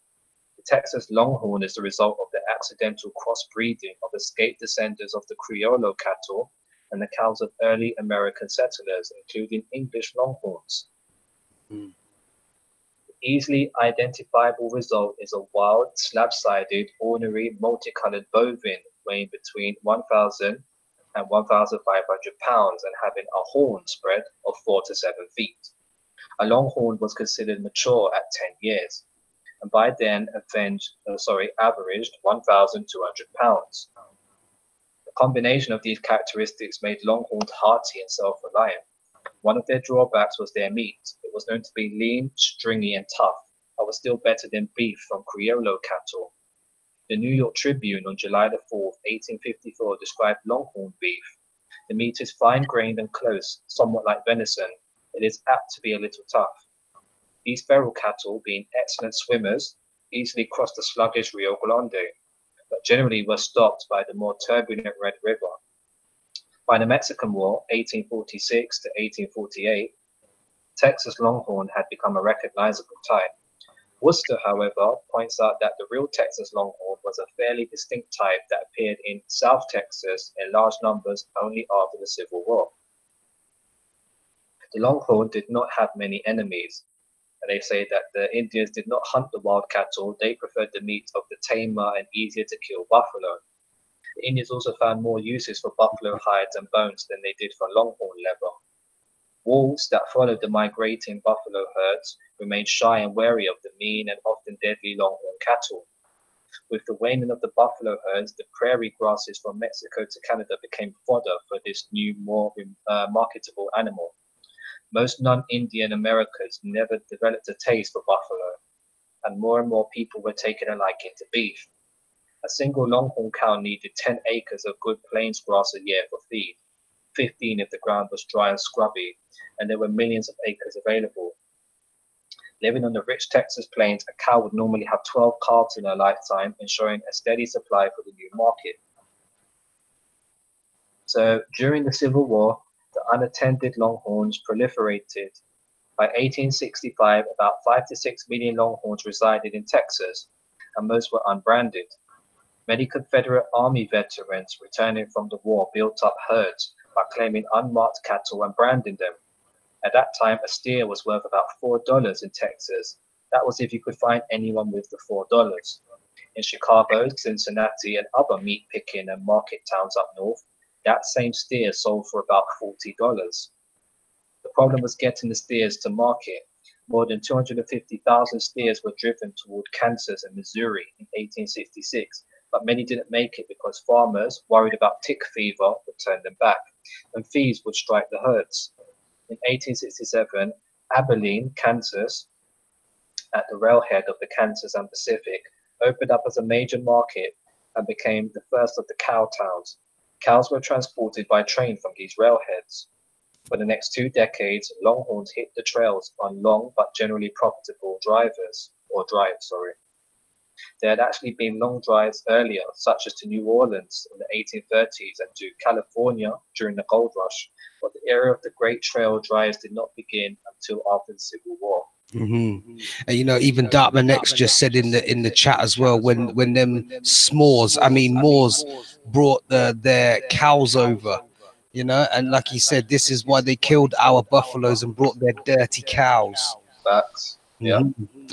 The Texas Longhorn is the result of the accidental crossbreeding of escaped descendants of the Criollo cattle and the cows of early American settlers, including English Longhorns. The easily identifiable result is a wild, slab-sided, ornery, multicolored bovine weighing between 1,000 and 1,500 pounds and having a horn spread of 4 to 7 feet. A longhorn was considered mature at 10 years, and by then averaged 1,200 pounds. The combination of these characteristics made longhorns hearty and self-reliant. One of their drawbacks was their meat. It was known to be lean, stringy, and tough, but was still better than beef from Criollo cattle. The New York Tribune on July 4, 1854 described longhorn beef. The meat is fine-grained and close, somewhat like venison. It is apt to be a little tough. These feral cattle, being excellent swimmers, easily crossed the sluggish Rio Grande, but generally were stopped by the more turbulent Red River. By the Mexican War, 1846 to 1848, Texas Longhorn had become a recognizable type. Worcester, however, points out that the real Texas Longhorn was a fairly distinct type that appeared in South Texas in large numbers only after the Civil War. The Longhorn did not have many enemies. They say that the Indians did not hunt the wild cattle, they preferred the meat of the tamer and easier to kill buffalo. The Indians also found more uses for buffalo hides and bones than they did for longhorn leather. Wolves that followed the migrating buffalo herds remained shy and wary of the mean and often deadly longhorn cattle. With the waning of the buffalo herds, the prairie grasses from Mexico to Canada became fodder for this new, more marketable animal. Most non-Indian Americans never developed a taste for buffalo, and more people were taking a liking to beef. A single longhorn cow needed 10 acres of good plains grass a year for feed, 15 if the ground was dry and scrubby, and there were millions of acres available. Living on the rich Texas plains, a cow would normally have 12 calves in her lifetime, ensuring a steady supply for the new market. So during the Civil War, the unattended longhorns proliferated. By 1865, about 5 to 6 million longhorns resided in Texas, and most were unbranded. Many Confederate Army veterans returning from the war built up herds by claiming unmarked cattle and branding them. At that time, a steer was worth about $4 in Texas. That was if you could find anyone with the $4. In Chicago, Cincinnati, and other meat-picking and market towns up north, that same steer sold for about $40. The problem was getting the steers to market. More than 250,000 steers were driven toward Kansas and Missouri in 1866, but many didn't make it because farmers, worried about tick fever, would turn them back, and thieves would strike the herds. In 1867, Abilene, Kansas, at the railhead of the Kansas and Pacific, opened up as a major market and became the first of the cow towns. Cows were transported by train from these railheads. For the next 2 decades, longhorns hit the trails on long but generally profitable drives. There had actually been long drives earlier, such as to New Orleans in the 1830s and to California during the gold rush, but the era of the Great Trail drives did not begin until after the Civil War.
And you know, even Dartman X just said in the chat as well, when them Moors brought their cows over, you know, and like he said, this is why they killed our buffaloes and brought their dirty cows.
Facts. Yeah.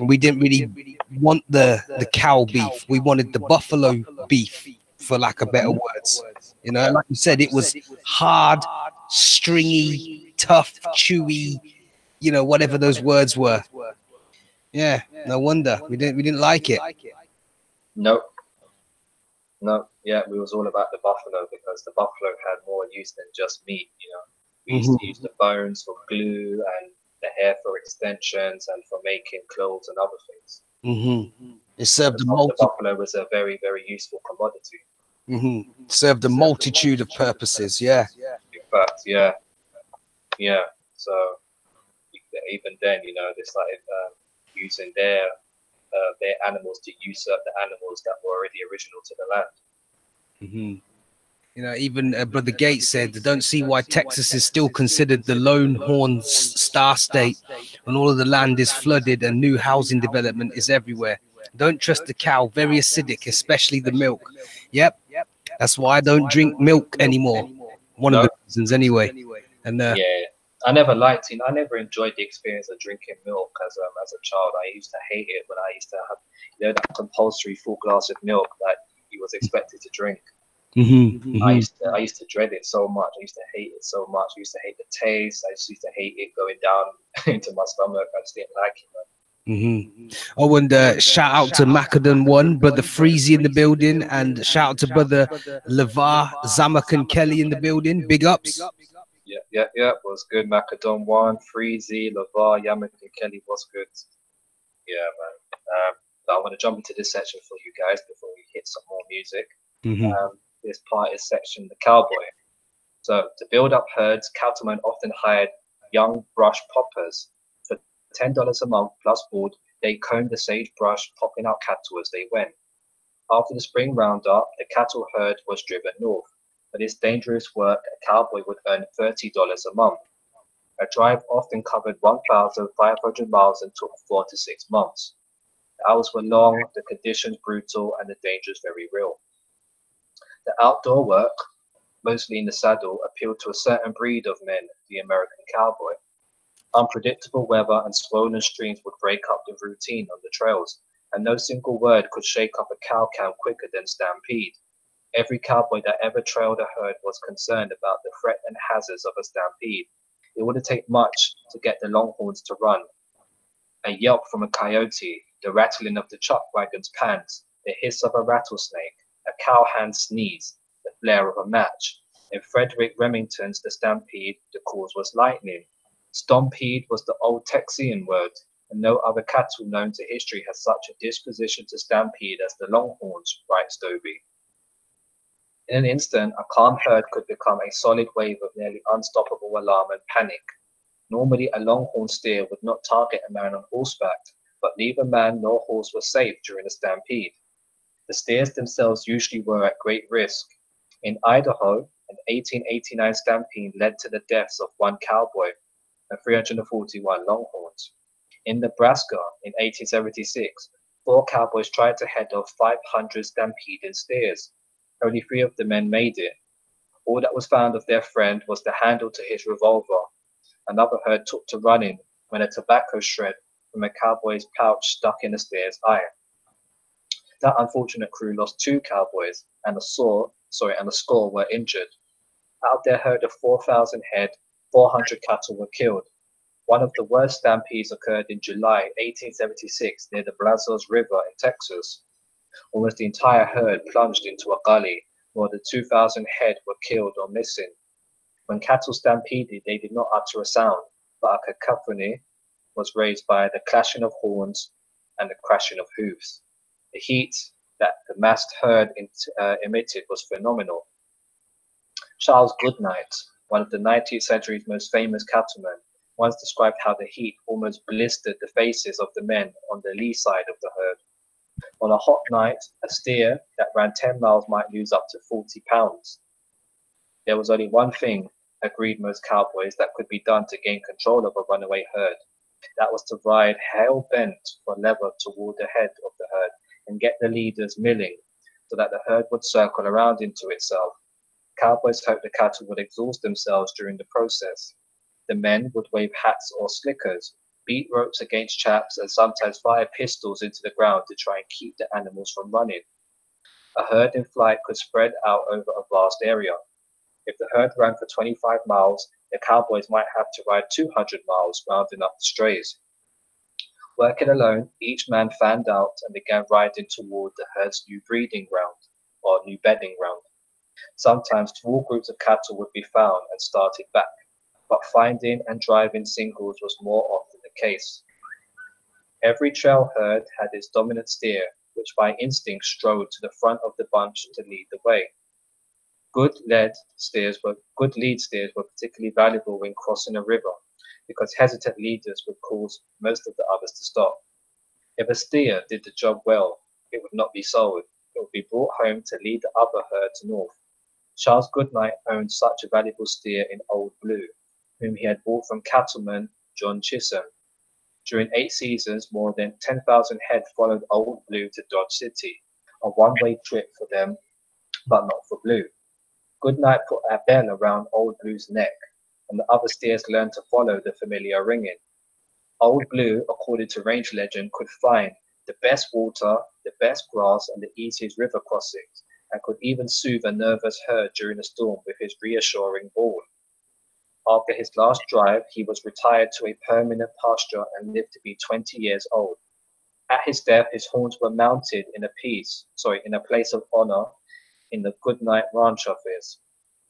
We didn't really want the cow beef. We wanted the buffalo beef, for lack of better words. You know, and like you said, it was hard, stringy, tough, chewy, you know, whatever those words were. Yeah, no wonder we didn't like it.
No, yeah, we was all about the buffalo because the buffalo had more use than just meat. You know, we used to use the bones for glue and the hair for extensions and for making clothes and other things.
It served
the buffalo was a very, very useful commodity.
Served a multitude of purposes. Yeah.
In fact, yeah. So even then, you know, they started using their animals to usurp the animals that were already original to the land.
You know, even Brother Gates said, don't see why Texas is still considered the lone horn star state when all of the land is flooded and new housing development is everywhere. Don't trust the cow, very acidic, especially the milk. Yep, that's why I don't drink milk anymore. One of the reasons anyway. And
yeah, I never liked it. I never enjoyed the experience of drinking milk as a child. I used to hate it when I used to have, you know, that compulsory full glass of milk that you was expected to drink. I used to dread it so much. I used to hate it so much. I used to hate the taste. I used to hate it going down into my stomach. I just didn't like it.
Oh, and shout out to Macadon One, brother Frazee in the building, and shout out to brother Lavar, Zamak and Kelly in the building. Big ups.
Yeah. Was good. Macadon One, Frazee, Lavar, Yamak and Kelly was good. Yeah, man. I want to jump into this section for you guys before we hit some more music. This part is section the cowboy. So to build up herds, cattlemen often hired young brush poppers. For $10 a month plus board, they combed the sagebrush, popping out cattle as they went. After the spring roundup, the cattle herd was driven north. For this dangerous work, a cowboy would earn $30 a month. A drive often covered 1,500 miles and took 4 to 6 months. The hours were long, the conditions brutal, and the dangers very real. The outdoor work, mostly in the saddle, appealed to a certain breed of men, the American cowboy. Unpredictable weather and swollen streams would break up the routine on the trails, and no single word could shake up a cow count quicker than stampede. Every cowboy that ever trailed a herd was concerned about the threat and hazards of a stampede. It wouldn't take much to get the longhorns to run. A yelp from a coyote, the rattling of the chuck wagon's pans, the hiss of a rattlesnake, a cowhand sneeze, the flare of a match. In Frederick Remington's The Stampede, the cause was lightning. Stompede was the old Texian word, and no other cattle known to history has such a disposition to stampede as the longhorns, writes Dobie. In an instant, a calm herd could become a solid wave of nearly unstoppable alarm and panic. Normally, a longhorn steer would not target a man on horseback, but neither man nor horse was safe during a stampede. The steers themselves usually were at great risk. In Idaho, an 1889 stampede led to the deaths of 1 cowboy and 341 longhorns. In Nebraska, in 1876, 4 cowboys tried to head off 500 stampeding steers. Only 3 of the men made it. All that was found of their friend was the handle to his revolver. Another herd took to running when a tobacco shred from a cowboy's pouch stuck in a steer's eye. That unfortunate crew lost 2 cowboys, and a score were injured. Out of their herd of 4,000 head, 400 cattle were killed. One of the worst stampedes occurred in July 1876 near the Brazos River in Texas. Almost the entire herd plunged into a gully. More than 2,000 head were killed or missing. When cattle stampeded, they did not utter a sound, but a cacophony was raised by the clashing of horns and the crashing of hooves. The heat that the massed herd emitted was phenomenal. Charles Goodnight, one of the 19th century's most famous cattlemen, once described how the heat almost blistered the faces of the men on the lee side of the herd. On a hot night, a steer that ran 10 miles might lose up to 40 pounds. There was only one thing, agreed most cowboys, that could be done to gain control of a runaway herd. That was to ride hell-bent for leather toward the head of the herd and get the leaders milling so that the herd would circle around into itself. Cowboys hoped the cattle would exhaust themselves during the process. The men would wave hats or slickers, beat ropes against chaps, and sometimes fire pistols into the ground to try and keep the animals from running. A herd in flight could spread out over a vast area. If the herd ran for 25 miles, the cowboys might have to ride 200 miles rounding up the strays. Working alone, each man fanned out and began riding toward the herd's new breeding ground or new bedding ground. Sometimes small groups of cattle would be found and started back, but finding and driving singles was more often the case. Every trail herd had its dominant steer, which by instinct strode to the front of the bunch to lead the way. Good lead steers were particularly valuable when crossing a river, because hesitant leaders would cause most of the others to stop. If a steer did the job well, it would not be sold. It would be brought home to lead the other herds north. Charles Goodnight owned such a valuable steer in Old Blue, whom he had bought from cattleman John Chisholm. During 8 seasons, more than 10,000 head followed Old Blue to Dodge City, a one-way trip for them, but not for Blue. Goodnight put a bell around Old Blue's neck, and the other steers learned to follow the familiar ringing. Old Blue, according to range legend, could find the best water, the best grass, and the easiest river crossings, and could even soothe a nervous herd during a storm with his reassuring bawl. After his last drive, he was retired to a permanent pasture and lived to be 20 years old. At his death, his horns were mounted in a place of honor in the Goodnight Ranch office.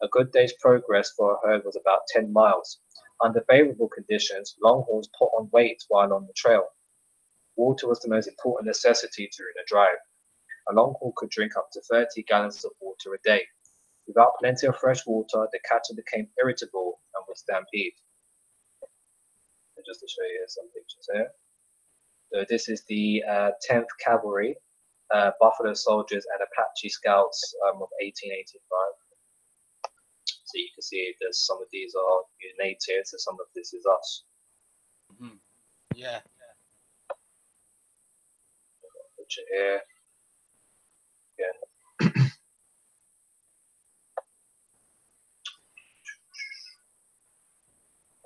A good day's progress for a herd was about 10 miles. Under favorable conditions, longhorns put on weight while on the trail. Water was the most important necessity during a drive. A longhorn could drink up to 30 gallons of water a day. Without plenty of fresh water, the cattle became irritable and would stampede. And just to show you some pictures here. So this is the 10th Cavalry, Buffalo Soldiers and Apache Scouts of 1885. So you can see there's some of these are natives and some of this is us.
Mm-hmm. Yeah.
Picture here. Again.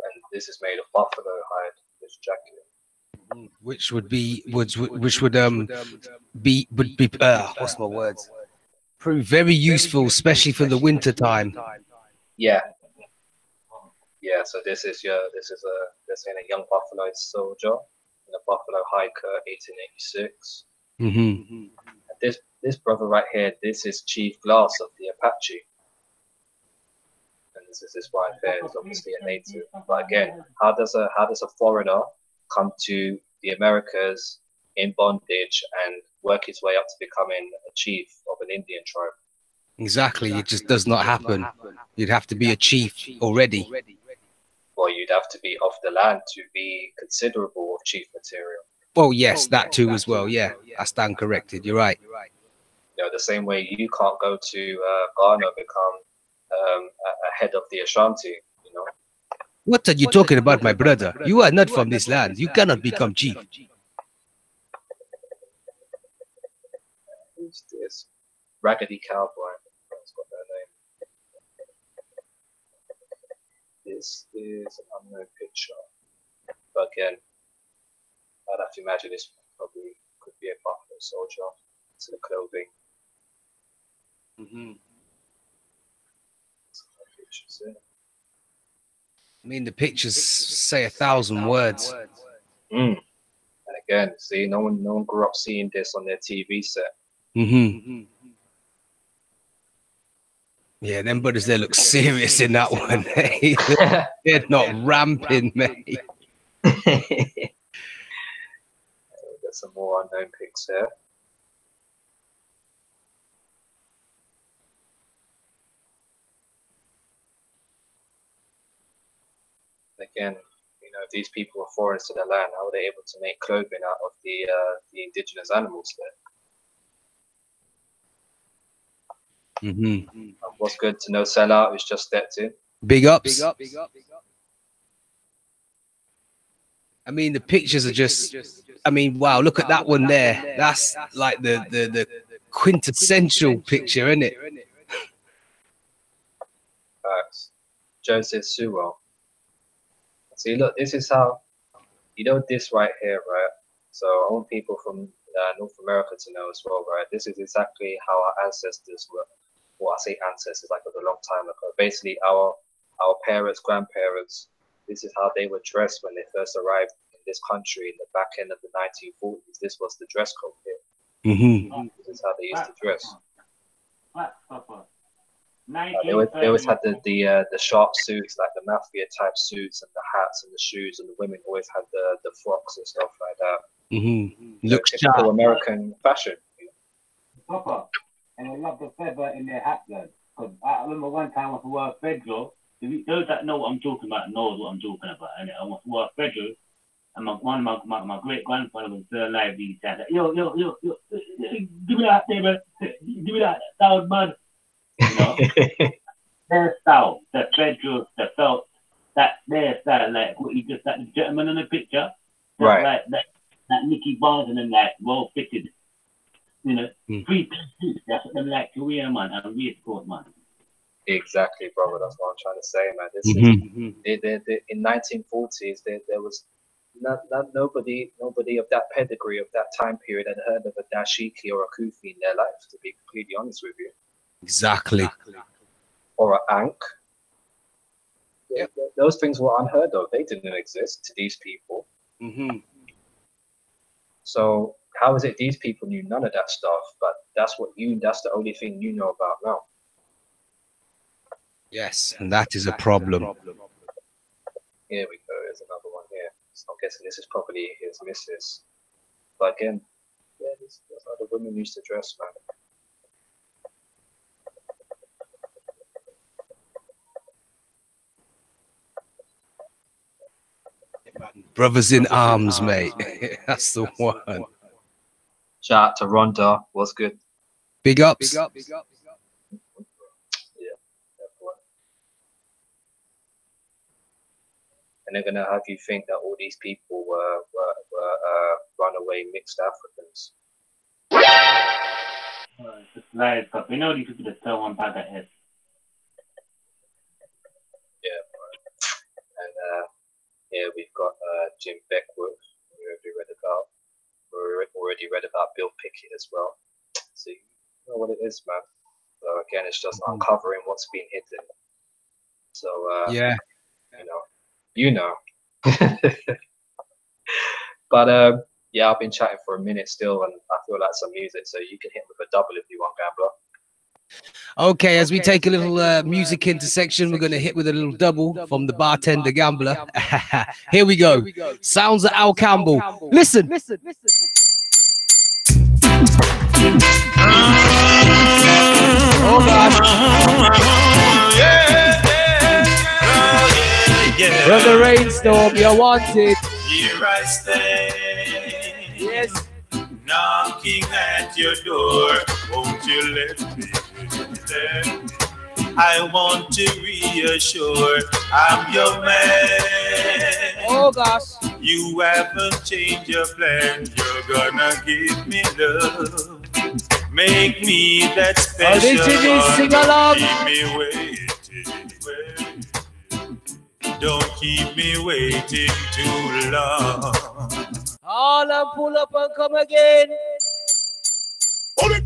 And this is made of buffalo hide, this jacket.
Which would be what's my words? Prove very useful, especially for the winter time.
Yeah. Yeah, so this is a young buffalo soldier in a buffalo hiker, 1886.
Mm-hmm.
And this brother right here, this is Chief Glass of the Apache. And this is his wife here, is obviously a native. But again, how does a foreigner come to the Americas in bondage and work his way up to becoming a chief of an Indian tribe?
Exactly, it just does not happen. You'd have to be a chief already.
Or you'd have to be off the land to be considerable of chief material.
Oh yes, that too as well. Yeah, I stand corrected. You're right.
You know, the same way you can't go to Ghana become a head of the Ashanti. You know.
What are you talking about, my brother? You are not from this land. You cannot become chief.
Who's this? Raggedy Cowboy. That's got their name. This is an unknown picture. But again, I'd have to imagine this probably could be a buffalo soldier to the clothing.
Mm-hmm.
Some pictures here.
I mean, the pictures say 1,000 words.
And again, see, no one grew up seeing this on their TV set.
Yeah, them brothers there look serious in that one. They're not ramping, mate.
Get some more unknown pics here. Again, you know, if these people are foreigners to the land, how are they able to make clothing out of the indigenous animals there? What's good to know sell out is just stepped in.
Big ups. I mean, the pictures are just, I mean, wow, look at that one there. That's like the quintessential picture, isn't it?
Facts. Joseph Sewell. See, look, this is how, you know, this right here, right? So I want people from North America to know as well, right? This is exactly how our ancestors were. Well, I say ancestors, like a long time ago. Basically, our parents, grandparents, this is how they were dressed when they first arrived in this country in the back end of the 1940s. This was the dress code here. This is how they used to dress. They always had the sharp suits, like the mafia type suits, and the hats and the shoes, and the women always had the frocks and stuff like that.
Looks
typical American fashion.
And I love the feather in their hat then. Because I remember one time I was work federal. Those that know what I'm talking about knows what I'm talking about. And I was work federal, and one of my great grandfather was still alive. He said, yo, give me that, David. Give me that sound, man. You know, their style, the federal, the felt, that their style, like what you just, like the gentleman in the picture,
right?
Like that Nicky Barnes and then like well fitted, you know, 3-piece suits. That's what them like to wear, man, and wear sport, man.
Exactly, brother. That's what I'm trying to say, man. This is in 1940s. There was nobody of that pedigree of that time period had heard of a dashiki or a kufi in their life. To be completely honest with you.
Exactly.
Or an ankh. Yep. Those things were unheard of. They didn't exist to these people. So how is it these people knew none of that stuff? But that's the only thing you know about now.
Yes, and that is a problem.
Here we go. There's another one here. So I'm guessing this is probably his missus. But again, yeah, that's how the women used to dress, man.
Brothers in arms, mate. That's the one.
Shout out to Rhonda. What's good?
Big ups.
Yeah. And they're gonna have you think that all these people were runaway mixed Africans.
It's lies, but we know these people that sell one bag of heads.
Yeah, and here we've got Jim Beckwood, who we already read about Bill Pickett as well. So you know what it is, man. So again, it's just uncovering what's been hidden. So
yeah,
you know. But yeah, I've been chatting for a minute still, and I feel like some music, so you can hit with a double if you want, Gambler.
Okay, as we take a little music intersection, we're going to hit with a little double from the bartender Gambler. Here we go. Sounds of Al Campbell. Listen. Oh, gosh. Brother Rainstorm, you're wanted.
Here I stand.
Yes.
Knocking at your door. Won't you let me there? I want to reassure I'm your man.
Oh gosh.
You haven't changed your plan. You're gonna give me love. Make me that special
sing along.
Keep me waiting. Don't keep me waiting too long.
All and pull up and come again.
Hold it.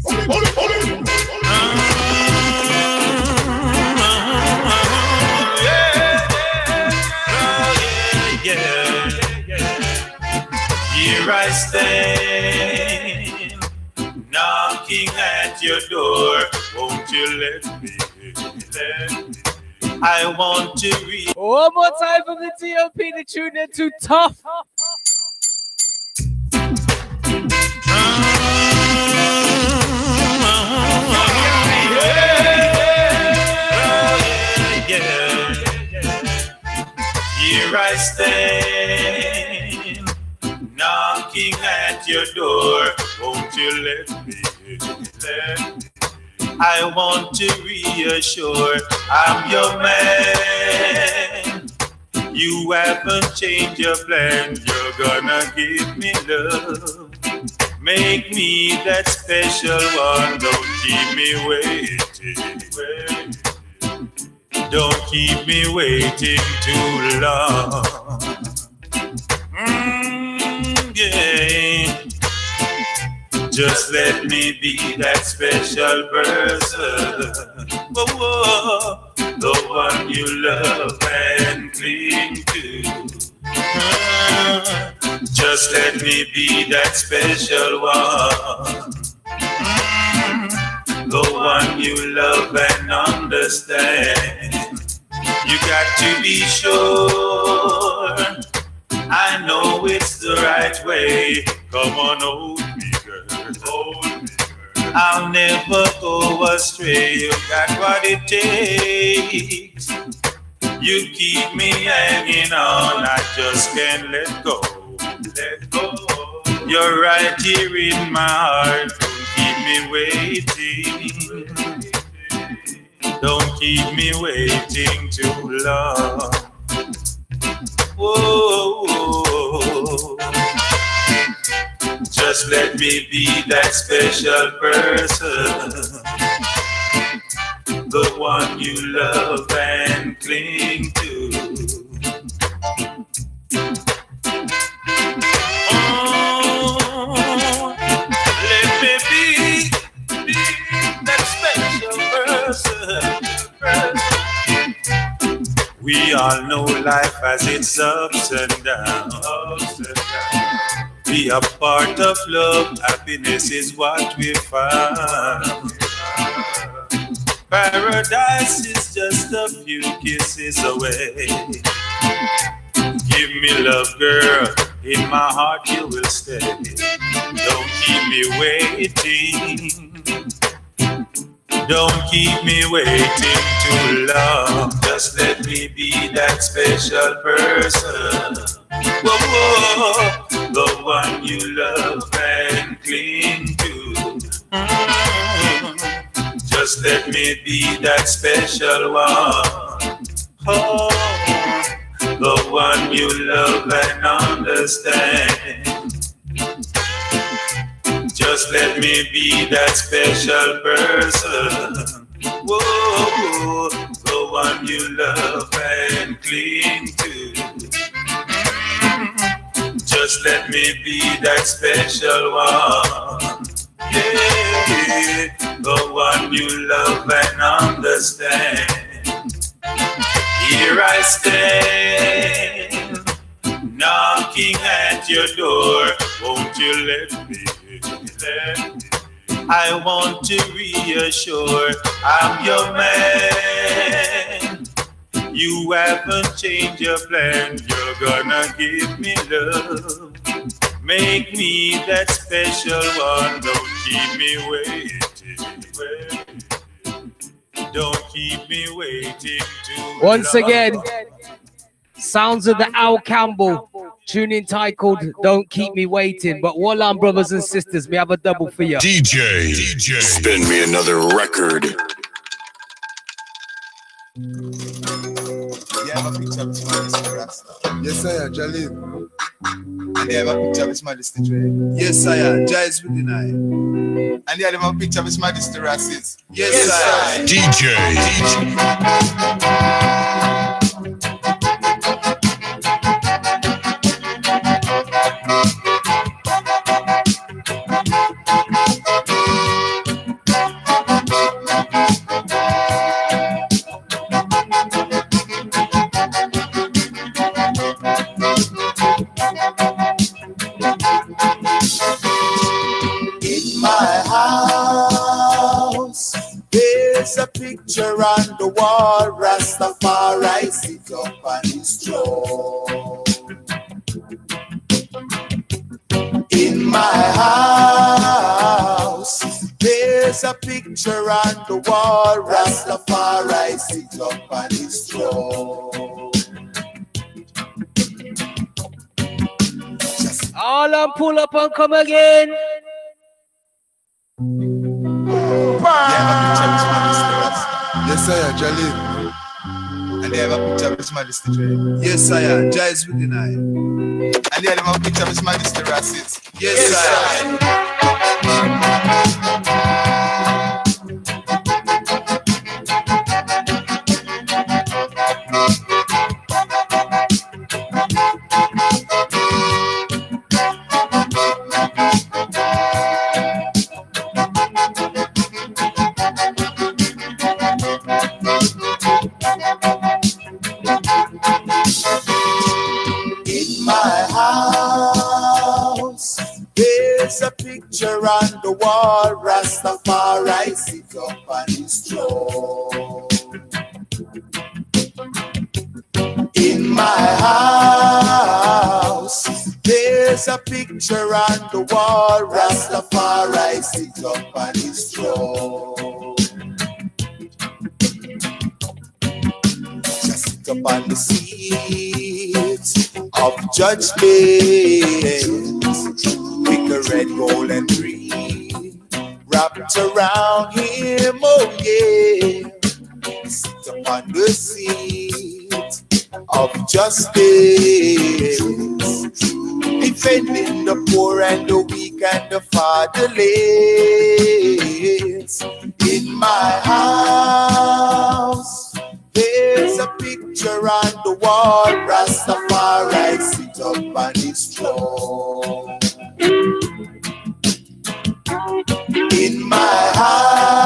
won't you let me? I want to read.
One more time from the TOP to tune in to Tough.
Here I stand, knocking at your door. Won't you let me? I want to reassure I'm your man. You haven't changed your plan. You're gonna give me love. Make me that special one. Don't keep me waiting. Don't keep me waiting too long. Yeah. Just let me be that special person. Oh, the one you love and cling to. Just let me be that special one. The one you love and understand. You got to be sure I know it's the right way. Come on, hold me, girl. Hold me, girl. I'll never go astray. You got what it takes. You keep me hanging on. I just can't let go. Let go. You're right here in my heart. Don't keep me waiting. Don't keep me waiting too long. Whoa. Just let me be that special person. The one you love and cling to. We all know life has its ups and downs. Be a part of love, happiness is what we find. Paradise is just a few kisses away. Give me love, girl, in my heart you will stay. Don't keep me waiting. Don't keep me waiting too long. Just let me be that special person. Whoa, whoa, the one you love and cling to. Just let me be that special one. Oh, the one you love and understand. Just let me be that special person. Whoa, the one you love and cling to. Just let me be that special one. Yeah, the one you love and understand. Here I stand, knocking at your door. Won't you let me? I want to reassure I'm your man. You haven't changed your plan. You're gonna give me love. Make me that special one. Don't keep me waiting. Don't keep me waiting too
Once
long.
again, sounds of the Al Campbell. Tune entitled Don't Keep Me Waiting. But hold on, brothers and sisters, we have a double for you.
DJ, spin me another record.
You have a picture of Mr. Rasta? Yes, I am, Jalil. And you have a picture of Mr. Dre? Yes, I am, Jais with deny. And you have a picture of Mr. Rassis? Yes, I am.
DJ.
In my house, There's a picture on the wall, Rastafari sit up on his throne. In my house, there's a picture on the wall, Rastafari sit up on his throne.
All and pull up and come again.
Yes, sir, Jalil. And they have a picture of His Majesty. Yes, sir, Jah is within I. And they have a picture of His Majesty Rasis. Yes, sir. There's a picture on the wall, Rastafari sit up on his throne. In my house, there's a picture on the wall, Rastafari sit up on his throne. Just sit up on the seat of judgment. The red, gold, and green wrapped around him, oh yeah. Sit upon the seat of justice, defending the poor and the weak and the fatherless. In my house, there's a picture on the wall, Rastafari sit up on his throne. In my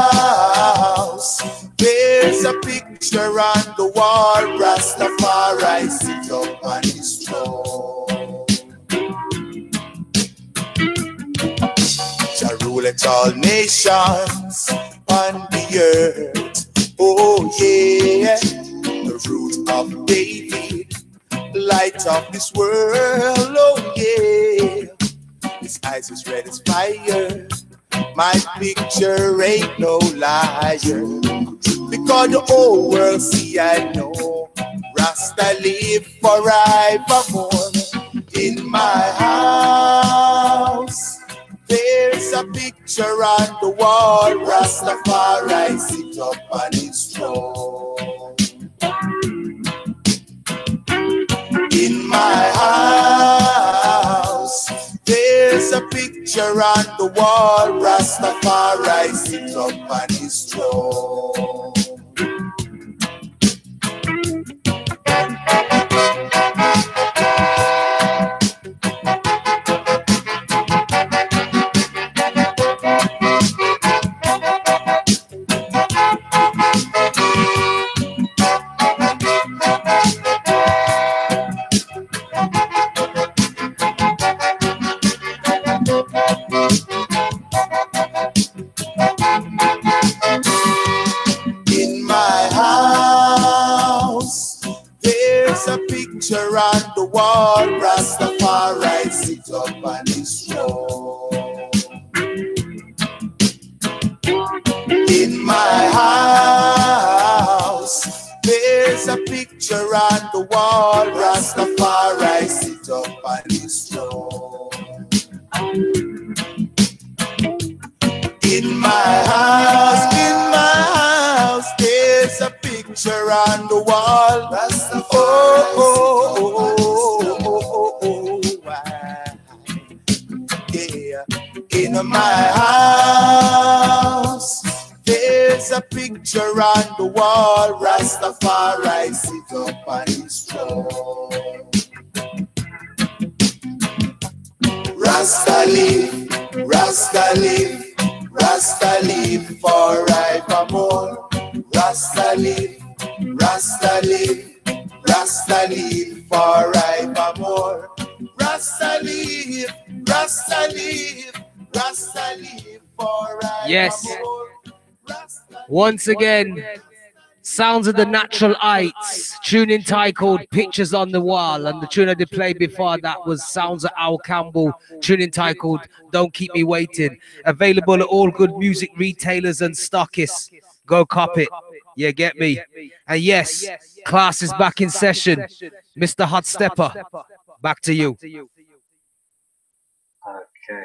house, there's a picture on the wall, Rastafari sit up on his throne. Jah ruleth all nations on the earth, oh yeah. The root of David, light of this world, oh yeah. His eyes is red as fire, my picture ain't no liar. Because the whole world see I know, Rasta live forevermore. In my house, there's a picture on the wall, Rastafari sit up on his throne. In my house, there's a picture on the wall, Rastafari sit up on his throne. On the wall, Rastafari sit up on his throne. In my house, there's a picture on the wall, Rastafari sit up on his throne. In my house, there's a picture on the wall, Rastafari. In my house, there's a picture on the wall, Rastafari sit up on his throne. Rasta live, Rasta live, Rasta live forevermore. Rasta live, Rasta live, Rasta live forevermore. Rasta live, Rasta live, Rasta live forevermore.
Yes. Once again, sounds of the natural heights. Tune entitled Pictures on the Wall. And the tune I did play before that was Sounds of Al Campbell. Tune entitled Don't Keep Me Waiting. Available at all good music retailers and stockists. Go cop it. Yeah, get me. And yes, class is back in session. Mr. Hot Stepper, back to you.
Okay.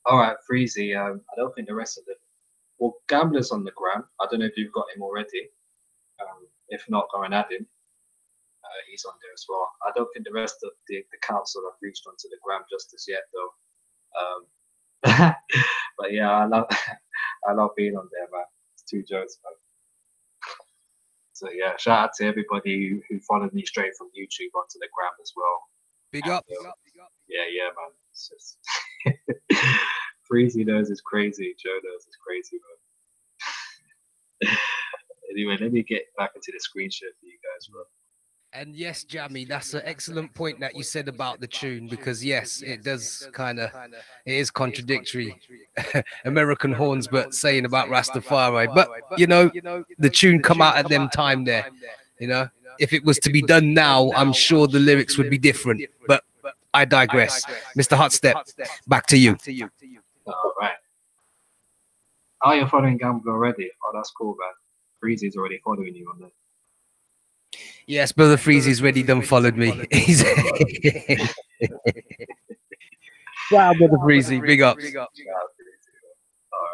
All right, Frazee. I don't think the rest of the Gambler's on the gram. I don't know if you've got him already. If not, go and add him. He's on there as well. I don't think the rest of the council have reached onto the gram just as yet, though. But yeah, I love being on there, man. It's two jokes, man. So yeah, shout out to everybody who followed me straight from YouTube onto the gram as well.
Big up.
Yeah, man. It's just Frazee knows it's crazy. Joe knows it's crazy, man. Anyway, let me get back into the screen share for you guys, bro.
And yes, Jammy, that's an excellent point that you said about the tune, because yes, it does it is contradictory. American horns, but saying about Rastafari. But you know, the tune come out at them time there. You know, if it was to be done now, I'm sure the lyrics would be different. But I digress. Mr. Hotstep, back to you.
All right. Oh, you're following Gambler already? Oh, that's cool, man. Freezy's already following you on there.
Yes, brother Freezy's already done followed me. Wow, brother Freezy, big up.
All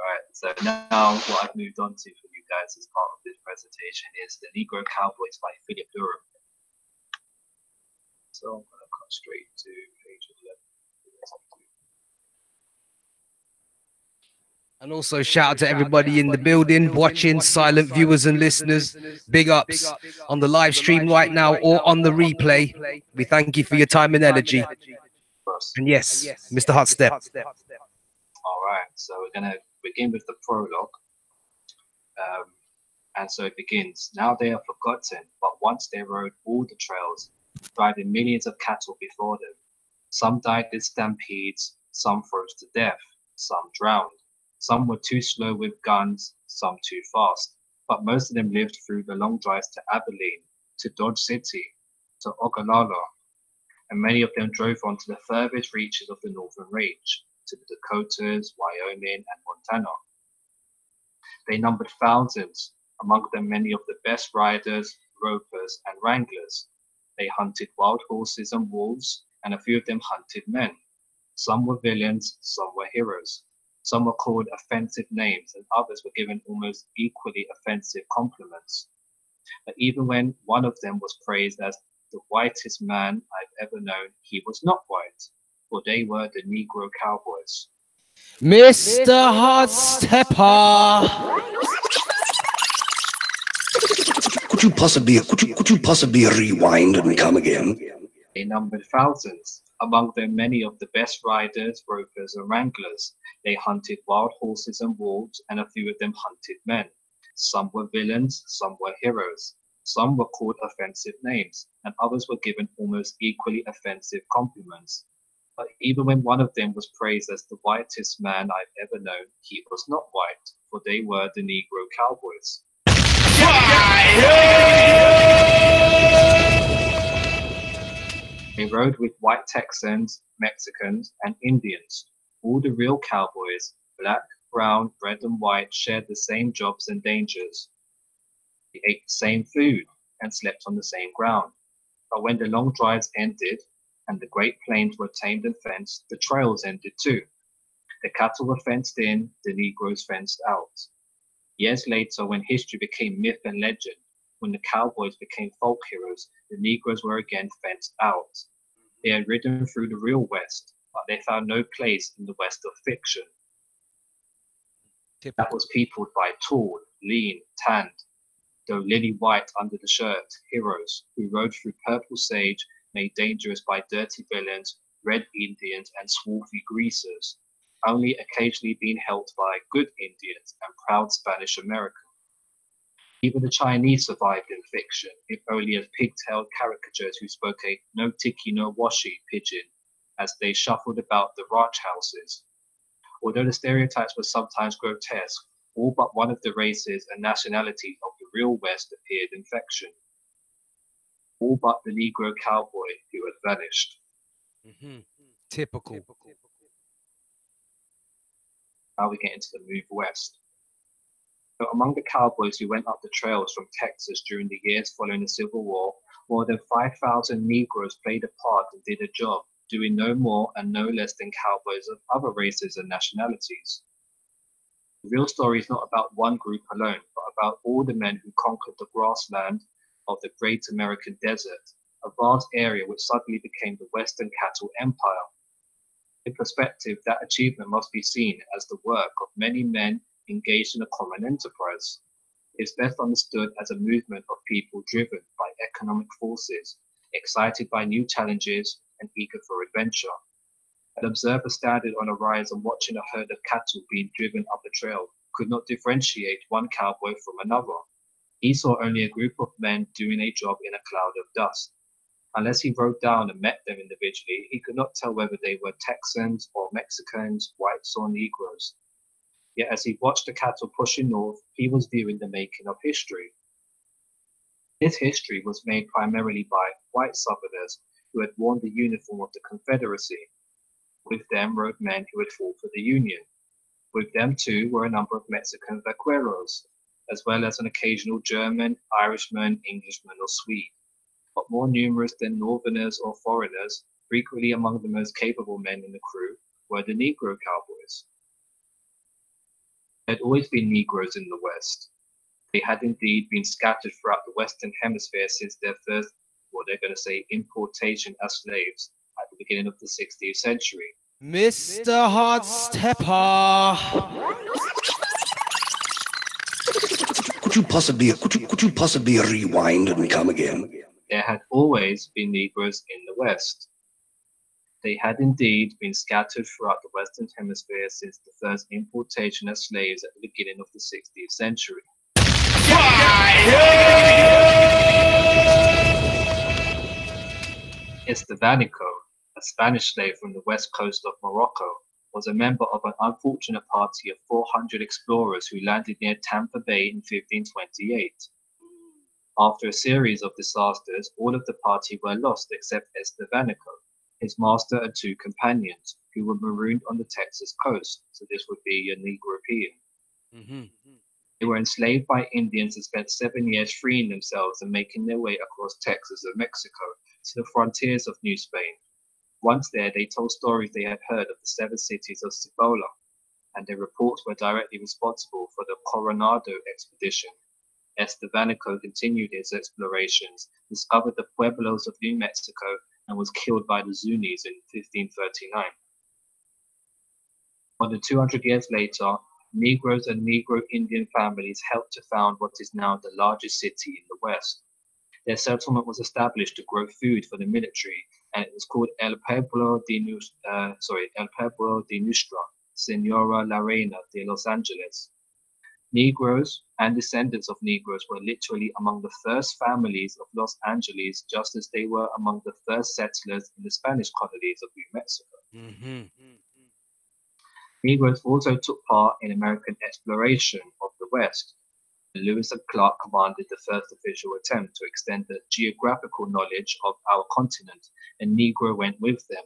right. So now what I've moved on to for you guys as part of this presentation is The Negro Cowboys by Philip Durham. So I'm going to come straight to page 11.
And also shout out to everybody in the building, watching, silent viewers and listeners. Big ups on the live stream right now or on the replay. We thank you for your time and energy. And yes, Mr. Hotstep.
All right, so we're going to begin with the prologue. And so it begins. Now they are forgotten, but once they rode all the trails, driving millions of cattle before them. Some died in stampedes, some froze to death, some drowned. Some were too slow with guns, some too fast, but most of them lived through the long drives to Abilene, to Dodge City, to Ogallala, and many of them drove on to the furthest reaches of the Northern Range, to the Dakotas, Wyoming, and Montana. They numbered thousands, among them many of the best riders, ropers, and wranglers. They hunted wild horses and wolves, and a few of them hunted men. Some were villains, some were heroes. Some were called offensive names, and others were given almost equally offensive compliments. But even when one of them was praised as the whitest man I've ever known, he was not white, for they were the Negro Cowboys.
Mr. Hotstepper.
Could you possibly rewind and come again?
They numbered thousands, among them many of the best riders, ropers, and wranglers. They hunted wild horses and wolves, and a few of them hunted men. Some were villains, some were heroes. Some were called offensive names, and others were given almost equally offensive compliments. But even when one of them was praised as the whitest man I've ever known, he was not white, for they were the Negro Cowboys. They rode with white Texans, Mexicans, and Indians. All the real cowboys, black, brown, red, and white, shared the same jobs and dangers. They ate the same food and slept on the same ground. But when the long drives ended and the Great Plains were tamed and fenced, the trails ended too. The cattle were fenced in, the Negroes fenced out. Years later, when history became myth and legend, when the cowboys became folk heroes, the Negroes were again fenced out. They had ridden through the real West, but they found no place in the West of fiction. That was peopled by tall, lean, tanned, though lily white under the shirt, heroes who rode through purple sage, made dangerous by dirty villains, red Indians, and swarthy greasers, only occasionally being helped by good Indians and proud Spanish Americans. Even the Chinese survived in fiction, if only as pig-tailed caricatures who spoke a no tiki no washi pidgin as they shuffled about the ranch houses. Although the stereotypes were sometimes grotesque, all but one of the races and nationalities of the real West appeared in fiction. All but the Negro cowboy who had vanished.
Typical.
Now we get into the move west. So among the cowboys who went up the trails from Texas during the years following the Civil War, more than 5,000 Negroes played a part and did a job, doing no more and no less than cowboys of other races and nationalities. The real story is not about one group alone, but about all the men who conquered the grassland of the Great American Desert, a vast area which suddenly became the Western Cattle Empire. In perspective, that achievement must be seen as the work of many men engaged in a common enterprise. It is best understood as a movement of people driven by economic forces, excited by new challenges and eager for adventure. An observer standing on a rise and watching a herd of cattle being driven up a trail could not differentiate one cowboy from another. He saw only a group of men doing a job in a cloud of dust. Unless he rode down and met them individually, he could not tell whether they were Texans or Mexicans, whites or Negroes. Yet as he watched the cattle pushing north, he was viewing the making of history. This history was made primarily by white Southerners who had worn the uniform of the Confederacy. With them rode men who had fought for the Union. With them too were a number of Mexican vaqueros, as well as an occasional German, Irishman, Englishman or Swede. But more numerous than Northerners or foreigners, frequently among the most capable men in the crew, were the Negro cowboys. There had always been Negroes in the West. They had indeed been scattered throughout the Western Hemisphere since their first, what they're going to say, importation as slaves at the beginning of the 16th century.
Mr. Hard Stepper.
Could you possibly rewind and come again?
There had always been Negroes in the West. They had indeed been scattered throughout the Western Hemisphere since the first importation of slaves at the beginning of the 16th century. Estevanico, a Spanish slave from the west coast of Morocco, was a member of an unfortunate party of 400 explorers who landed near Tampa Bay in 1528. After a series of disasters, all of the party were lost except Estevanico, his master and two companions, who were marooned on the Texas coast, so this would be a Negro-European. They were enslaved by Indians and spent 7 years freeing themselves and making their way across Texas and Mexico to the frontiers of New Spain. Once there, they told stories they had heard of the 7 cities of Cibola, and their reports were directly responsible for the Coronado expedition. Estevanico continued his explorations, discovered the pueblos of New Mexico, and was killed by the Zunis in 1539. More than 200 years later, Negroes and Negro Indian families helped to found what is now the largest city in the West. Their settlement was established to grow food for the military, and it was called El Pueblo de Nuestra, Senora La Reina de Los Angeles. Negroes and descendants of Negroes were literally among the first families of Los Angeles, just as they were among the first settlers in the Spanish colonies of New Mexico. Negroes also took part in American exploration of the West. Lewis and Clark commanded the first official attempt to extend the geographical knowledge of our continent, and Negro went with them.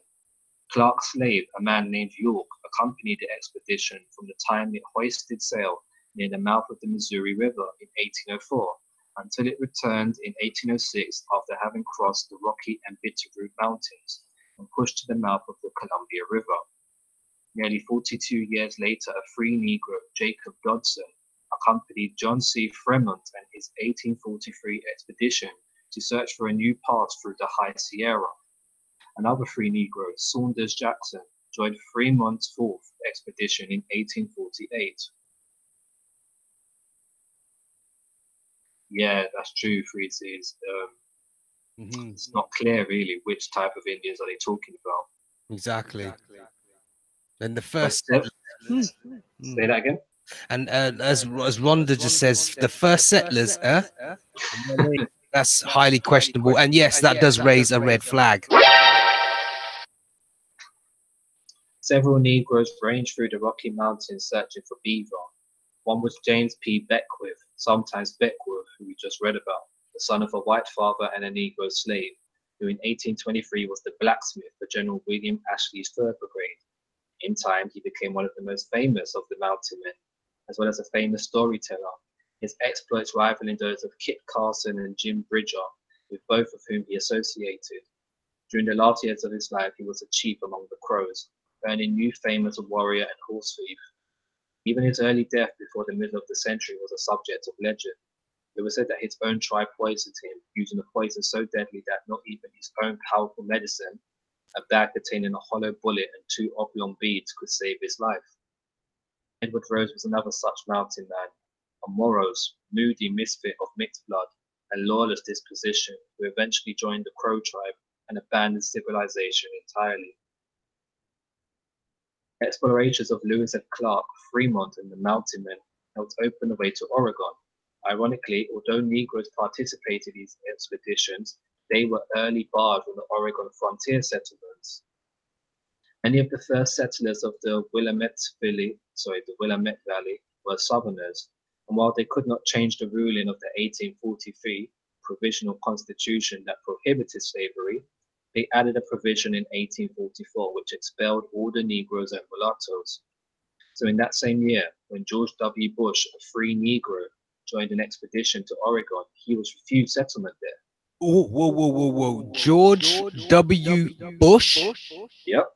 Clark's slave, a man named York, accompanied the expedition from the time it hoisted sail near the mouth of the Missouri River in 1804 until it returned in 1806 after having crossed the Rocky and Bitterroot Mountains and pushed to the mouth of the Columbia River. Nearly 42 years later, a free Negro, Jacob Dodson, accompanied John C. Fremont and his 1843 expedition to search for a new path through the High Sierra. Another free Negro, Saunders Jackson, joined Fremont's fourth expedition in 1848. Yeah, that's true, Frazee. It's not clear really which type of Indians are they talking about.
Exactly. And the first
Say that again.
And as Rhonda just says, the first settlers, that's highly questionable. And yes, that does raise a red flag.
Several Negroes ranged through the Rocky Mountains searching for beaver. One was James P. Beckwith, sometimes Beckworth, who we just read about, the son of a white father and a Negro slave, who in 1823 was the blacksmith for General William Ashley's 3rd Brigade. In time, he became one of the most famous of the mountain men, as well as a famous storyteller, his exploits rivaling those of Kit Carson and Jim Bridger, with both of whom he associated. During the last years of his life, he was a chief among the Crows, earning new fame as a warrior and horse thief. Even his early death before the middle of the century was a subject of legend. It was said that his own tribe poisoned him, using a poison so deadly that not even his own powerful medicine, a bag containing a hollow bullet and 2 oblong beads, could save his life. Edward Rose was another such mountain man, a morose, moody misfit of mixed blood and lawless disposition, who eventually joined the Crow tribe and abandoned civilization entirely. Explorations of Lewis and Clark, Fremont, and the Mountain Men helped open the way to Oregon. Ironically, although Negroes participated in these expeditions, they were early barred from the Oregon frontier settlements. Many of the first settlers of the Willamette Valley were Southerners, and while they could not change the ruling of the 1843 Provisional Constitution that prohibited slavery, they added a provision in 1844 which expelled all the Negroes and mulattoes. So in that same year, when George W. Bush, a free Negro, joined an expedition to Oregon, he was refused settlement there.
Whoa. George W. Bush?
Yep.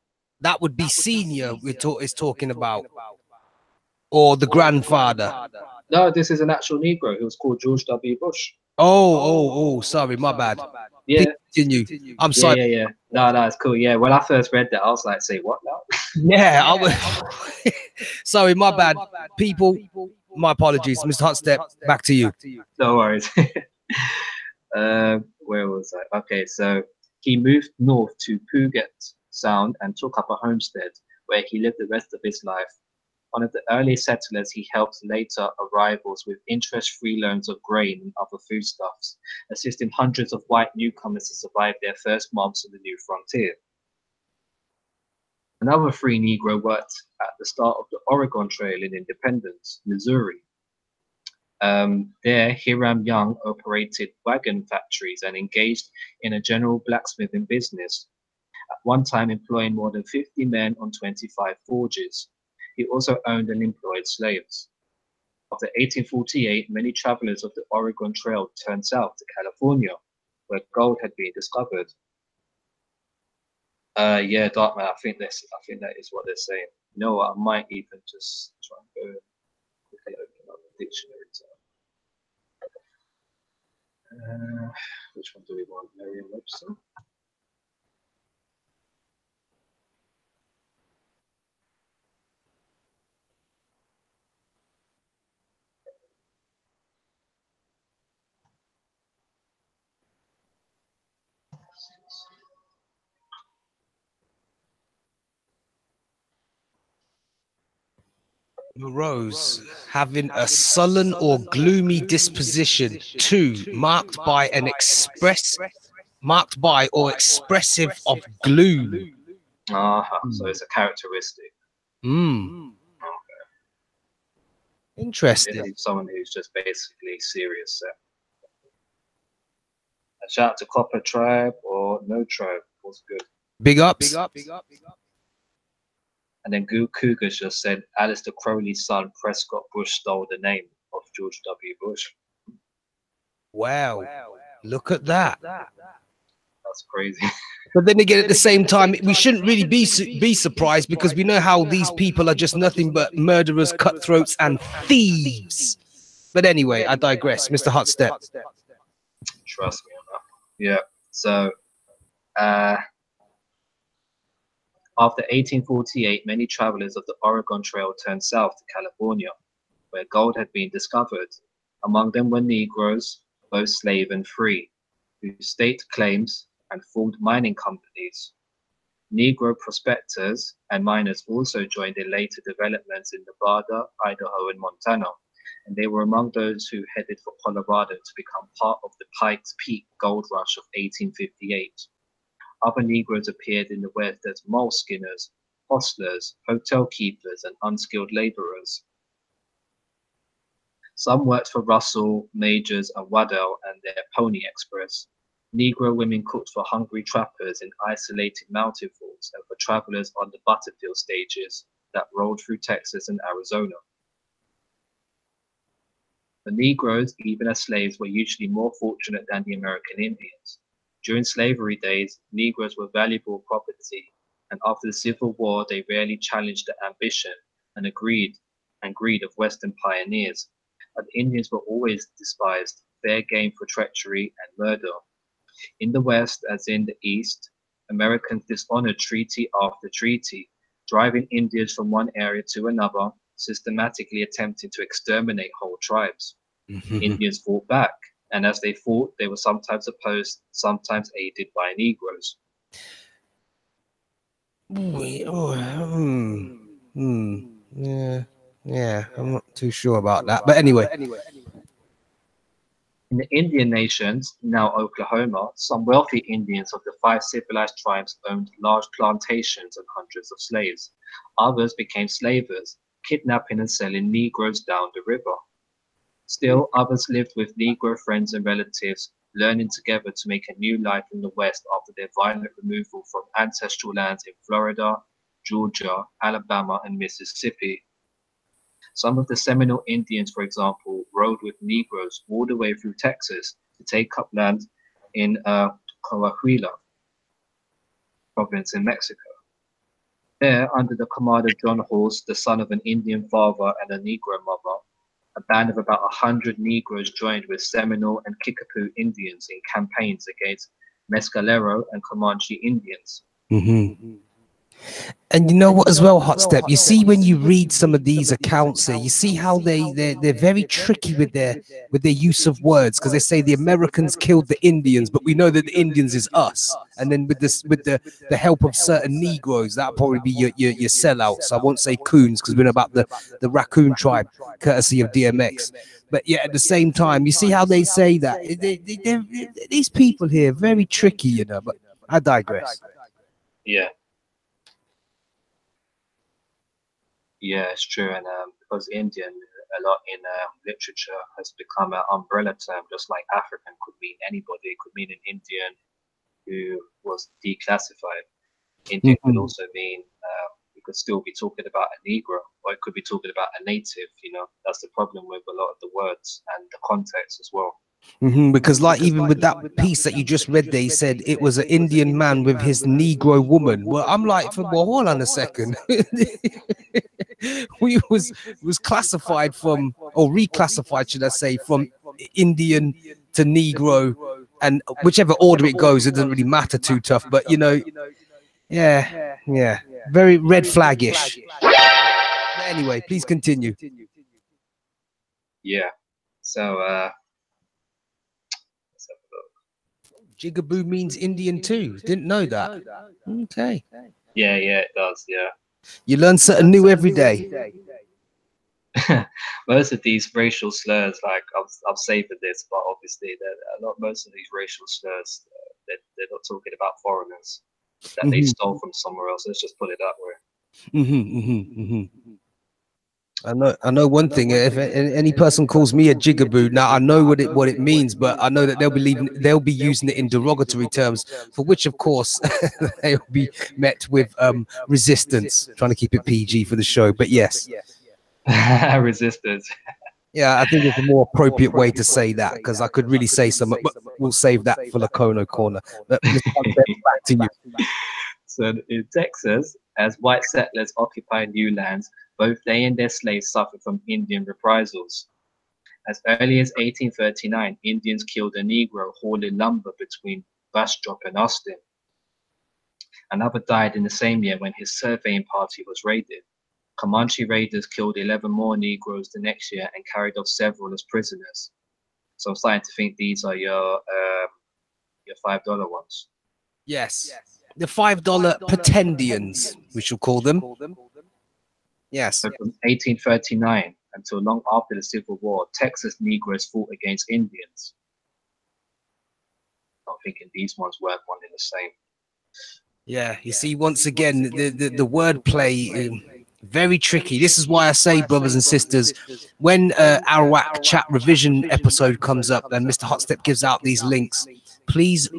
That would be senior is talking about. Or the grandfather.
No, this is an actual Negro. He was called George W. Bush.
Oh, sorry, my bad.
Yeah.
Please continue. I'm sorry.
Yeah. No, it's cool. Yeah, when I first read that, I was like, say what now?
Yeah, I was sorry, my bad. People, my apologies. Mr. Hotstep, back to you.
No worries. Where was I? Okay, so he moved north to Puget Sound and took up a homestead where he lived the rest of his life. One of the early settlers, he helped later arrivals with interest-free loans of grain and other foodstuffs, assisting hundreds of white newcomers to survive their first months on the new frontier. Another free Negro worked at the start of the Oregon Trail in Independence, Missouri. There, Hiram Young operated wagon factories and engaged in a general blacksmithing business, at one time employing more than 50 men on 25 forges. He also owned and employed slaves. After 1848, many travelers of the Oregon Trail turned south to California, where gold had been discovered. Yeah, Darkman, I think that is what they're saying. You know what? I might even just try and go quickly open up the dictionary. Which one do we want? Merriam-Webster?
Morose, having a sullen or gloomy disposition. 2, marked by or expressive of gloom.
So it's a characteristic.
Okay. Interesting.
Someone who's just basically serious. A shout out to Copper Tribe or No Tribe. What's good?
Big ups.
And then Cougars just said Alistair Crowley's son Prescott Bush stole the name of George W. Bush.
Wow. Look at that.
That's crazy.
But then again, at the same time, we shouldn't really be surprised, because we know how these people are just nothing but murderers, cutthroats, and thieves. But anyway, I digress. Mr. Hotstep.
Trust me on that. Yeah. So, after 1848, many travelers of the Oregon Trail turned south to California, where gold had been discovered. Among them were Negroes, both slave and free, who staked claims and formed mining companies. Negro prospectors and miners also joined in later developments in Nevada, Idaho, and Montana, and they were among those who headed for Colorado to become part of the Pikes Peak gold rush of 1858. Other Negroes appeared in the West as mole skinners, hostlers, hotel keepers, and unskilled laborers. Some worked for Russell, Majors, and Waddell and their Pony Express. Negro women cooked for hungry trappers in isolated mountain forts and for travelers on the Butterfield stages that rolled through Texas and Arizona. The Negroes, even as slaves, were usually more fortunate than the American Indians. During slavery days, Negroes were valuable property, and after the Civil War, they rarely challenged the ambition and greed of Western pioneers. But Indians were always despised, fair game for treachery and murder. In the West, as in the East, Americans dishonored treaty after treaty, driving Indians from one area to another, systematically attempting to exterminate whole tribes. Indians fought back, and as they fought, they were sometimes opposed, sometimes aided by Negroes.
Yeah, I'm not too sure about that, but anyway.
In the Indian nations, now Oklahoma, some wealthy Indians of the 5 civilized tribes owned large plantations and hundreds of slaves. Others became slavers, kidnapping and selling Negroes down the river. Still, others lived with Negro friends and relatives, learning together to make a new life in the West after their violent removal from ancestral lands in Florida, Georgia, Alabama, and Mississippi. Some of the Seminole Indians, for example, rode with Negroes all the way through Texas to take up land in Coahuila province in Mexico. There, under the command of John Horse, the son of an Indian father and a Negro mother, a band of about 100 Negroes joined with Seminole and Kickapoo Indians in campaigns against Mescalero and Comanche Indians.
And you know what as well, Hot Step, you see when you read some of these accounts here, you see how they're very tricky with their use of words, because they say the Americans killed the Indians, but we know that the Indians is us. And then with the help of certain Negroes, that'll probably be your sellouts. I won't say coons because we know about the raccoon tribe, courtesy of DMX. But yeah, at the same time, you see how they say that these people here very tricky, you know. But I digress.
Yeah. Yeah, it's true, and because Indian a lot in literature has become an umbrella term, just like African could mean anybody. It could mean an Indian who was declassified. Indian could also mean you could still be talking about a Negro, or it could be talking about a native. You know, that's the problem with a lot of the words and the context as well.
Because like even with that piece that you just read there, he said it was an Indian man with his Negro woman. Well, I'm like, well, hold on a second. We was classified from, or reclassified, should I say, from Indian to Negro, and whichever order it goes, it doesn't really matter too tough. But you know, yeah, very red flaggish. Anyway, please continue.
Yeah. So
Jigaboo means Indian too. Didn't know that. Okay.
Yeah, it does. Yeah.
You learn something new every day.
Most of these racial slurs, like I've savored this, but obviously most of these racial slurs, they're not talking about foreigners that they stole from somewhere else. Let's just put it that way.
I know one thing. If any person calls me a jigaboo, now I know what it means, but I know that they'll be using it in derogatory terms, for which of course they'll be met with resistance. Trying to keep it PG for the show, but yes,
resistance.
Yeah, I think it's a more appropriate way to say that, because I could really say something, but we'll save that for the Kono Corner. But back to you.
So in Texas, as white settlers occupied new lands, both they and their slaves suffered from Indian reprisals. As early as 1839, Indians killed a Negro hauling lumber between Bastrop and Austin. Another died in the same year when his surveying party was raided. Comanche raiders killed 11 more Negroes the next year and carried off several as prisoners. So I'm starting to think these are your $5 ones.
Yes, the $5 pretendians, we shall call them. Yes.
So from 1839 until long after the Civil War, Texas Negroes fought against Indians. I'm thinking these ones weren't one and the same.
Yeah, you see, once again, the wordplay, very tricky. This is why I say, brothers and sisters, when Arawak chat revision episode comes up and Mr. Hotstep gives out these links, please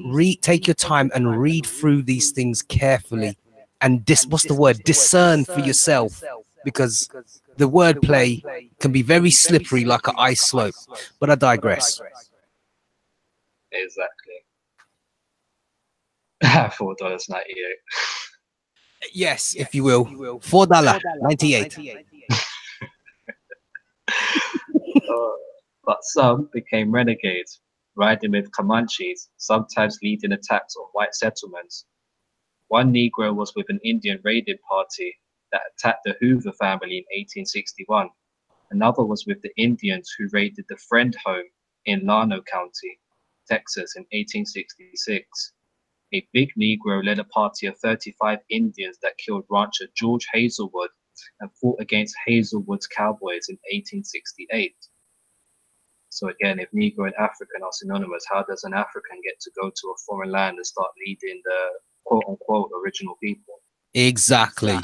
take your time and read through these things carefully and what's the word? Discern for yourself, because the wordplay can be very slippery like an ice slope. But I digress.
Exactly. $4.98.
Yes, if you will. $4.98.
But some became renegades, riding with Comanches, sometimes leading attacks on white settlements. One Negro was with an Indian raiding party that attacked the Hoover family in 1861. Another was with the Indians who raided the Friend home in Llano County, Texas in 1866. A big Negro led a party of 35 Indians that killed rancher George Hazelwood and fought against Hazelwood's cowboys in 1868. So again, if Negro and African are synonymous, how does an African get to go to a foreign land and start leading the quote-unquote original people?
Exactly.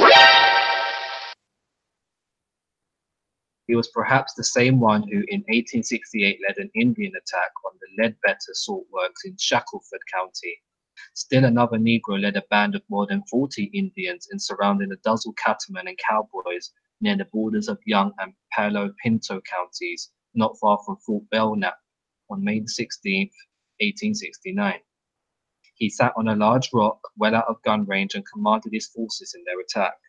He was perhaps the same one who in 1868 led an Indian attack on the Ledbetter Salt Works in Shackleford County. Still another Negro led a band of more than 40 Indians in surrounding the Duzzle Cattlemen and Cowboys near the borders of Young and Palo Pinto counties, not far from Fort Belknap, on May 16, 1869. He sat on a large rock well out of gun range and commanded his forces in their attack.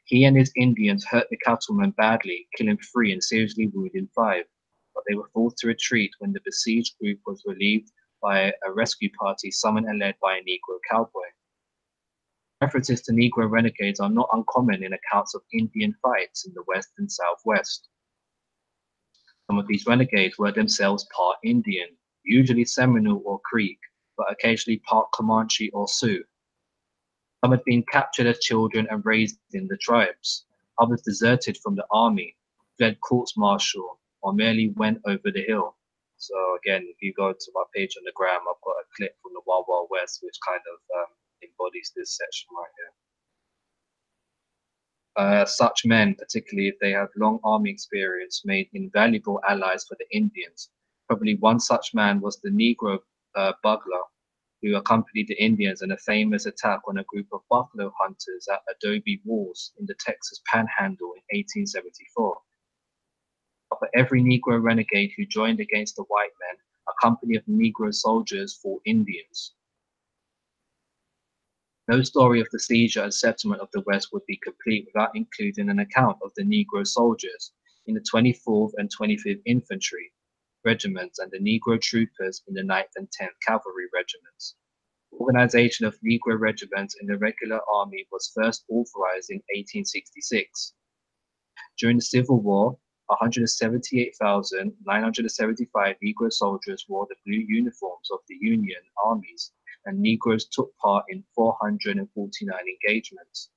He and his Indians hurt the cattlemen badly, killing 3 and seriously wounding 5, but they were forced to retreat when the besieged group was relieved by a rescue party summoned and led by a Negro cowboy. References to Negro renegades are not uncommon in accounts of Indian fights in the West and Southwest. Some of these renegades were themselves part Indian, usually Seminole or Creek, but occasionally part Comanche or Sioux. Some had been captured as children and raised in the tribes. Others deserted from the army, fled courts-martial, or merely went over the hill. So again, if you go to my page on the gram, I've got a clip from the Wild Wild West, which kind of embodies this section right here. Such men, particularly if they have long army experience, made invaluable allies for the Indians. Probably one such man was the Negro Bugler, who accompanied the Indians in a famous attack on a group of buffalo hunters at Adobe Walls in the Texas Panhandle in 1874. For every Negro renegade who joined against the white men, a company of Negro soldiers fought Indians. No story of the seizure and settlement of the West would be complete without including an account of the Negro soldiers in the 24th and 25th Infantry Regiments and the Negro troopers in the 9th and 10th Cavalry Regiments. Organization of Negro regiments in the regular army was first authorized in 1866. During the Civil War, 178,975 Negro soldiers wore the blue uniforms of the Union armies, and Negroes took part in 449 engagements.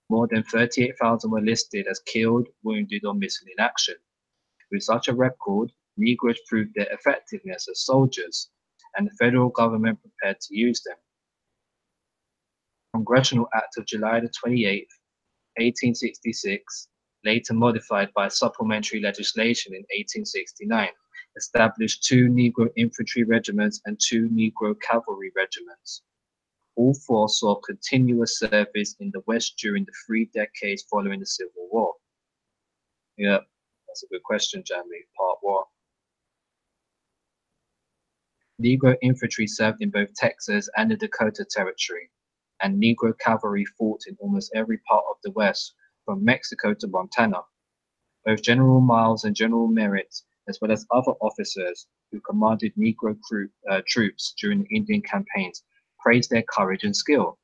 More than 38,000 were listed as killed, wounded, or missing in action. With such a record, Negroes proved their effectiveness as soldiers, and the federal government prepared to use them. Congressional Act of July 28, 1866, later modified by supplementary legislation in 1869, established 2 Negro infantry regiments and 2 Negro cavalry regiments. All 4 saw continuous service in the West during the 3 decades following the Civil War. Yeah, that's a good question, Jamie. Part 1. Negro infantry served in both Texas and the Dakota Territory, and Negro cavalry fought in almost every part of the West, from Mexico to Montana. Both General Miles and General Merritt, as well as other officers who commanded Negro troops during the Indian campaigns, praised their courage and skill.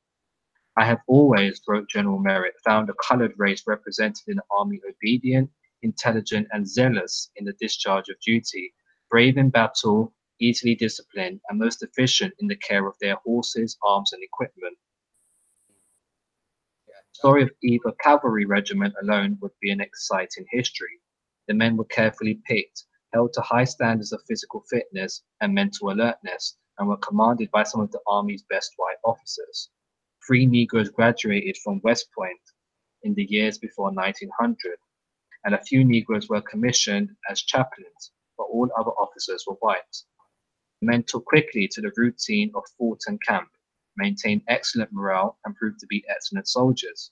I have always, wrote General Merritt, found the colored race represented in the army obedient, intelligent, and zealous in the discharge of duty, brave in battle, easily disciplined, and most efficient in the care of their horses, arms, and equipment. The story of either cavalry regiment alone would be an exciting history. The men were carefully picked, held to high standards of physical fitness and mental alertness, and were commanded by some of the Army's best white officers. 3 Negroes graduated from West Point in the years before 1900, and a few Negroes were commissioned as chaplains, but all other officers were white. The men took quickly to the routine of fort and camp, maintained excellent morale, and proved to be excellent soldiers.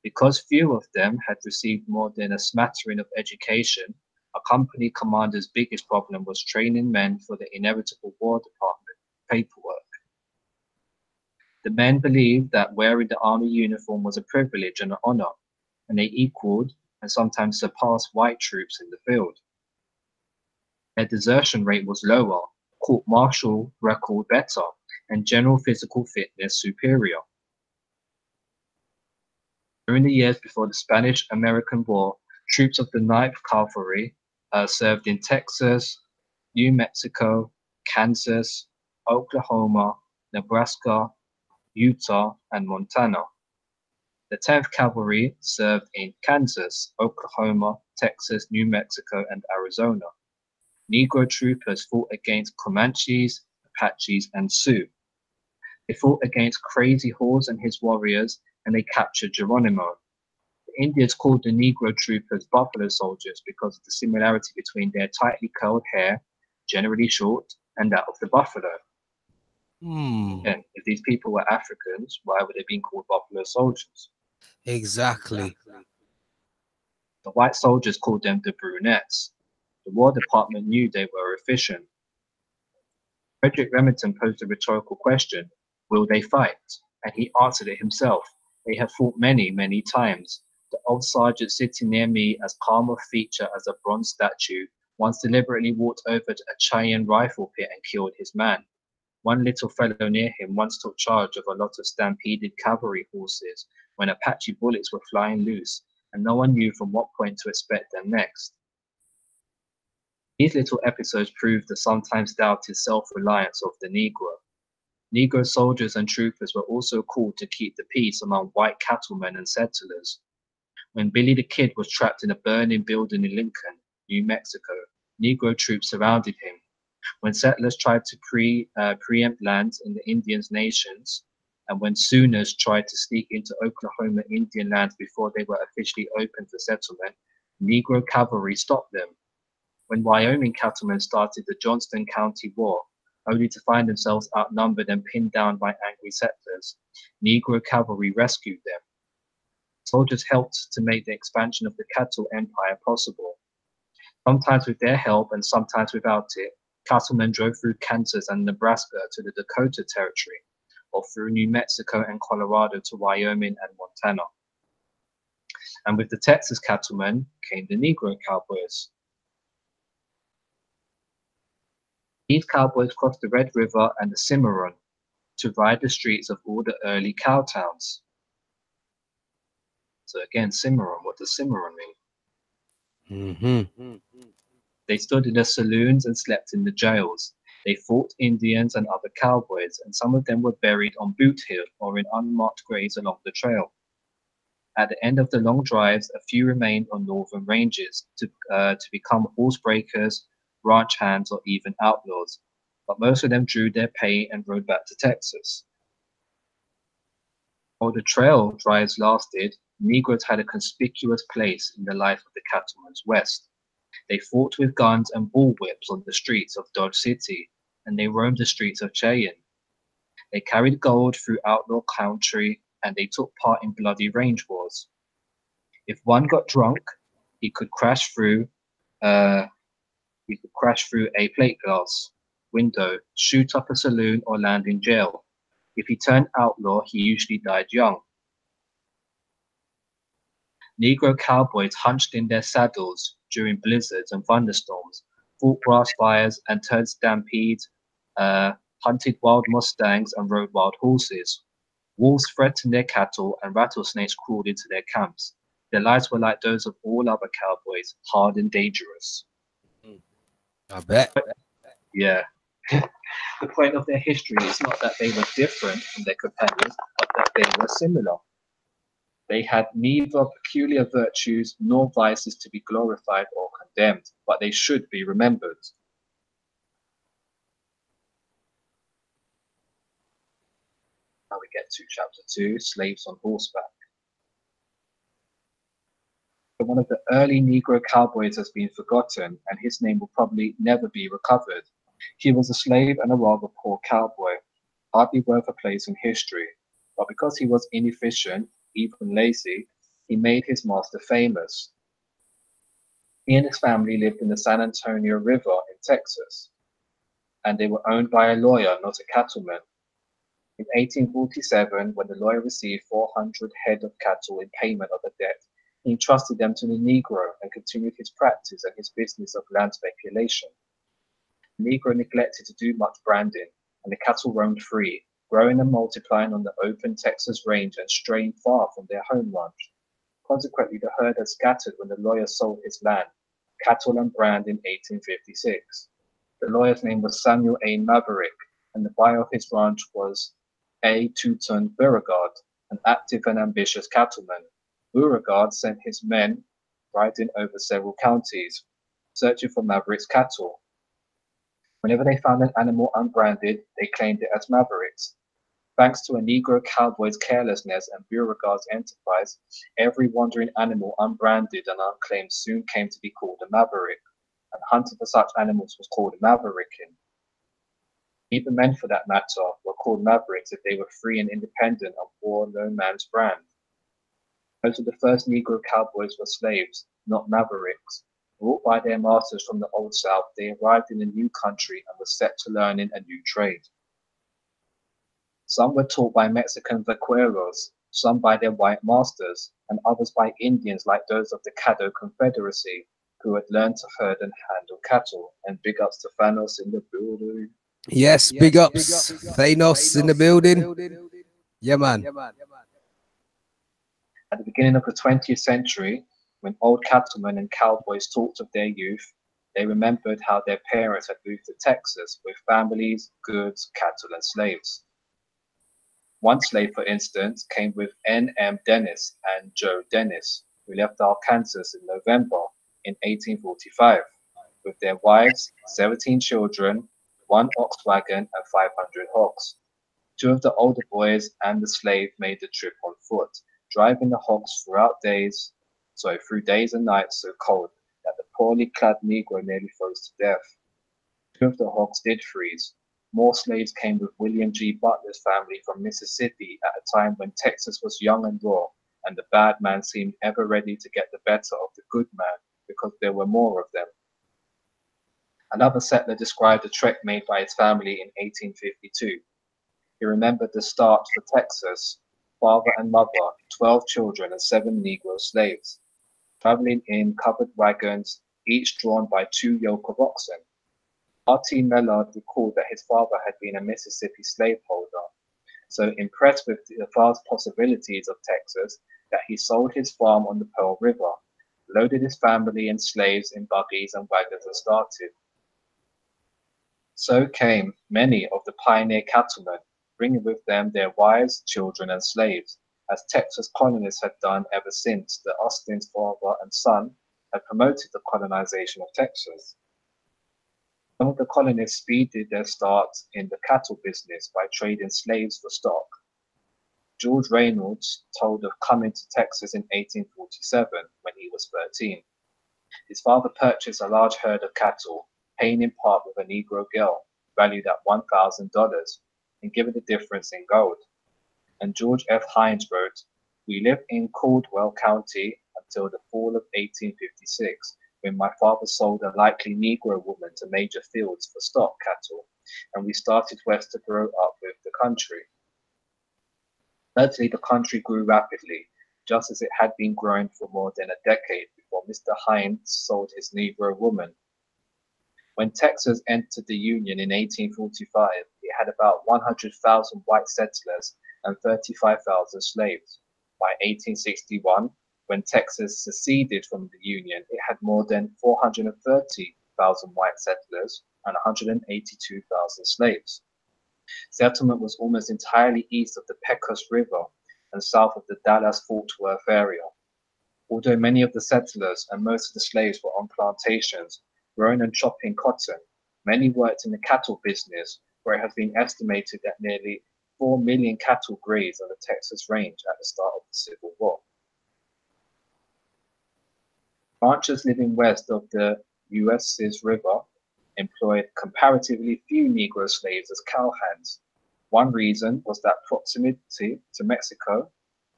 Because few of them had received more than a smattering of education, a company commander's biggest problem was training men for the inevitable War Department paperwork. The men believed that wearing the army uniform was a privilege and an honor, and they equaled and sometimes surpassed white troops in the field. Their desertion rate was lower, court-martial record better, and general physical fitness superior. During the years before the Spanish-American War, troops of the 9th Cavalry served in Texas, New Mexico, Kansas, Oklahoma, Nebraska, Utah, and Montana. The 10th Cavalry served in Kansas, Oklahoma, Texas, New Mexico, and Arizona. Negro troopers fought against Comanches, Apaches, and Sioux. They fought against Crazy Horse and his warriors, and they captured Geronimo. The Indians called the Negro troopers Buffalo Soldiers because of the similarity between their tightly curled hair, generally short, and that of the buffalo. And if these people were Africans, why would they be called Buffalo Soldiers?
Exactly.
The white soldiers called them the brunettes. The War Department knew they were efficient. Frederick Remington posed a rhetorical question, will they fight? And he answered it himself. They have fought many, many times. The old sergeant sitting near me, as calm of feature as a bronze statue, once deliberately walked over to a Cheyenne rifle pit and killed his man. One little fellow near him once took charge of a lot of stampeded cavalry horses when Apache bullets were flying loose, and no one knew from what point to expect them next. These little episodes proved the sometimes doubted self-reliance of the Negro. Negro soldiers and troopers were also called to keep the peace among white cattlemen and settlers. When Billy the Kid was trapped in a burning building in Lincoln, New Mexico, Negro troops surrounded him. When settlers tried to preempt lands in the Indians' nations, and when Sooners tried to sneak into Oklahoma Indian lands before they were officially open for settlement, Negro cavalry stopped them. When Wyoming cattlemen started the Johnston County War, only to find themselves outnumbered and pinned down by angry settlers, Negro cavalry rescued them. Soldiers helped to make the expansion of the cattle empire possible. Sometimes with their help and sometimes without it, cattlemen drove through Kansas and Nebraska to the Dakota Territory, or through New Mexico and Colorado to Wyoming and Montana. And with the Texas cattlemen came the Negro cowboys. These cowboys crossed the Red River and the Cimarron to ride the streets of all the early cow towns. So again, Cimarron, what does Cimarron mean? They stood in the saloons and slept in the jails. They fought Indians and other cowboys, and some of them were buried on Boot Hill or in unmarked graves along the trail. At the end of the long drives, a few remained on northern ranges to become horse breakers, ranch hands, or even outlaws, but most of them drew their pay and rode back to Texas. While the trail drives lasted, Negroes had a conspicuous place in the life of the cattlemen's West. They fought with guns and bullwhips on the streets of Dodge City, and they roamed the streets of Cheyenne. They carried gold through outlaw country, and they took part in bloody range wars. If one got drunk, he could crash through a plate glass window, shoot up a saloon, or land in jail. If he turned outlaw, he usually died young. Negro cowboys hunched in their saddles during blizzards and thunderstorms, fought brass fires and turned stampedes, hunted wild mustangs and rode wild horses. Wolves threatened their cattle and rattlesnakes crawled into their camps. Their lives were like those of all other cowboys, hard and dangerous.
I bet.
Yeah. The point of their history is not that they were different from their companions, but that they were similar. They had neither peculiar virtues nor vices to be glorified or condemned, but they should be remembered. Now we get to chapter 2, slaves on horseback. But one of the early Negro cowboys has been forgotten, and his name will probably never be recovered. He was a slave and a rather poor cowboy, hardly worth a place in history, but because he was inefficient, even lazy, he made his master famous. He and his family lived in the San Antonio River in Texas, and they were owned by a lawyer, not a cattleman. In 1847, when the lawyer received 400 head of cattle in payment of a debt, he entrusted them to the Negro and continued his practice and his business of land speculation. The Negro neglected to do much branding, and the cattle roamed free, growing and multiplying on the open Texas range and straying far from their home ranch. Consequently, the herd had scattered when the lawyer sold his land, cattle and brand, in 1856. The lawyer's name was Samuel A. Maverick, and the buyer of his ranch was A. Teuton Beauregard, an active and ambitious cattleman. Beauregard sent his men riding over several counties, searching for Maverick's cattle. Whenever they found an animal unbranded, they claimed it as Maverick's. Thanks to a Negro cowboy's carelessness and Beauregard's enterprise, every wandering animal unbranded and unclaimed soon came to be called a Maverick, and hunting for such animals was called a American. Even men, for that matter, were called Mavericks if they were free and independent and wore no man's brand. Most of the first Negro cowboys were slaves, not Mavericks. Brought by their masters from the Old South, they arrived in a new country and were set to learning a new trade. Some were taught by Mexican vaqueros, some by their white masters, and others by Indians like those of the Caddo Confederacy, who had learned to herd and handle cattle. And big ups to Thanos in the building.
Yes, big ups. Thanos in the building. Yeah, man.
At the beginning of the 20th century, when old cattlemen and cowboys talked of their youth, they remembered how their parents had moved to Texas with families, goods, cattle, and slaves. One slave, for instance, came with N.M. Dennis and Joe Dennis, who left Arkansas in November in 1845, with their wives, 17 children, 1 ox wagon, and 500 hogs. 2 of the older boys and the slave made the trip on foot, driving the hogs through days and nights so cold that the poorly clad Negro nearly froze to death. 2 of the hogs did freeze. More slaves came with William G. Butler's family from Mississippi at a time when Texas was young and raw, and the bad man seemed ever ready to get the better of the good man because there were more of them. Another settler described a trek made by his family in 1852. He remembered the start for Texas, father and mother, 12 children, and 7 Negro slaves, traveling in covered wagons, each drawn by 2 yoke of oxen. R.T. Mellard recalled that his father had been a Mississippi slaveholder, so impressed with the vast possibilities of Texas that he sold his farm on the Pearl River, loaded his family and slaves in buggies and wagons and started. So came many of the pioneer cattlemen, bringing with them their wives, children, and slaves, as Texas colonists had done ever since the Austins father and son had promoted the colonization of Texas. Some of the colonists speeded their start in the cattle business by trading slaves for stock. George Reynolds told of coming to Texas in 1847 when he was 13. His father purchased a large herd of cattle, paying in part with a Negro girl, valued at $1,000, and given the difference in gold. And George F. Hines wrote, "We lived in Caldwell County until the fall of 1856, when my father sold a likely Negro woman to Major Fields for stock cattle, and we started west to grow up with the country." Certainly the country grew rapidly, just as it had been growing for more than a decade before Mr. Hines sold his Negro woman. When Texas entered the Union in 1845, it had about 100,000 white settlers and 35,000 slaves. By 1861, when Texas seceded from the Union, it had more than 430,000 white settlers and 182,000 slaves. Settlement was almost entirely east of the Pecos River and south of the Dallas-Fort Worth area. Although many of the settlers and most of the slaves were on plantations, growing and chopping cotton, many worked in the cattle business, where it has been estimated that nearly 4 million cattle grazed on the Texas range at the start of the Civil War. Ranchers living west of the US's river employed comparatively few Negro slaves as cowhands. One reason was that proximity to Mexico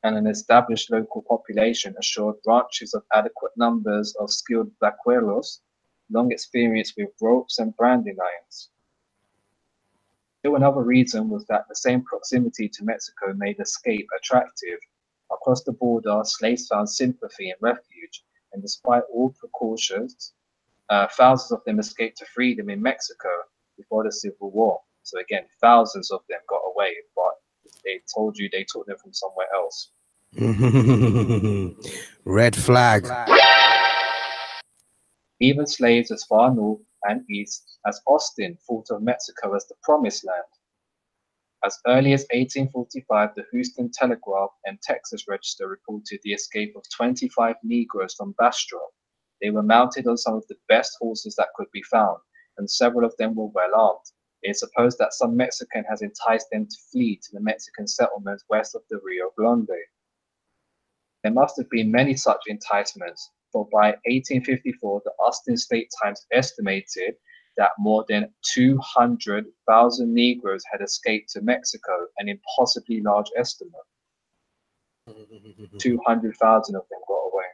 and an established local population assured ranches of adequate numbers of skilled vaqueros, long experienced with ropes and branding irons. Still another reason was that the same proximity to Mexico made escape attractive. Across the border, slaves found sympathy and refuge, and despite all precautions, thousands of them escaped to freedom in Mexico before the Civil War. So again, thousands of them got away, but they told you they took them from somewhere else.
Red flag.
Even slaves as far north and east as Austin thought of Mexico as the promised land. As early as 1845, the Houston Telegraph and Texas Register reported the escape of 25 Negroes from Bastrop. They were mounted on some of the best horses that could be found, and several of them were well armed. It is supposed that some Mexican has enticed them to flee to the Mexican settlements west of the Rio Grande. There must have been many such enticements, for by 1854, the Austin State Times estimated that more than 200,000 Negroes had escaped to Mexico, an impossibly large estimate. 200,000 of them got away.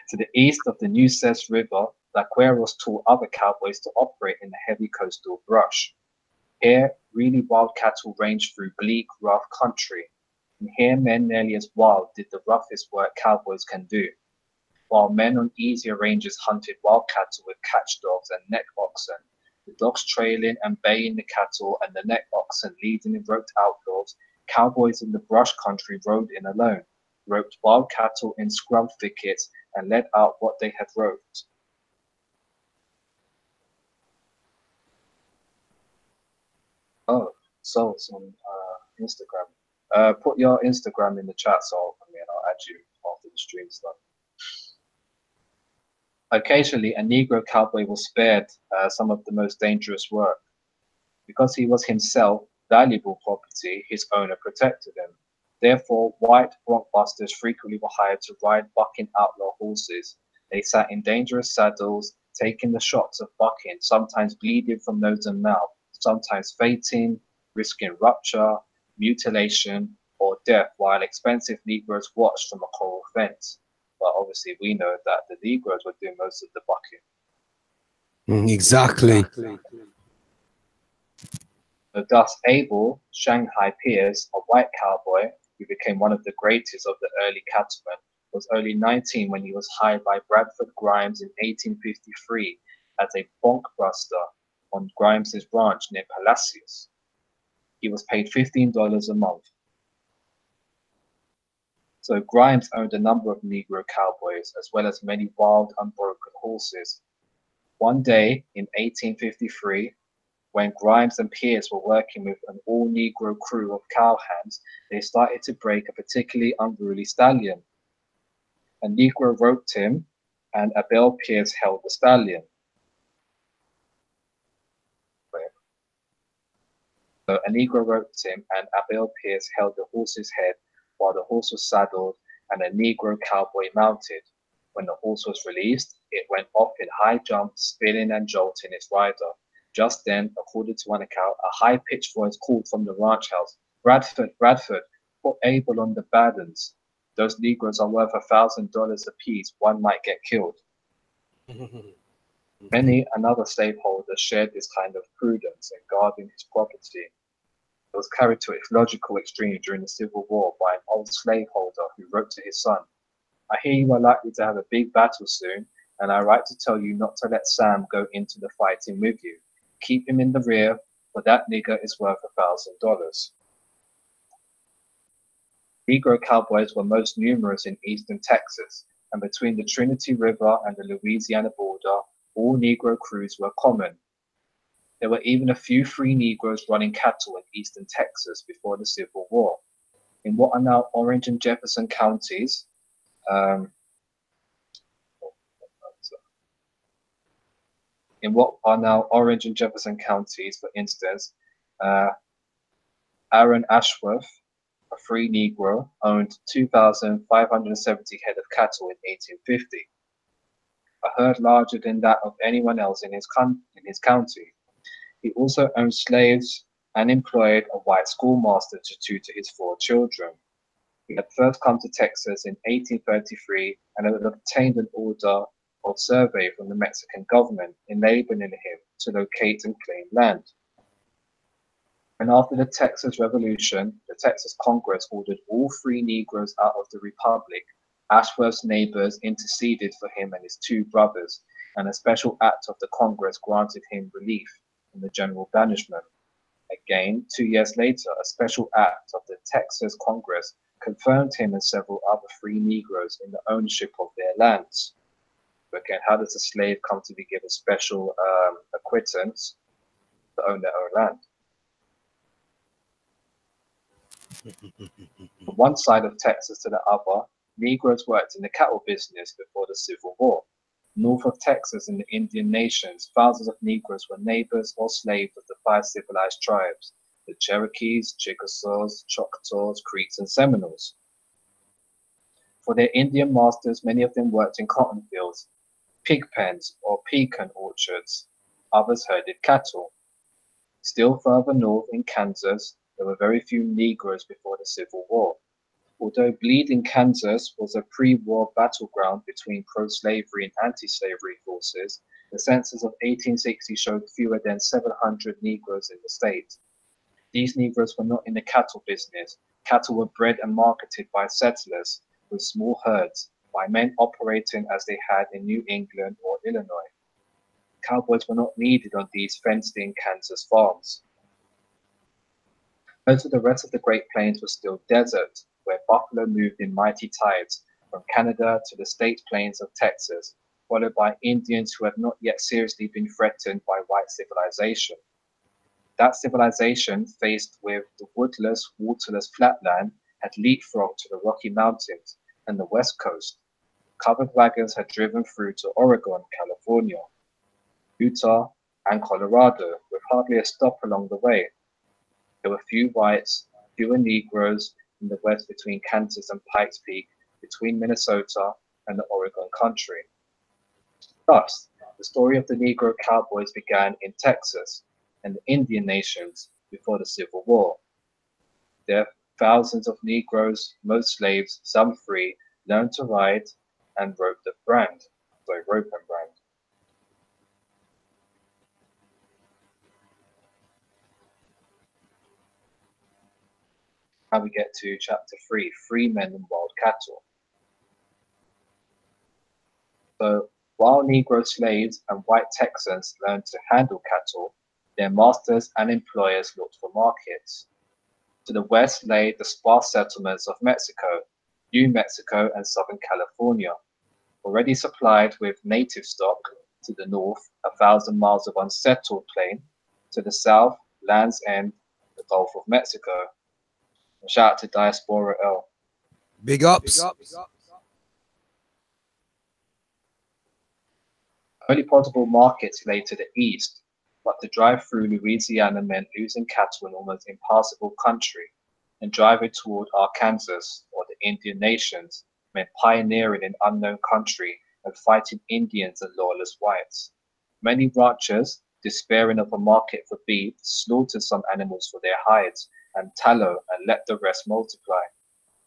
To the east of the Nueces River, vaqueros taught other cowboys to operate in the heavy coastal brush. Here, really wild cattle ranged through bleak, rough country. And here, men nearly as wild did the roughest work cowboys can do. While men on easier ranges hunted wild cattle with catch dogs and neck oxen, the dogs trailing and baying the cattle and the neck oxen leading in roped outlaws, cowboys in the brush country rode in alone, roped wild cattle in scrub thickets, and led out what they had roped. Oh, so it's on Instagram. Put your Instagram in the chat, so I'll add you after the stream's done. Occasionally, a Negro cowboy was spared some of the most dangerous work. Because he was himself valuable property, his owner protected him. Therefore, white blockbusters frequently were hired to ride bucking outlaw horses. They sat in dangerous saddles, taking the shots of bucking, sometimes bleeding from nose and mouth, sometimes fainting, risking rupture, mutilation, or death, while expensive Negroes watched from a coral fence. But obviously, we know that the Negroes were doing most of the bucking.
Exactly.
So thus, Abel Shanghai Pierce, a white cowboy who became one of the greatest of the early cattlemen, was only 19 when he was hired by Bradford Grimes in 1853 as a bonk buster on Grimes's ranch near Palacios. He was paid $15 a month. So Grimes owned a number of Negro cowboys, as well as many wild, unbroken horses. One day in 1853, when Grimes and Pierce were working with an all-Negro crew of cowhands, they started to break a particularly unruly stallion. A Negro roped him, and Abel Pierce held the stallion. So a Negro roped him, and Abel Pierce held the horse's head while the horse was saddled and a Negro cowboy mounted. When the horse was released, it went off in high jumps, spinning and jolting its rider. Just then, according to one account, a high-pitched voice called from the ranch house, "Bradford, Bradford, put Abel on the battens. Those Negroes are worth $1,000 apiece. One might get killed." Many another slaveholder shared this kind of prudence in guarding his property. It was carried to its logical extreme during the Civil War by an old slaveholder who wrote to his son, "I hear you are likely to have a big battle soon, and I write to tell you not to let Sam go into the fighting with you. Keep him in the rear, for that nigger is worth $1,000. Negro cowboys were most numerous in eastern Texas, and between the Trinity River and the Louisiana border, all Negro crews were common. There were even a few free Negroes running cattle in eastern Texas before the Civil War. In what are now Orange and Jefferson counties, In what are now Orange and Jefferson counties, for instance, Aaron Ashworth, a free Negro, owned 2,570 head of cattle in 1850, a herd larger than that of anyone else in his county. He also owned slaves and employed a white schoolmaster to tutor his 4 children. He had first come to Texas in 1833 and had obtained an order of survey from the Mexican government enabling him to locate and claim land. And after the Texas Revolution, the Texas Congress ordered all free Negroes out of the Republic. Ashworth's neighbors interceded for him and his 2 brothers, and a special act of the Congress granted him relief from the general banishment. Again, 2 years later, a special act of the Texas Congress confirmed him and several other free Negroes in the ownership of their lands. But again, how does a slave come to be given special acquittance to own their own land? From one side of Texas to the other, Negroes worked in the cattle business before the Civil War. North of Texas in the Indian nations, thousands of Negroes were neighbors or slaves of the 5 civilized tribes, the Cherokees, Chickasaws, Choctaws, Creeks, and Seminoles. For their Indian masters, many of them worked in cotton fields, pig pens, or pecan orchards. Others herded cattle. Still further north in Kansas, there were very few Negroes before the Civil War. Although Bleeding, Kansas was a pre-war battleground between pro-slavery and anti-slavery forces, the census of 1860 showed fewer than 700 Negroes in the state. These Negroes were not in the cattle business. Cattle were bred and marketed by settlers with small herds, by men operating as they had in New England or Illinois. Cowboys were not needed on these fenced-in Kansas farms. Most of the rest of the Great Plains was still desert, where buffalo moved in mighty tides from Canada to the state plains of Texas, followed by Indians who had not yet seriously been threatened by white civilization. That civilization, faced with the woodless, waterless flatland, had leapfrogged to the Rocky Mountains and the West Coast. Covered wagons had driven through to Oregon, California, Utah, and Colorado, with hardly a stop along the way. There were few whites, fewer Negroes in the west between Kansas and Pikes Peak, between Minnesota and the Oregon country. Thus, the story of the Negro cowboys began in Texas and the Indian nations before the Civil War. There, thousands of Negroes, most slaves, some free, learned to ride and rope and brand. Now we get to chapter 3, Free Men and Wild Cattle. So while Negro slaves and white Texans learned to handle cattle, their masters and employers looked for markets. To the west lay the sparse settlements of Mexico, New Mexico, and Southern California, already supplied with native stock. To the north, 1,000 miles of unsettled plain. To the south, Land's End, the Gulf of Mexico. Shout out to Diaspora L.
Big ups.
Only possible markets lay to the east, but to drive through Louisiana meant losing cattle in almost impassable country, and driving toward Arkansas or the Indian nations meant pioneering in unknown country and fighting Indians and lawless whites. Many ranchers, despairing of a market for beef, slaughtered some animals for their hides and tallow and let the rest multiply.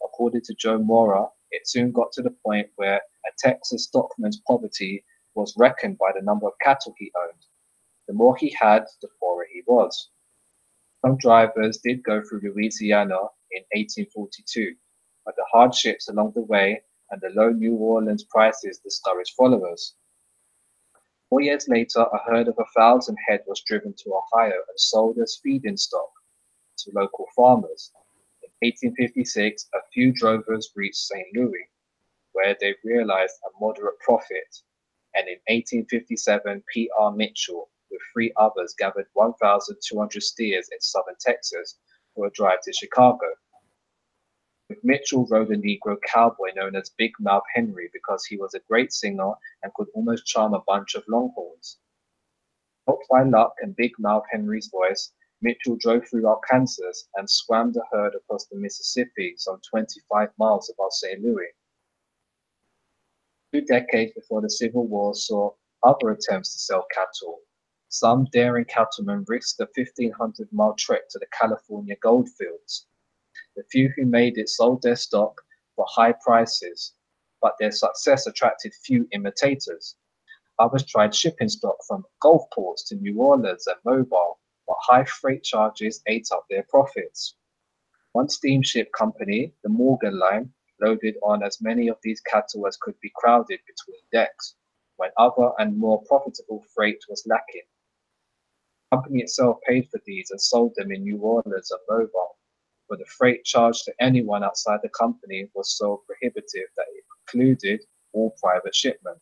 According to Joe Mora, it soon got to the point where a Texas stockman's poverty was reckoned by the number of cattle he owned. The more he had, the poorer he was. Some drivers did go through Louisiana in 1842, but the hardships along the way and the low New Orleans prices discouraged followers. 4 years later, a herd of 1,000 head was driven to Ohio and sold as feeding stock to local farmers. In 1856, a few drovers reached St. Louis, where they realized a moderate profit. And in 1857, P.R. Mitchell, with 3 others, gathered 1,200 steers in southern Texas for a drive to Chicago. With Mitchell rode a Negro cowboy known as Big Mouth Henry because he was a great singer and could almost charm a bunch of longhorns. Helped by luck and Big Mouth Henry's voice, Mitchell drove through Arkansas and swam the herd across the Mississippi some 25 miles above St. Louis. 2 decades before the Civil War saw other attempts to sell cattle. Some daring cattlemen risked the 1,500-mile trek to the California gold fields. The few who made it sold their stock for high prices, but their success attracted few imitators. Others tried shipping stock from Gulf ports to New Orleans and Mobile, but high freight charges ate up their profits. One steamship company, the Morgan Line, loaded on as many of these cattle as could be crowded between decks, when other and more profitable freight was lacking. The company itself paid for these and sold them in New Orleans and Mobile, but the freight charged to anyone outside the company was so prohibitive that it precluded all private shipment.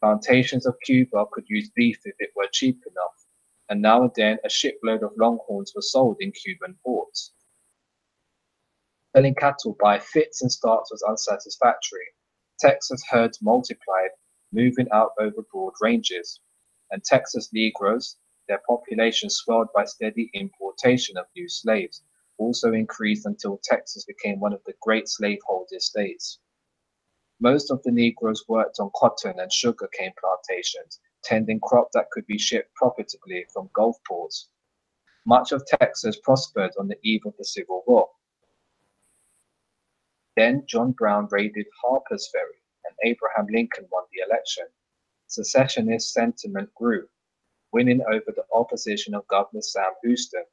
Plantations of Cuba could use beef if it were cheap enough, and now and then a shipload of longhorns was sold in Cuban ports. Selling cattle by fits and starts was unsatisfactory. Texas herds multiplied, moving out over broad ranges, and Texas Negroes, their population swelled by steady importation of new slaves, also increased until Texas became one of the great slaveholding states. Most of the Negroes worked on cotton and sugarcane plantations, tending crop that could be shipped profitably from Gulf ports. Much of Texas prospered on the eve of the Civil War. Then John Brown raided Harper's Ferry, and Abraham Lincoln won the election. Secessionist sentiment grew, winning over the opposition of Governor Sam Houston.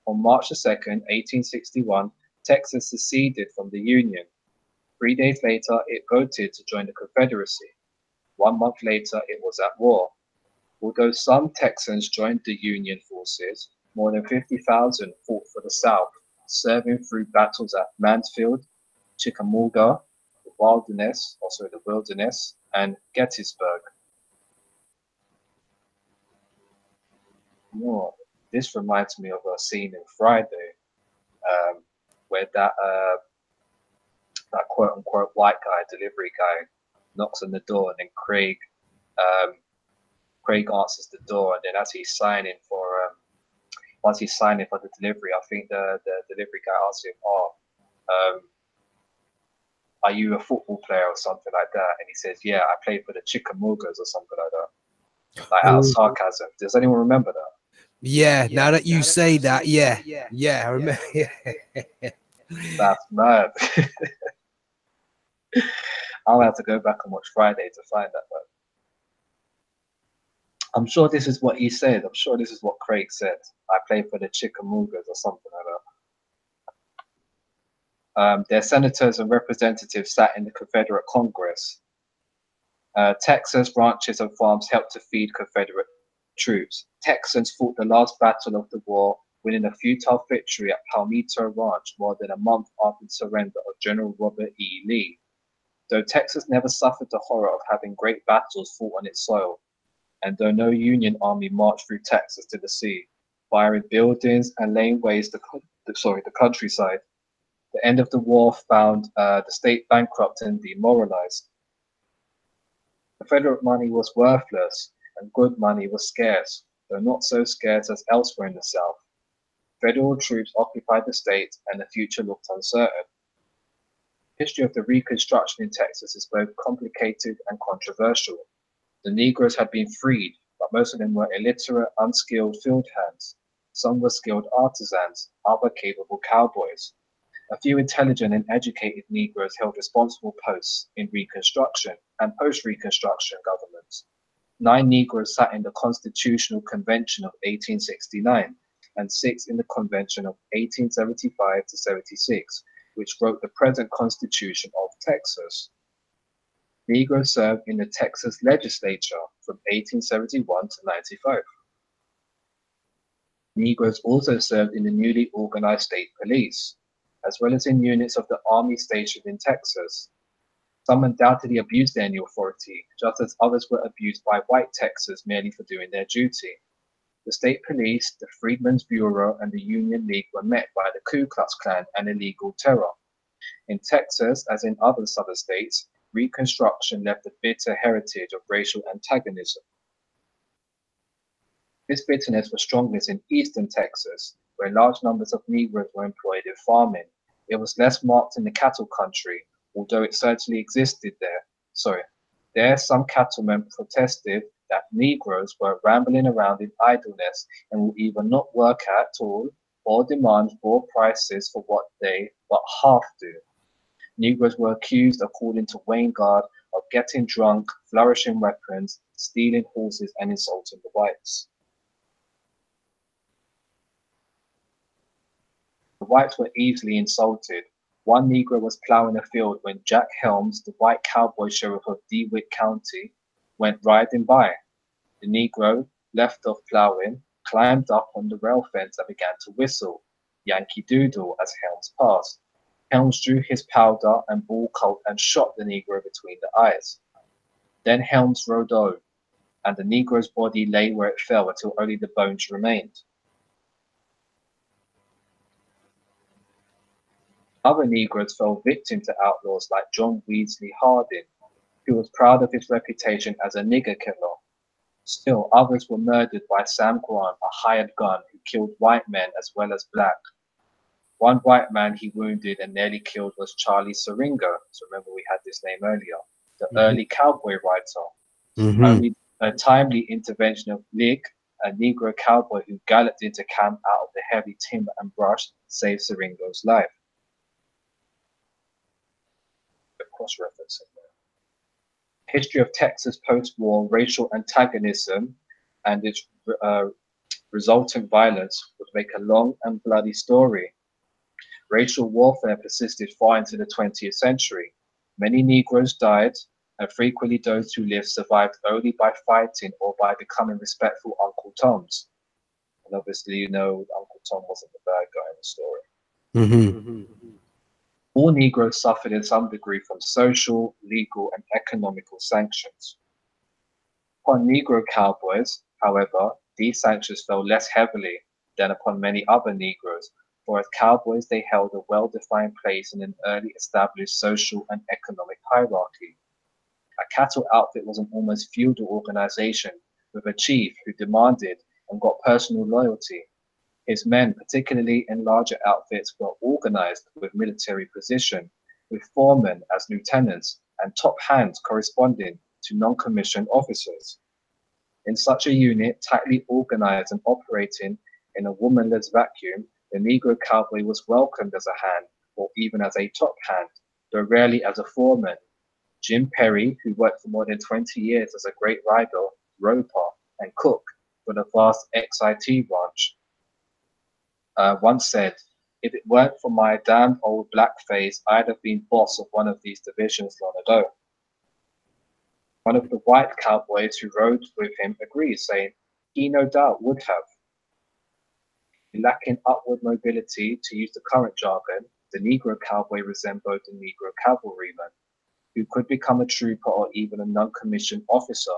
On March 2, 1861, Texas seceded from the Union. 3 days later, it voted to join the Confederacy. 1 month later, it was at war. Although some Texans joined the Union forces, more than 50,000 fought for the South, serving through battles at Mansfield, Chickamauga, the Wilderness, and Gettysburg. Oh, this reminds me of a scene in Friday, where that quote-unquote white guy, delivery guy, knocks on the door, and then Craig answers the door, and then as he's signing for once he's signing for the delivery, I think the delivery guy asks him, are you a football player or something like that? And he says, yeah, I play for the Chickamaugas or something like that. Like out of sarcasm. Does anyone remember that?
Yeah, now that you say that, yeah, I remember.
That's mad. I'll have to go back and watch Friday to find that. But I'm sure this is what he said. I'm sure this is what Craig said. I play for the Chickamaugas or something like that. Their senators and representatives sat in the Confederate Congress. Texas ranches and farms helped to feed Confederate troops. Texans fought the last battle of the war, winning a futile victory at Palmito Ranch more than a month after the surrender of General Robert E. Lee. Though Texas never suffered the horror of having great battles fought on its soil, and though no Union army marched through Texas to the sea, firing buildings and laying waste the countryside, the end of the war found the state bankrupt and demoralized. Confederate money was worthless, and good money was scarce, though not so scarce as elsewhere in the South. Federal troops occupied the state, and the future looked uncertain. The history of the Reconstruction in Texas is both complicated and controversial. The Negroes had been freed, but most of them were illiterate, unskilled field hands. Some were skilled artisans, other capable cowboys. A few intelligent and educated Negroes held responsible posts in Reconstruction and post-Reconstruction governments. 9 Negroes sat in the Constitutional Convention of 1869 and 6 in the Convention of 1875 to 76, which wrote the present Constitution of Texas. Negroes served in the Texas legislature from 1871 to 95. Negroes also served in the newly organized state police, as well as in units of the army stationed in Texas. Some undoubtedly abused their new authority, just as others were abused by white Texans merely for doing their duty. The state police, the Freedmen's Bureau, and the Union League were met by the Ku Klux Klan and illegal terror. In Texas, as in other southern states, Reconstruction left a bitter heritage of racial antagonism. This bitterness was strongest in eastern Texas, where large numbers of Negroes were employed in farming. It was less marked in the cattle country, although it certainly existed there. There some cattlemen protested that Negroes were rambling around in idleness and would either not work at all or demand poor prices for what they but half do. Negroes were accused, according to Wayne Guard, of getting drunk, flourishing weapons, stealing horses, and insulting the whites. The whites were easily insulted. One Negro was plowing a field when Jack Helms, the white cowboy sheriff of DeWitt County, went riding by. The Negro left off plowing, climbed up on the rail fence and began to whistle, Yankee Doodle, as Helms passed. Helms drew his powder and bull colt and shot the Negro between the eyes. Then Helms rode on, and the Negro's body lay where it fell until only the bones remained. Other Negroes fell victim to outlaws like John Weasley Hardin, who was proud of his reputation as a nigger killer. Still, others were murdered by Sam Grant, a hired gun who killed white men as well as black. One white man he wounded and nearly killed was Charlie Syringa. So remember, we had this name earlier, the early cowboy writer. Only a timely intervention of Lick, a Negro cowboy who galloped into camp out of the heavy timber and brush, saved Syringa's life. Cross-referencing there. History of Texas post-war racial antagonism and its resultant violence would make a long and bloody story. Racial warfare persisted far into the 20th century. Many Negroes died, and frequently those who lived survived only by fighting or by becoming respectful Uncle Toms. And obviously, you know, Uncle Tom wasn't the bad guy in the story. All Negroes suffered in some degree from social, legal, and economical sanctions. Upon Negro cowboys, however, these sanctions fell less heavily than upon many other Negroes, for as cowboys they held a well-defined place in an early established social and economic hierarchy. A cattle outfit was an almost feudal organization with a chief who demanded and got personal loyalty. His men, particularly in larger outfits, were organized with military position, with foremen as lieutenants and top hands corresponding to non-commissioned officers. In such a unit, tightly organized and operating in a womanless vacuum, the Negro cowboy was welcomed as a hand or even as a top hand, though rarely as a foreman. Jim Perry, who worked for more than 20 years as a great rider, roper, and cook for the vast XIT ranch, once said, "If it weren't for my damned old black face, I'd have been boss of one of these divisions long ago." One of the white cowboys who rode with him agreed, saying he no doubt would have. Lacking upward mobility, to use the current jargon, the Negro cowboy resembled the Negro cavalryman, who could become a trooper or even a non-commissioned officer,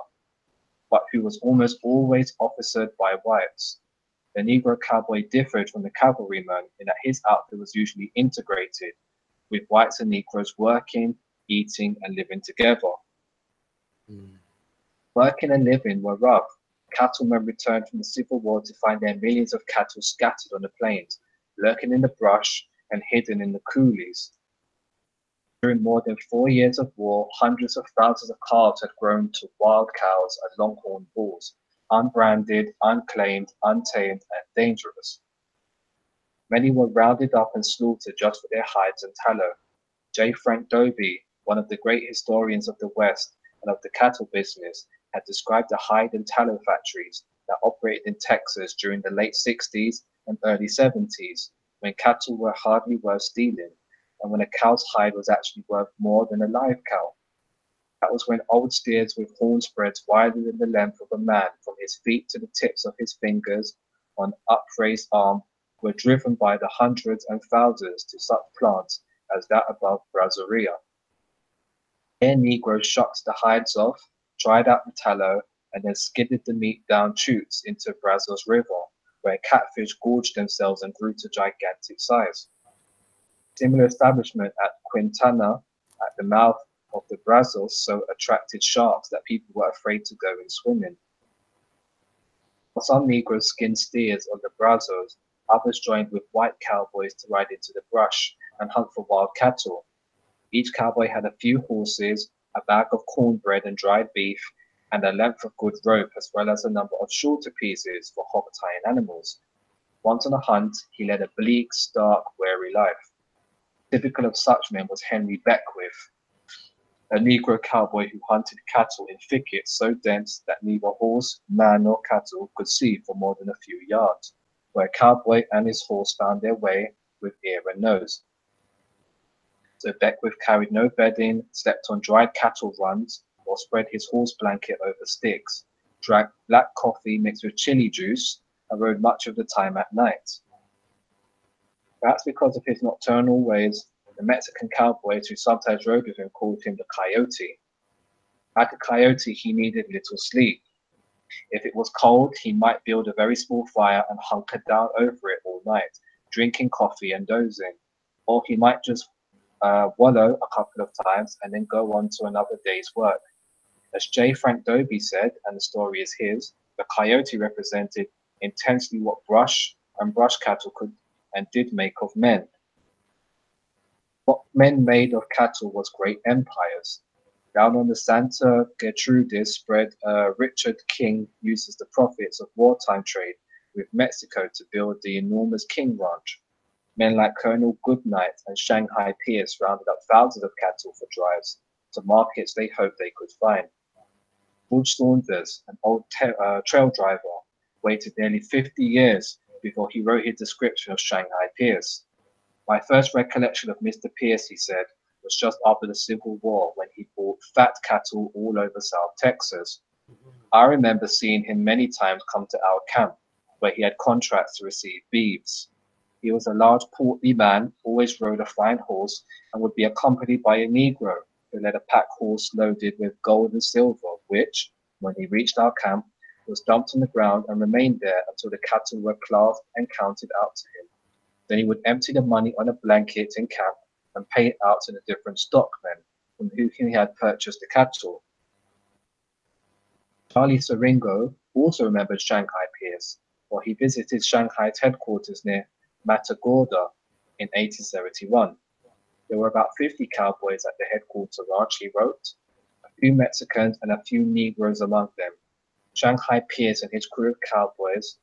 but who was almost always officered by whites. The Negro cowboy differed from the cavalryman in that his outfit was usually integrated, with whites and Negroes working, eating, and living together. Working and living were rough. Cattlemen returned from the Civil War to find their millions of cattle scattered on the plains, lurking in the brush and hidden in the coulees. During more than 4 years of war, hundreds of thousands of calves had grown to wild cows and longhorn bulls, unbranded, unclaimed, untamed, and dangerous. Many were rounded up and slaughtered just for their hides and tallow. J. Frank Dobie, one of the great historians of the West and of the cattle business, had described the hide and tallow factories that operated in Texas during the late 60s and early 70s, when cattle were hardly worth stealing, and when a cow's hide was actually worth more than a live cow. That was when old steers with horn spreads wider than the length of a man from his feet to the tips of his fingers on upraised arm were driven by the hundreds and thousands to such plants as that above Brazoria. Here Negroes shucked the hides off, dried out the tallow, and then skidded the meat down chutes into Brazos River, where catfish gorged themselves and grew to gigantic size. Similar establishment at Quintana, at the mouth of the Brazos, so attracted sharks that people were afraid to go in swimming. Some Negroes skinned steers on the brazos, others joined with white cowboys to ride into the brush and hunt for wild cattle. Each cowboy had a few horses, a bag of cornbread and dried beef, and a length of good rope, as well as a number of shorter pieces for hog-tying animals. Once on a hunt, he led a bleak, stark, weary life. Typical of such men was Henry Beckwith, a Negro cowboy who hunted cattle in thickets so dense that neither horse, man, nor cattle could see for more than a few yards, where a cowboy and his horse found their way with ear and nose. So Beckwith carried no bedding, slept on dried cattle runs, or spread his horse blanket over sticks, drank black coffee mixed with chili juice, and rode much of the time at night. Perhaps because of his nocturnal ways, the Mexican cowboys who sometimes rode with him called him the Coyote. Like a coyote, he needed little sleep. If it was cold, he might build a very small fire and hunker down over it all night, drinking coffee and dozing. Or he might just wallow a couple of times and then go on to another day's work. As J. Frank Dobie said, and the story is his, the coyote represented intensely what brush and brush cattle could and did make of men. What men made of cattle was great empires. Down on the Santa Gertrudis spread, Richard King uses the profits of wartime trade with Mexico to build the enormous King Ranch. Men like Colonel Goodnight and Shanghai Pierce rounded up thousands of cattle for drives to markets they hoped they could find. George Saunders, an old trail driver, waited nearly 50 years before he wrote his description of Shanghai Pierce. My first recollection of Mr. Pierce, he said, was just after the Civil War when he bought fat cattle all over South Texas. I remember seeing him many times come to our camp, where he had contracts to receive beeves. He was a large, portly man, always rode a fine horse, and would be accompanied by a Negro who led a pack horse loaded with gold and silver, which, when he reached our camp, was dumped on the ground and remained there until the cattle were classed and counted out to him. Then he would empty the money on a blanket in camp and pay it out to the different stockmen from whom he had purchased the cattle. Charlie Siringo also remembered Shanghai Pierce, for he visited Shanghai's headquarters near Matagorda in 1871. There were about 50 cowboys at the headquarters ranch, he wrote, a few Mexicans and a few Negroes among them. Shanghai Pierce and his crew of cowboys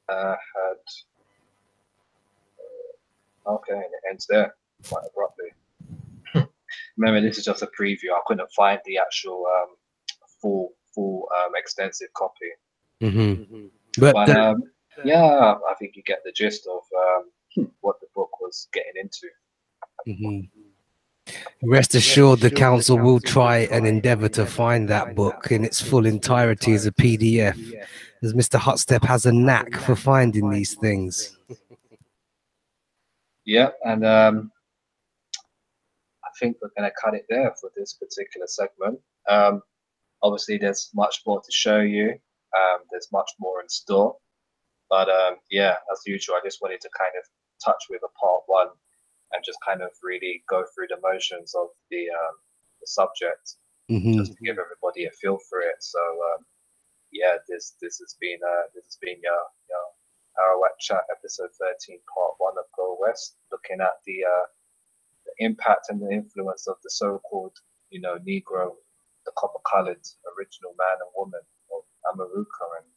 had... okay, and it ends there quite abruptly. Remember, this is just a preview. I couldn't find the actual full extensive copy.
Mm-hmm.
But yeah, I think you get the gist of what the book was getting into.
Mm-hmm. Rest assured, the council will try and endeavour to find that book in its full entirety as a PDF, as Mr. Hotstep has a knack for finding these things.
Yeah, and I think we're going to cut it there for this particular segment. Obviously, there's much more to show you. There's much more in store. But yeah, as usual, I just wanted to kind of touch with a part one and just kind of really go through the motions of the subject, just to give everybody a feel for it. So yeah, this has been your Arawak Chat episode 13, part one of Go West, looking at the impact and the influence of the so-called, Negro, the copper-colored original man and woman of AMER'ICAN, and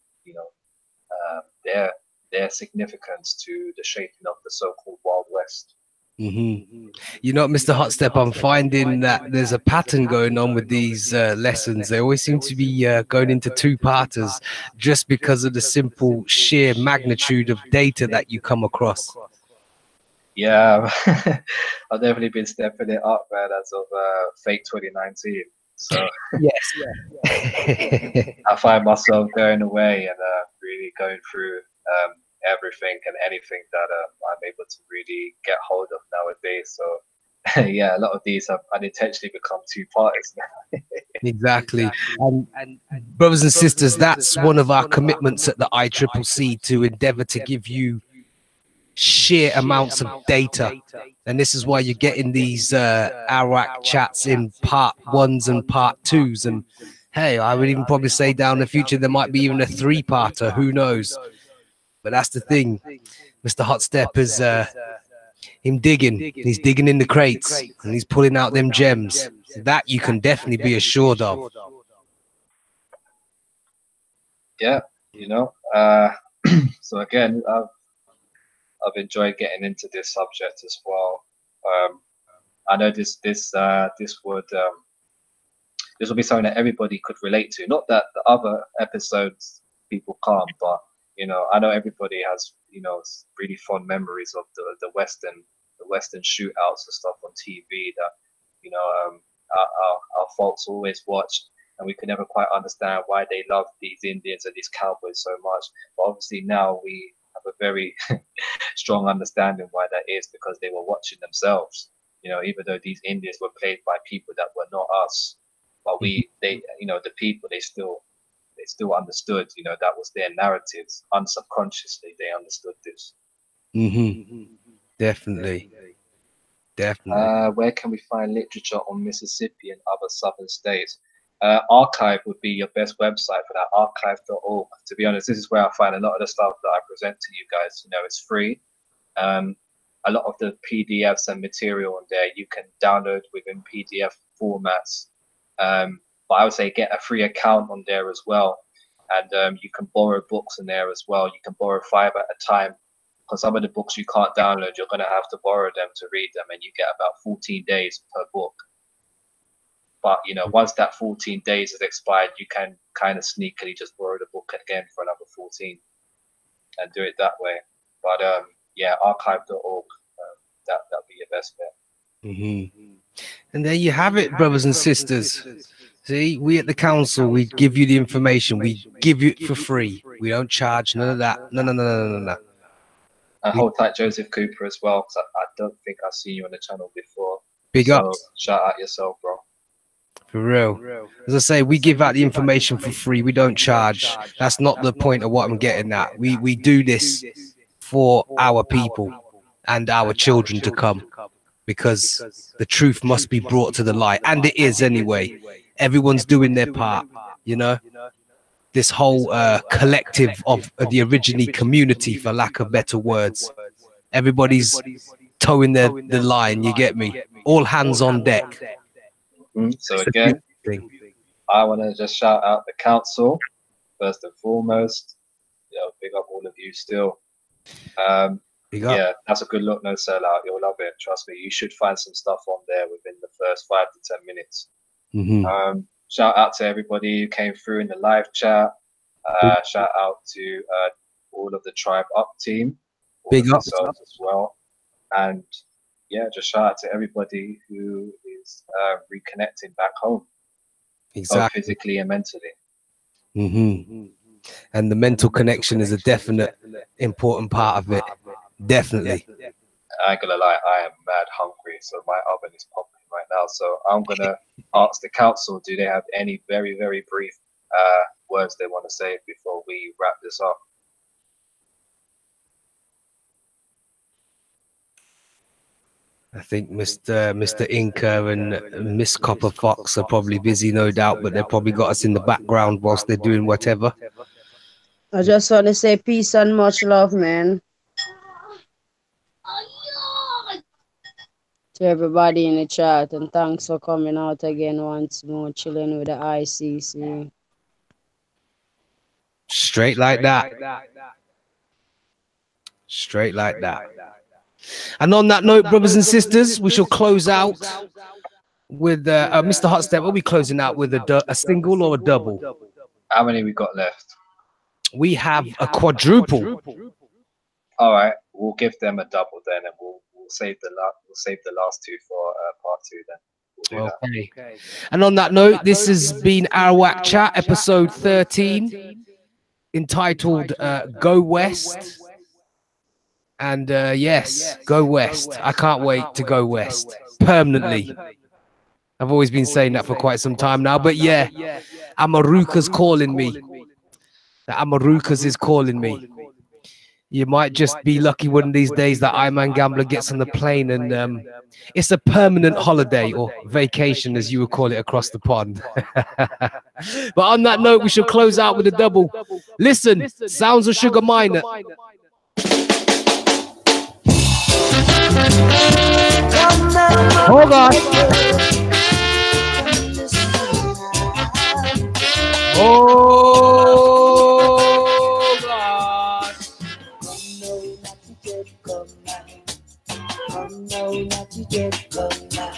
their significance to the shaping of the so-called Wild West.
You know, Mr. Hotstep, I'm finding that there's a pattern going on with these lessons. They always seem to be going into two-parters just because of the simple sheer magnitude of data that you come across.
Yeah, I've definitely been stepping it up, man, as of Fate 2019. So
yes,
I find myself going away and really going through everything and anything that I'm able to really get hold of nowadays. So yeah, a lot of these have unintentionally become two-parters now.
Exactly. And brothers and sisters, that's one of our commitments at the ICCC, to endeavor to give you sheer amounts of data. And this is why you're getting these Arawak chats in part 1s and part 2s. And Hey, I would even probably say down the future there might be even a 3-parter. Who knows? But that's the thing. Mr. Hot Step is him digging. He's digging in the crates and he's pulling out them gems. That you can definitely be assured of.
Yeah, you know. So again, I've enjoyed getting into this subject as well. I know this would be something that everybody could relate to. Not that the other episodes people can't, but you know, I know everybody has, you know, really fond memories of the Western shootouts and stuff on TV that, you know, our folks always watched, and we could never quite understand why they loved these Indians and these cowboys so much. But obviously now we have a very strong understanding why that is, because they were watching themselves. You know, even though these Indians were played by people that were not us, but they, you know, the people, they still understood. You know, that was their narratives. Unsubconsciously, they understood this.
Definitely.
Where can we find literature on Mississippi and other southern states? Archive would be your best website for that, archive.org. To be honest, this is where I find a lot of the stuff that I present to you guys. You know, it's free. A lot of the PDFs and material on there you can download within PDF formats. But I would say get a free account on there as well. And you can borrow books in there as well. You can borrow 5 at a time, because some of the books you can't download, you're going to have to borrow them to read them, and you get about 14 days per book. But, you know, once that 14 days has expired, you can kind of sneakily just borrow the book again for another 14 and do it that way. But, yeah, archive.org, that'll be your best bet.
And there you have it, brothers and sisters. See, we at the council, we give you the information. We give you it for free. We don't charge none of that. No.
And hold tight, Joseph Cooper, as well, because I don't think I've seen you on the channel before.
Big
so
up.
Shout out yourself, bro.
For real. As I say, we give out the information for free. We don't charge. That's not the point of what I'm getting at. We do this for our people and our children to come, because the truth must be brought to the light, and it is anyway. Everyone's doing their part, you know. This whole collective of the originally community, for lack of better words, everybody's towing the line. You get me? All hands on deck.
So again, I want to just shout out the council first and foremost. You know, big up all of you still. Yeah, that's a good look, no sellout. You'll love it. Trust me. You should find some stuff on there within the first 5 to 10 minutes. Shout out to everybody who came through in the live chat. Shout out to all of the Tribe Up team.
Big up
as well. And yeah, just shout out to everybody who is reconnecting back home.
Exactly.
Both physically and mentally.
And the mental connection is a definite important part of it. Definitely.
I ain't gonna lie, I am mad hungry, so my oven is popping right now. So I'm gonna ask the council, do they have any very, very brief words they want to say before we wrap this up?
I think Mr. Inca and Miss Copper Fox are probably busy, no doubt, but they've probably got us in the background whilst they're doing whatever.
I just want to say peace and much love, man, to everybody in the chat, and thanks for coming out again once more, chilling with the ICC.
Straight like that. Straight like that. And on that note, brothers and sisters, we shall close out with Mr. Hotstep. We'll be closing out with a single or a double.
How many we got left?
We have a quadruple.
All right, we'll give them a double then, and we'll save the last two for part 2 then. We'll do
that. And on that note, this has been Arawak Chat, episode 13, entitled Go West. And yes, go west. I can't wait to go west permanently. I've always been saying that for quite some time now, but yeah, Amaruka's calling me. The Amarukas is calling me. You might just be lucky one of these days that Man Gambler gets on the plane and it's a permanent holiday or vacation, as you would call it, across the pond. But on that note, we shall close out with a double. Listen, sounds of Sugar Minor. Hold on. Oh God.
Come now, not yet, come now.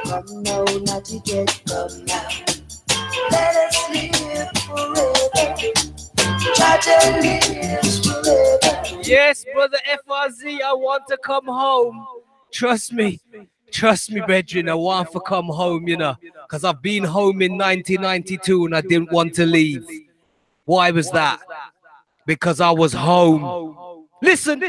Come now, not yet, come now. Let us live forever. Try to live forever.
Yes, brother Frazee, I want to come home. Trust me, brethren, I want to come home, you know, because I've been home in 1992 and I didn't want to leave. Why was that? Because I was home. Listen.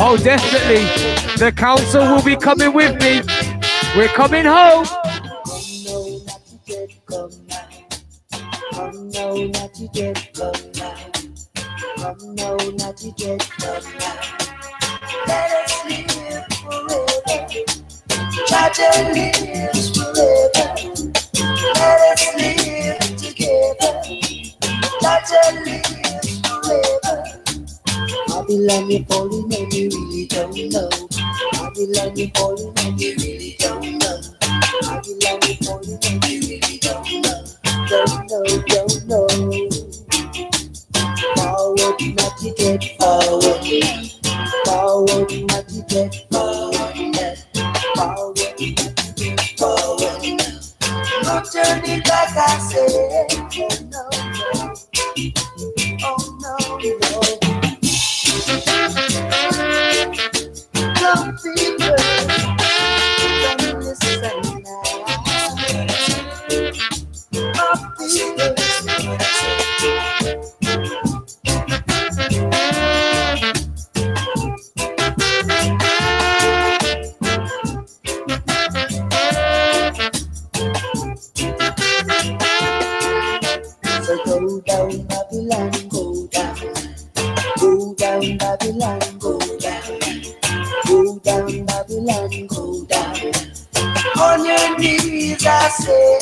Oh, definitely. The council will be coming with me. We're coming home.
Come now, not yet, come now. Come now, not yet, come now. Let us live forever. Try to live forever. Let us live together. Try to live forever. Babylon, you're falling and you really don't know. Babylon, you're falling and you really don't know. Babylon, you're falling and you really don't know. Don't know. Forward, not to get forward. Forward, not to get forward. Forward, not to get forward. No turning back, I said. Oh no. Don't be worried. Don't listen now. So go down, Babylon, go down. Go down, Babylon, go down. Go down, Babylon, go down. On your knees, I say.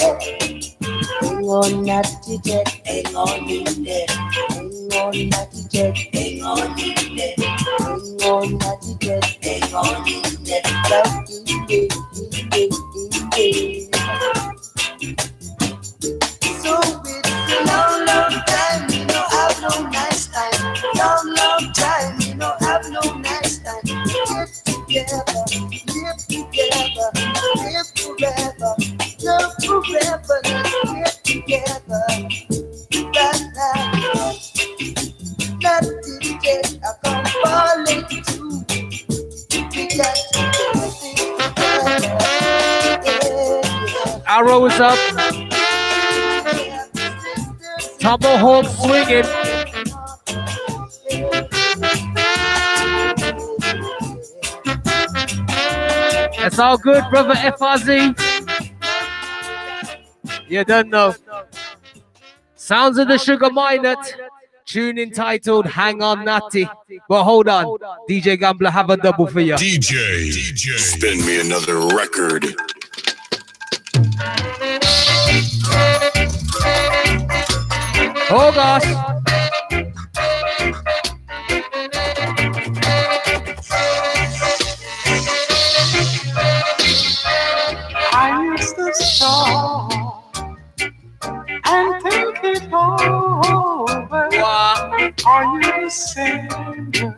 Hang on, not to get, hang on in there. Hang on, not to get, hang on in there. Hang on, not to get, hang on in there. Love in there. So it's a long time, you know, have no nice time. Long time, you know, have no nice time. Live together, live forever. Love forever, let's live together. Not today, I come falling too. We got to get together.
Arrow is up. Tomahawk swinging. It's all good, brother Frazee. You don't know. Sounds of the Sugar Minor. Tune entitled Hang On Natty. But hold on. DJ Gambler, have a double for you.
DJ, spin me another record.
Oh gosh.
I used to stop and think it over. Are you the same girl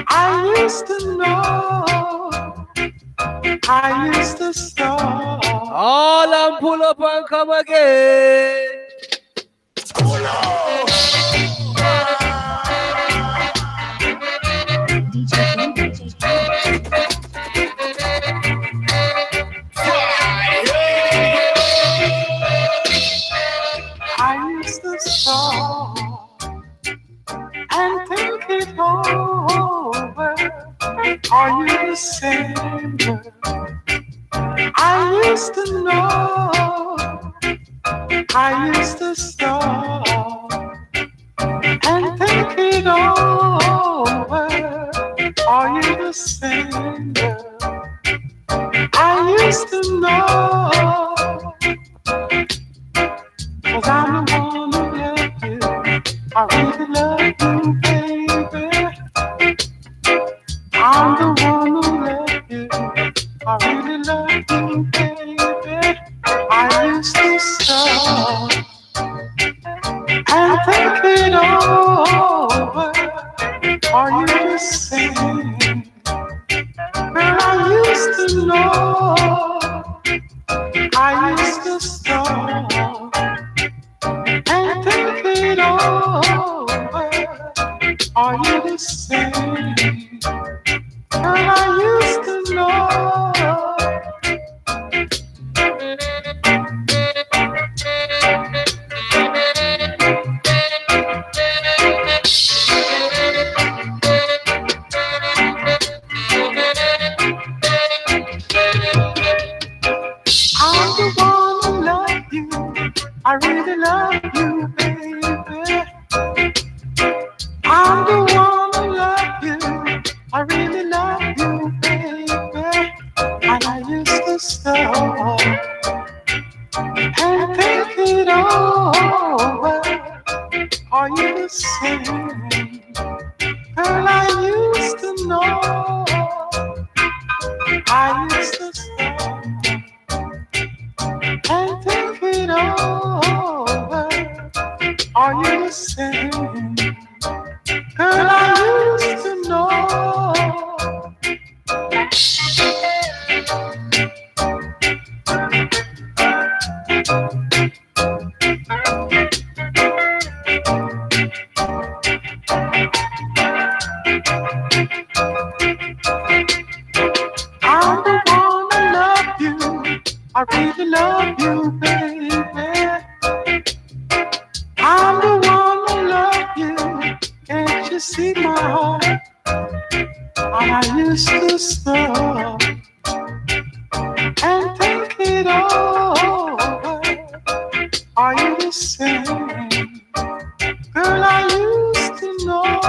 I used to know? I used to stop.
All and pull up and come again.
I used to stop and think it over. Are you the same girl used to know, I used to stop and think it over. Are you the same girl? I used to know, 'cause I'm the one who loved you. I really love you, baby. I'm the one who loved you. I really love you, baby. I used to stop and think it over. Are you the same? Girl, I used to know. I used to stop and think it over. Are you the same? Girl, I used to know. I'm the one who love you. I really love you, baby. I'm the one who love you. I really love you, baby. And I used to stop and think it over. Are you the same? Girl, I used to know. I used to stop and think it over. Are you the same? Girl, I used to know. I'm the one who love you. I really love you, baby. I'm the one who love you. Can't you see my heart? And I used to stop and think it over. Are you the same? Girl, I used to know.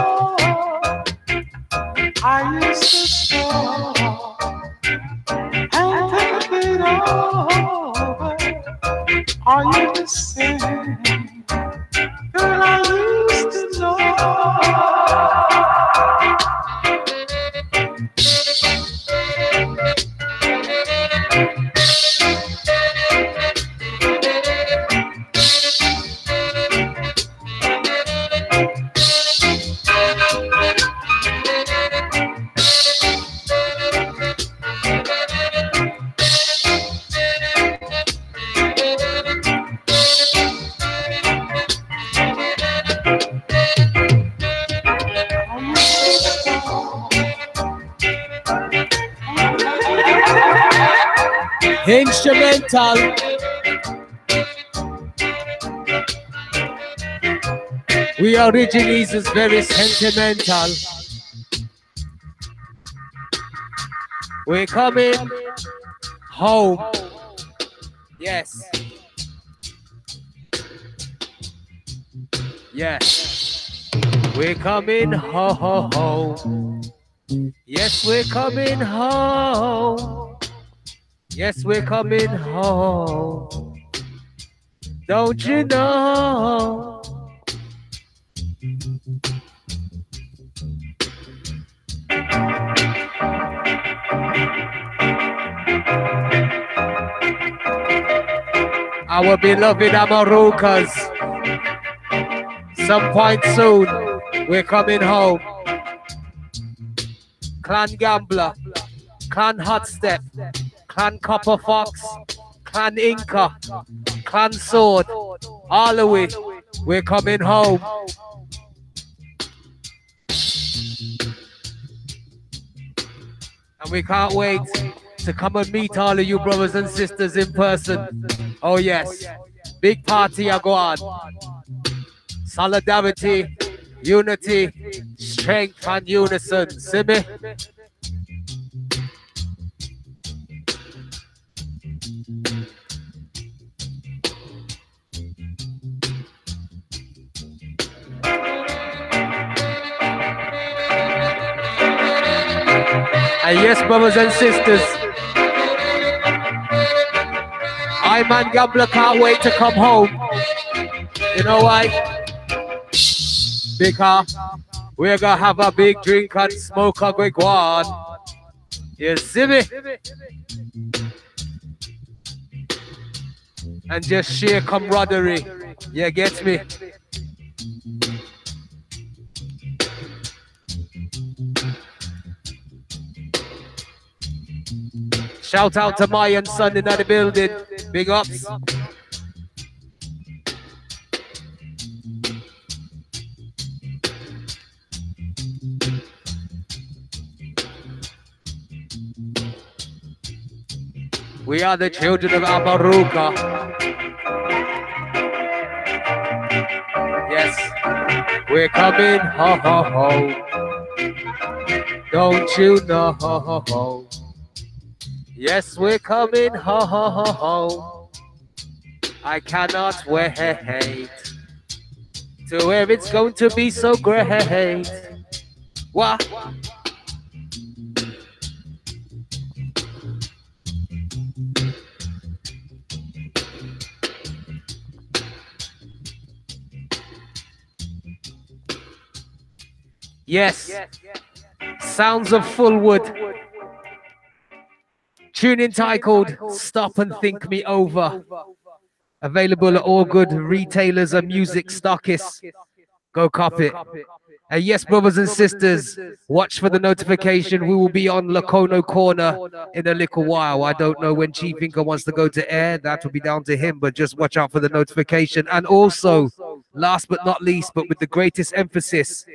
I used to stop and think it over. Are you the same? Girl, I used to know.
Instrumental. We Aborigines is very sentimental. We're coming home. Yes. Yes. We're coming home. Yes, we're coming home. Yes, we're coming home. Don't you know? Our beloved Amarukas. Some point soon, we're coming home. Clan Gambler, Clan Hot Step, Clan Copper Fox, Clan Inca, Clan Sword, all the way, we're coming home. And we can't wait to come and meet all of you brothers and sisters in person. Oh yes, big party I go on. Solidarity, unity, strength and unison. See me? Yes, brothers and sisters, I man Gambler can't wait to come home. You know why? Because we're gonna have a big drink and smoke a guan. You see me? And just share camaraderie. You get me? Shout out to Mayan son in the building. Big ups. We are the children of Amaruka. Yes, we're coming, ho ho ho. Don't you know, ho ho ho. Yes, we're coming, ho ho ho ho. I cannot wait to where it's going to be so great. What? Yes, sounds of Fullwood. Tune entitled Stop and Think Me Over. Available at all good retailers and music stockists. Go cop it. And yes, brothers and sisters, watch for the notification. We will be on Lacono Corner in a little while. I don't know when Chief Inca wants to go to air. That will be down to him, but just watch out for the notification. And also, last but not least, but with the greatest emphasis,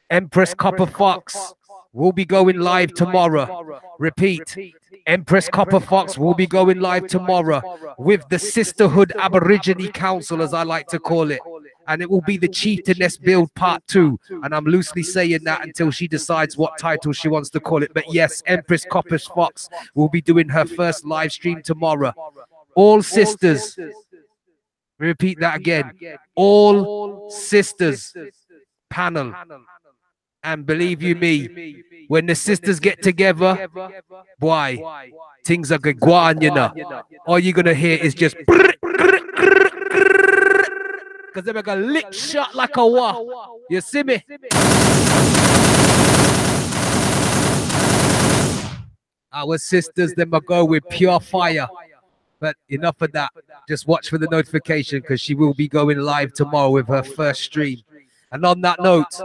Empress Copper Fox will be going live tomorrow. Repeat, Empress Copper Fox will be going live tomorrow with the Sisterhood Aborigine Council, as I like to call it. And it will be the Chieftainess Build Part 2. And I'm loosely saying that until she decides what title she wants to call it. But yes, Empress Copper Fox will be doing her first live stream tomorrow. All sisters, repeat that again, all sisters panel. And believe you me, when the sisters get together, boy, things are good. Go on, you know. All you're gonna hear is just because they're gonna lick shot like a wah. You see me? Our sisters, them will go with pure fire. But enough of that. Just watch for the notification because she will be going live tomorrow with her first stream. And on that note,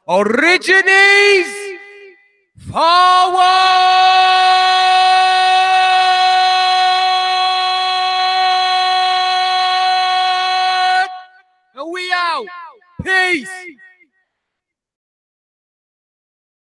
Origines forward! And we out. Peace.